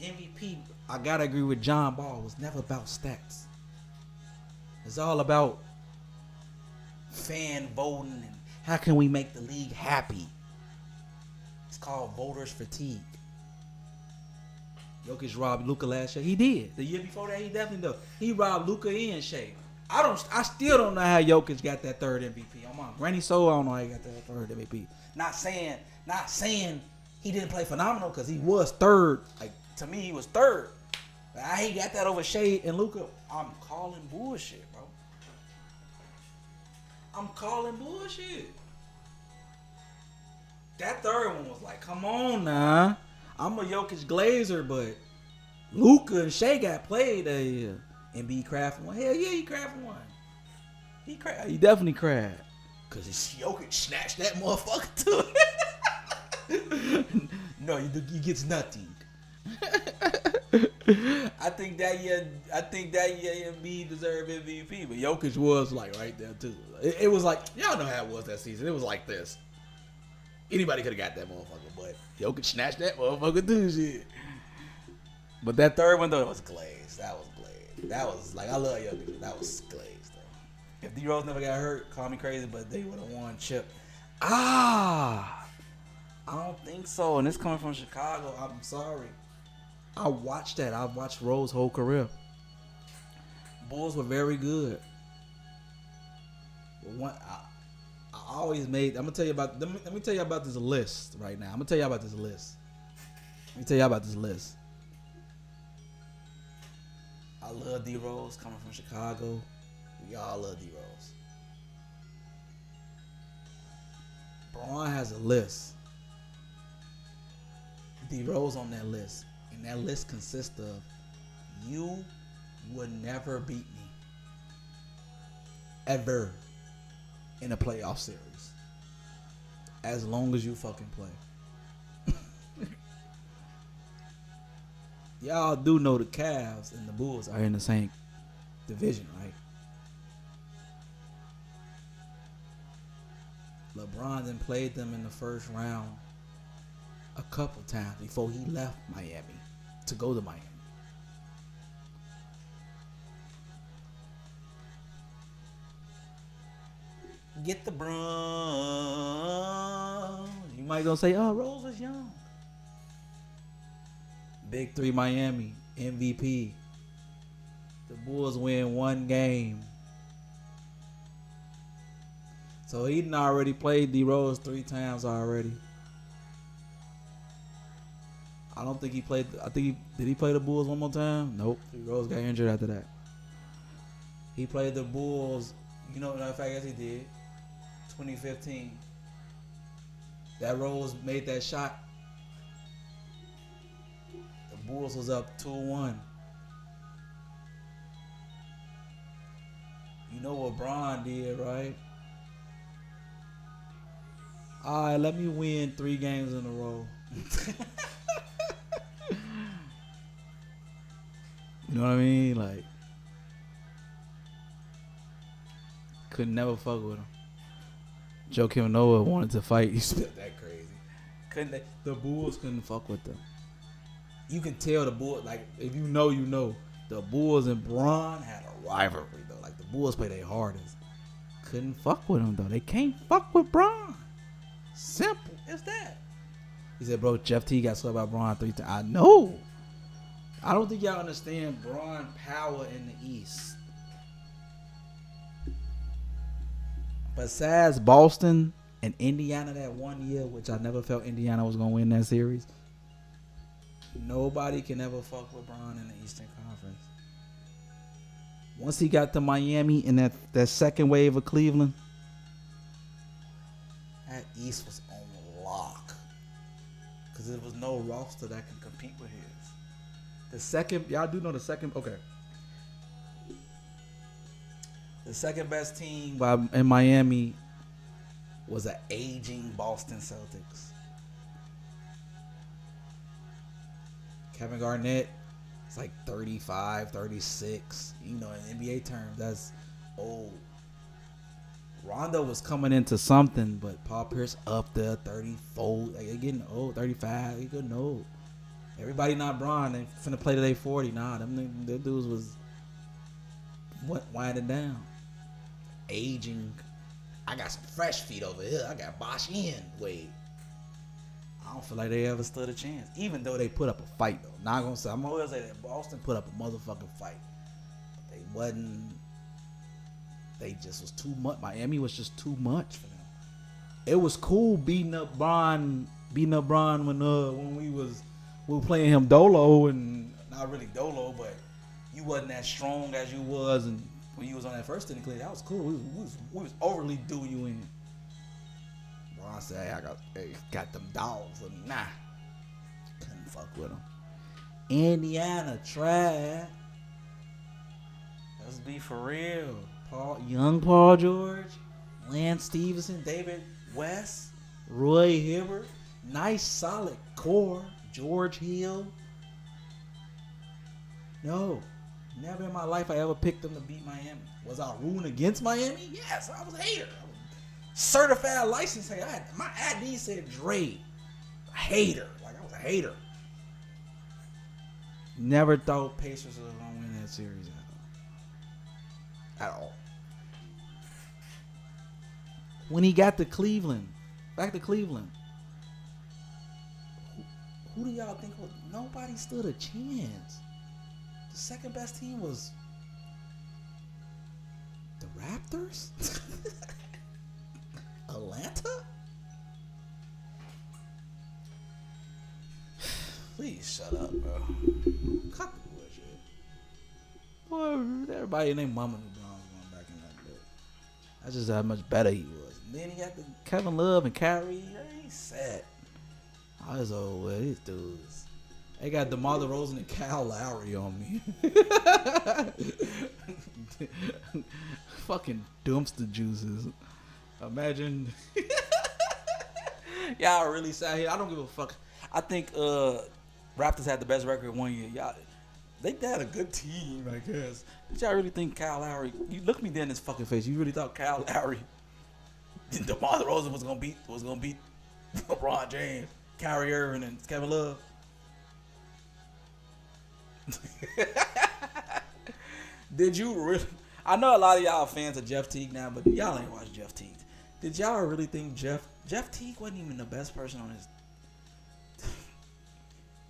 MVP, I gotta agree with John Ball, was never about stats. It's all about fan voting and how can we make the league happy. It's called voters fatigue. Jokic robbed Luka last year. He did. The year before that, he definitely did. He robbed Luka and Shea. I still don't know how Jokic got that third MVP. On my granny soul, I don't know how he got that third MVP. Not saying he didn't play phenomenal because he was third. Like, to me, he was third. But how he got that over Shea and Luka, I'm calling bullshit, bro. I'm calling bullshit. That third one was like, come on now. I'm a Jokic Glazer, but Luka and Shea got played that year. And B crafted one. Hell yeah, he crafted one. He definitely crafted. Cause Jokic snatched that motherfucker too. No, he gets nothing. I think that year Embiid deserved MVP, but Jokic was like right there too. It was like, y'all know how it was that season. It was like this. Anybody could have got that motherfucker, but Jokic snatched that motherfucker too, shit. But that third one though, it was glazed. That was glazed. That was like, I love Jokic. That was glazed though. If D Rose never got hurt, call me crazy, but they would have won chip. I don't think so. And it's coming from Chicago. I'm sorry. I watched that. I watched Rose's whole career. Bulls were very good. But I always made. I'm gonna tell you about. Let me tell you about this list right now. I'm gonna tell you about this list. I love D Rose coming from Chicago. We all love D Rose. Bron has a list. D Rose on that list. And that list consists of, you would never beat me. Ever. In a playoff series. As long as you fucking play. Y'all do know the Cavs and the Bulls are in the same division, right? LeBron then played them in the first round a couple times before he left Miami to go to Miami. Get the Bron. You might gonna say, oh, Rose was young. Big Three Miami, MVP. The Bulls win one game. So he done already played D Rose 3 times already. I don't think he played. Did he play the Bulls one more time? Nope. D Rose got injured after that. He played the Bulls. You know, in fact, I guess he did. 2015. That Rose made that shot. The Bulls was up 2-1. You know what Bron did, right? All right, let me win 3 games in a row. You know what I mean? Like, couldn't never fuck with him. Joakim Noah wanted to fight. He spit that crazy. The Bulls couldn't fuck with them. You can tell the Bulls, like, if you know, you know. The Bulls and Bron had a rivalry, though. Like, the Bulls play their hardest. Couldn't fuck with him, though. They can't fuck with Bron. Simple as that. He said, bro, Jeff T got swept by Bron 3 times. I know. I don't think y'all understand Bron power in the East. Besides Boston and Indiana that one year, which I never felt Indiana was going to win that series, nobody can ever fuck with Bron in the Eastern Conference. Once he got to Miami in that second wave of Cleveland, That East was on lock. Because there was no roster that can compete with his. The second, y'all do know the second, okay. The second best team in Miami was an aging Boston Celtics. Kevin Garnett is like 35, 36. You know, in NBA terms, that's old. Rondo was coming into something, but Paul Pierce up there, 34. Like, they're getting old, 35. They're getting old. Everybody not Bron. They finna play till they 40. Nah, them dudes was winding down. Aging. I got some fresh feet over here. I got Bosh in. Wait. I don't feel like they ever stood a chance. Even though they put up a fight, though. Not gonna say. I'm always say that Boston put up a motherfucking fight. But they wasn't. They just was too much. Miami was just too much for them. It was cool beating up Bron when we were playing him dolo, and not really dolo, but you wasn't as strong as you was, and when you was on that first inning, that was cool. We was overly doing you in. Bron said, "Hey, I got them dogs," and nah, couldn't fuck with them. Indiana tried. Let's be for real. Young Paul George, Lance Stevenson, David West, Roy Hibbert, nice solid core. George Hill. No, never in my life I ever picked them to beat Miami. Was I rooting against Miami? Yes, I was a hater. I was certified licensed hater. My ID said Dre. A hater. Like, I was a hater. Never thought Pacers were going to win that series at all. When he got to Cleveland, back to Cleveland, who do y'all think was? Nobody stood a chance. The second best team was the Raptors? Atlanta? Please shut up, bro. Cut the bullshit. Boy, everybody and their mama knew Bron was going back in that bit. That's just how much better he was. And then he got the Kevin Love and Kyrie. He set. I was over with these dudes. They got DeMar DeRozan and Kyle Lowry on me. Fucking dumpster juices. Imagine. Y'all really sat here. I don't give a fuck. I think Raptors had the best record 1 year. Y'all, they had a good team, I guess. Did y'all really think Kyle Lowry? You look me dead in his fucking face. You really thought Kyle Lowry, DeMar DeRozan was gonna beat LeBron James, Kyrie Irving, and Kevin Love? Did you really? I know a lot of y'all fans of Jeff Teague now, but y'all ain't watched Jeff Teague. Did y'all really think Jeff Teague wasn't even the best person on his?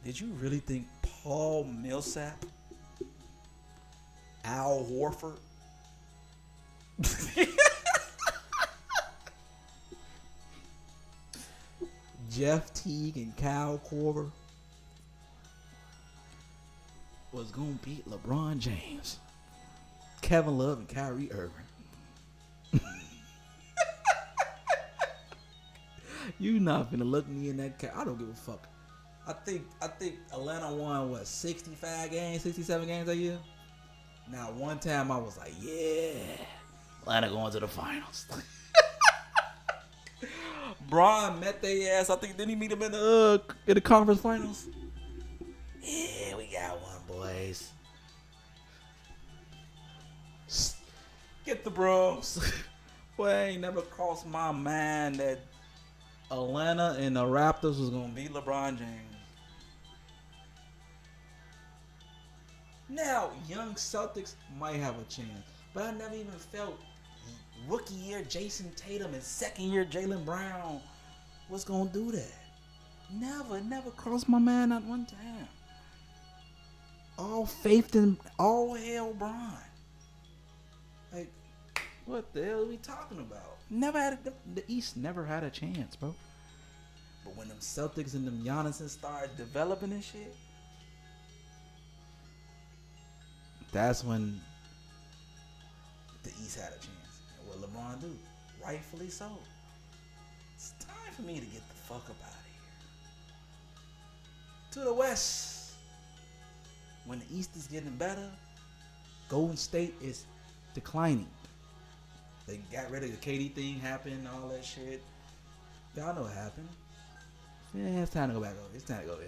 Did you really think Paul Millsap, Al Horford, Jeff Teague and Kyle Korver was gonna beat LeBron James, Kevin Love, and Kyrie Irving? You not finna look me in that I don't give a fuck. I think Atlanta won 65 games, 67 games that year. Now one time I was like, yeah, Atlanta going to the finals. Bron met their ass. I think didn't he meet him in the conference finals? Yeah, we got one, boys. Get the bros. Boy, ain't never crossed my mind that Atlanta and the Raptors was gonna beat LeBron James. Now, young Celtics might have a chance, but I never even felt rookie year Jason Tatum and second year Jaylen Brown was gonna do that. Never crossed my mind not one time. All faith in all hell Bron. Like, what the hell are we talking about? The East never had a chance, bro. But when them Celtics and them Giannis started developing and shit, that's when the East had a chance. And what LeBron do? Rightfully so. It's time for me to get the fuck up out of here. To the West. When the East is getting better, Golden State is declining. They got rid of the KD thing, happened, all that shit. Y'all know what happened. Yeah, it's time to go back over. It's time to go there.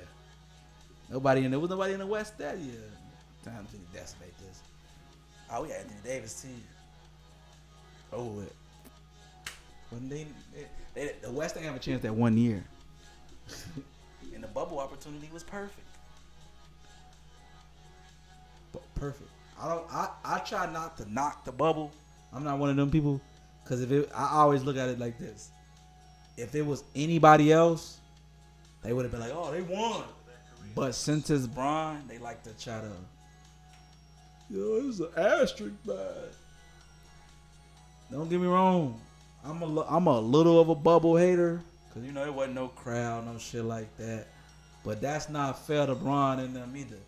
There was nobody in the West that year. Time to decimate this. Oh, we got Anthony Davis too. Oh, it. When they the West didn't have a chance that 1 year. And the bubble opportunity was perfect. Perfect. I try not to knock the bubble. I'm not one of them people, because I always look at it like this. If it was anybody else, they would have been like, oh, they won. But since it's Bron, they like to try to, it's an asterisk, man. Don't get me wrong. I'm a little of a bubble hater, because, there wasn't no crowd, no shit like that. But that's not fair to Bron and them either.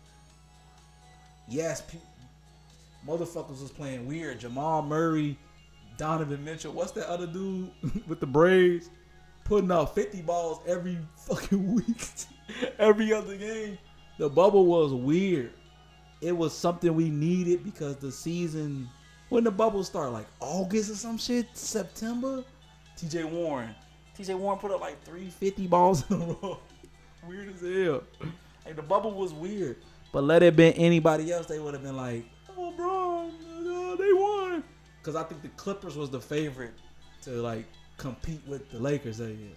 Yes, motherfuckers was playing weird. Jamal Murray, Donovan Mitchell. What's that other dude with the braids? Putting out 50 balls every fucking week. Every other game. The bubble was weird. It was something we needed because the season, when the bubble started, like August or some shit, September. TJ Warren put up like 350 balls in a row. Weird as hell. Like, the bubble was weird. But let it been anybody else, they would have been like, oh, bro, they won. Because I think the Clippers was the favorite to, like, compete with the Lakers that year.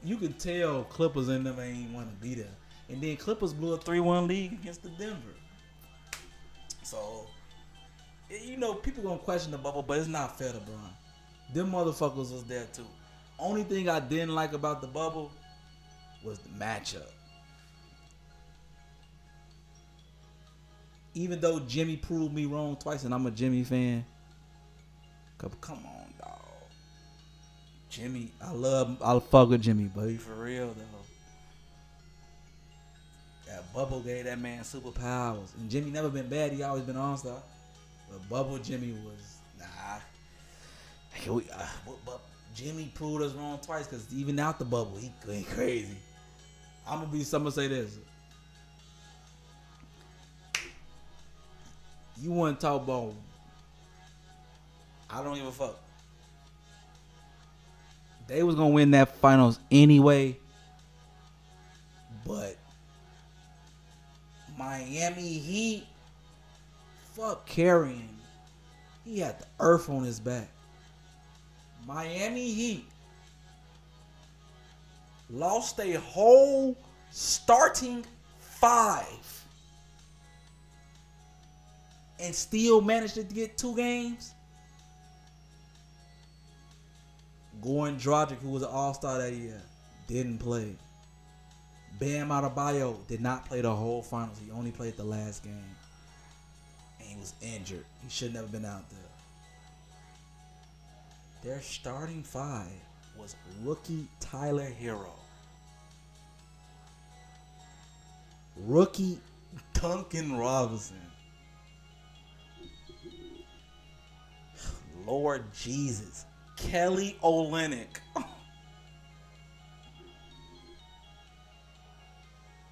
You can tell Clippers and them ain't want to be there. And then Clippers blew a 3-1 lead against the Denver. So, people going to question the bubble, but it's not fair to Bron. Them motherfuckers was there, too. Only thing I didn't like about the bubble was the matchup. Even though Jimmy proved me wrong twice, and I'm a Jimmy fan. Come on, dog. Jimmy, I fuck with Jimmy, but he for real though. That bubble gave that man superpowers, and Jimmy never been bad. He always been all-star. But bubble Jimmy was but Jimmy proved us wrong twice, because even out the bubble, he went crazy. I'm gonna say this. You want to talk about, I don't give a fuck. They was going to win that finals anyway. But Miami Heat, fuck carrying. He had the earth on his back. Miami Heat lost a whole starting 5. And still managed to get 2 games. Goran Dragic, who was an all-star that year, didn't play. Bam Adebayo did not play the whole finals. He only played the last game. And he was injured. He should never been out there. Their starting 5 was rookie Tyler Hero, rookie Duncan Robinson, Lord Jesus, Kelly Olynyk.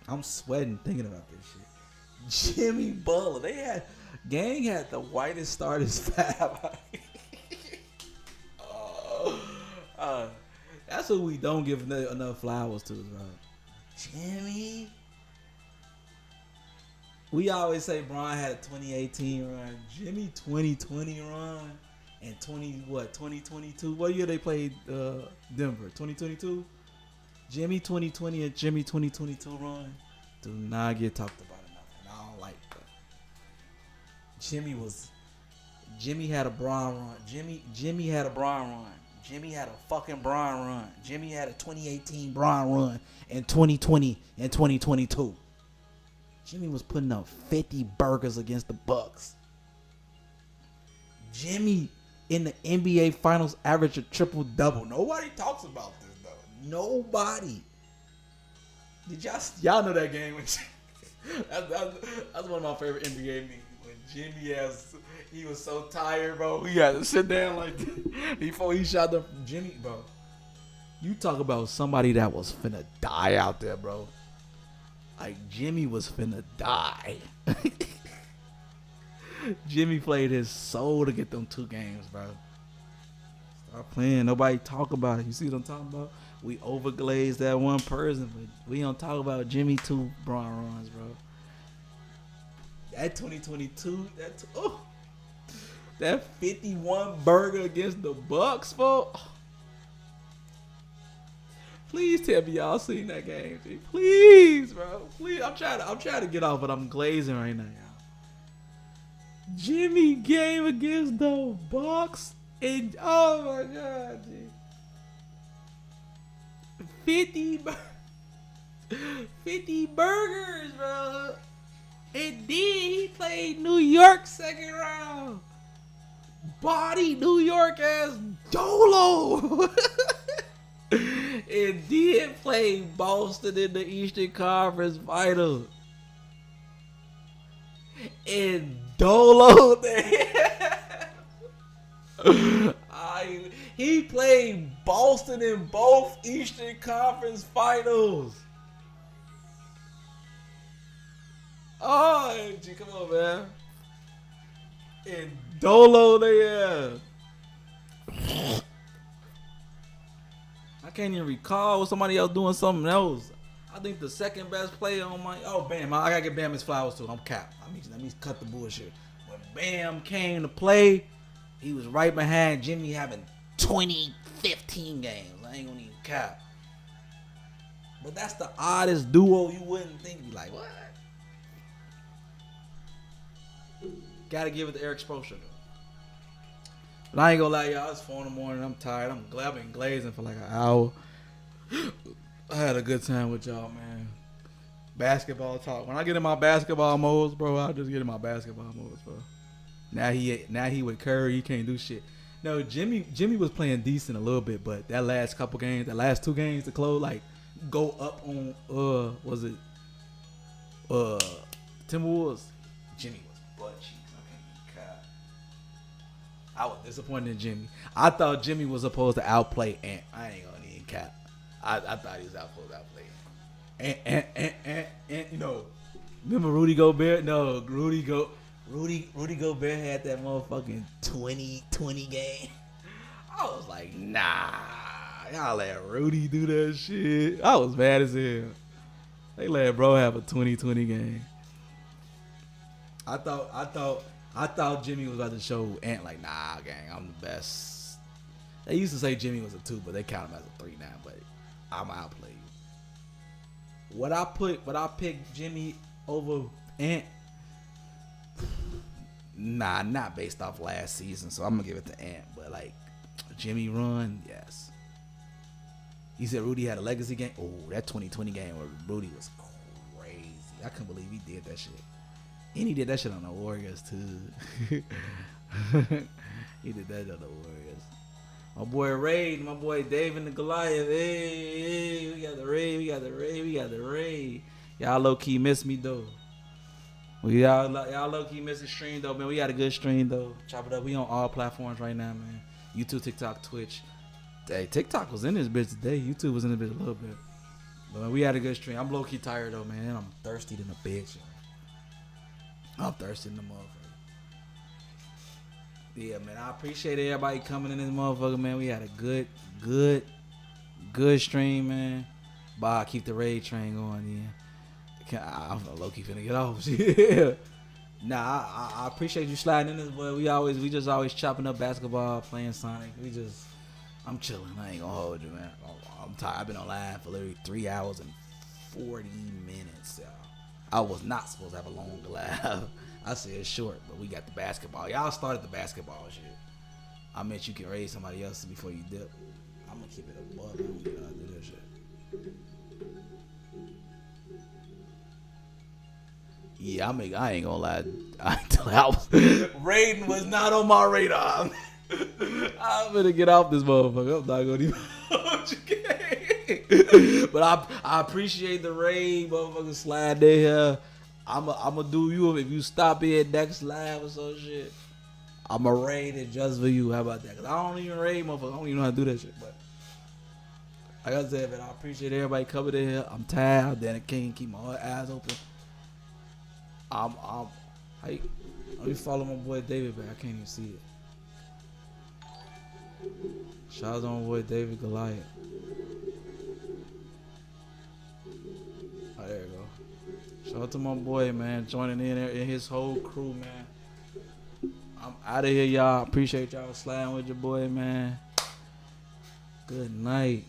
I'm sweating thinking about this shit. Jimmy Butler. Gang had the whitest starters 5. That's what we don't give enough flowers to, right? Jimmy. We always say Bron had a 2018 run. Jimmy 2020 run. And 2022? What year they played Denver? 2022? Jimmy 2020 and Jimmy 2022 run do not get talked about enough. And I don't like that. Jimmy had a Bron run. Jimmy had a Bron run. Jimmy had a fucking Bron run. Jimmy had a 2018 Bron run in 2020 and 2022. Jimmy was putting up 50 burgers against the Bucks. Jimmy in the NBA Finals averaged a triple-double. Nobody talks about this, though. Nobody. Did y'all know that game? That's one of my favorite NBA memes. when he was so tired, bro. He had to sit down like that before he shot the Jimmy, bro. You talk about somebody that was finna die out there, bro. Like Jimmy was finna die. Jimmy played his soul to get them 2 games, bro. Start playing. Nobody talk about it. You see what I'm talking about? We overglazed that one person, but we don't talk about Jimmy 2 Braun runs, bro. That 2022, that 51 burger against the Bucks, folks. Please tell me y'all seen that game, G. Please, bro. Please. I'm trying to get off, but I'm glazing right now, y'all. Jimmy game against the Bucks, and oh my God, G. 50 burgers, bro. And then he played New York second round. Body New York as Dolo. And then played Boston in the Eastern Conference Finals. And Dolo there. He played Boston in both Eastern Conference Finals. Oh, G, come on, man. And Dolo there. I can't even recall somebody else doing something else. I think the second best player on my... Oh, Bam. I got to get Bam his flowers, too. I'm capped. Let me cut the bullshit. When Bam came to play, he was right behind Jimmy having 2015 games. I ain't going to even cap. But that's the oddest duo you wouldn't think. Be like, what? Gotta give it to Eric Spoelstra, though. But I ain't gonna lie, y'all. It's 4 in the morning. I'm tired. I'm glad I've been glazing for like an hour. I had a good time with y'all, man. Basketball talk. When I get in my basketball modes, bro, I'll just get in my basketball modes, bro. Now he with Curry, he can't do shit. No, Jimmy was playing decent a little bit, but that last couple games, the last 2 games to close, like go up on was it Timberwolves? Jimmy was butt cheeks. I was disappointed in Jimmy. I thought Jimmy was supposed to outplay Ant. I ain't gonna even cap. I thought he was supposed to outplay Ant. And you know, remember Rudy Gobert? No, Rudy Gobert had that motherfucking 20 game. I was like, nah, y'all let Rudy do that shit. I was mad as hell. They let bro have a 20 game. I thought Jimmy was about to show Ant like, nah, gang, I'm the best. They used to say Jimmy was a 2, but they count him as a 3 now. But I'm outplay you. Would I pick Jimmy over Ant? Nah, not based off last season. So I'm gonna give it to Ant. But like Jimmy run, yes. He said Rudy had a legacy game. Oh, that 2020 game where Rudy was crazy. I couldn't believe he did that shit. And he did that shit on the Warriors too. He did that on the Warriors. My boy Ray, my boy Dave and the Goliath. Hey, we got the Ray. Y'all low key miss me though. Y'all low key miss the stream though, man. We got a good stream though. Chop it up. We on all platforms right now, man. YouTube, TikTok, Twitch. Hey, TikTok was in this bitch today. YouTube was in this bitch a little bit. But man, we had a good stream. I'm low key tired though, man. I'm thirsty than a bitch. I'm thirsty in the motherfucker. Yeah, man. I appreciate everybody coming in this motherfucker, man. We had a good stream, man. Bye. Keep the raid train going, yeah. I'm low-key finna get off. Yeah. Nah, I appreciate you sliding in this, but we just always chopping up basketball, playing Sonic. I'm chilling. I ain't gonna hold you, man. I'm tired. I've been online for literally 3 hours and 40 minutes, y'all. I was not supposed to have a long live. I said short, but we got the basketball. Y'all started the basketball shit. I meant you can raise somebody else before you dip. I'm gonna keep it above. I'm gonna do that shit. Yeah, I ain't gonna lie. Raiden was not on my radar. I'm gonna get off this motherfucker. I'm not gonna even hold you. But I appreciate the raid, motherfucker. Slide there. I'ma do you if you stop in next live or some shit. I'ma raid it just for you. How about that? Cause I don't even raid motherfuckers. I don't even know how to do that shit. But like I said, man, I appreciate everybody coming in here. I'm tired. Then I can't keep my eyes open. Let me follow my boy David back. I can't even see it. Shout out to my boy David Goliath. Oh, there you go. Shout out to my boy, man, joining in there and his whole crew, man. I'm out of here, y'all. Appreciate y'all sliding with your boy, man. Good night.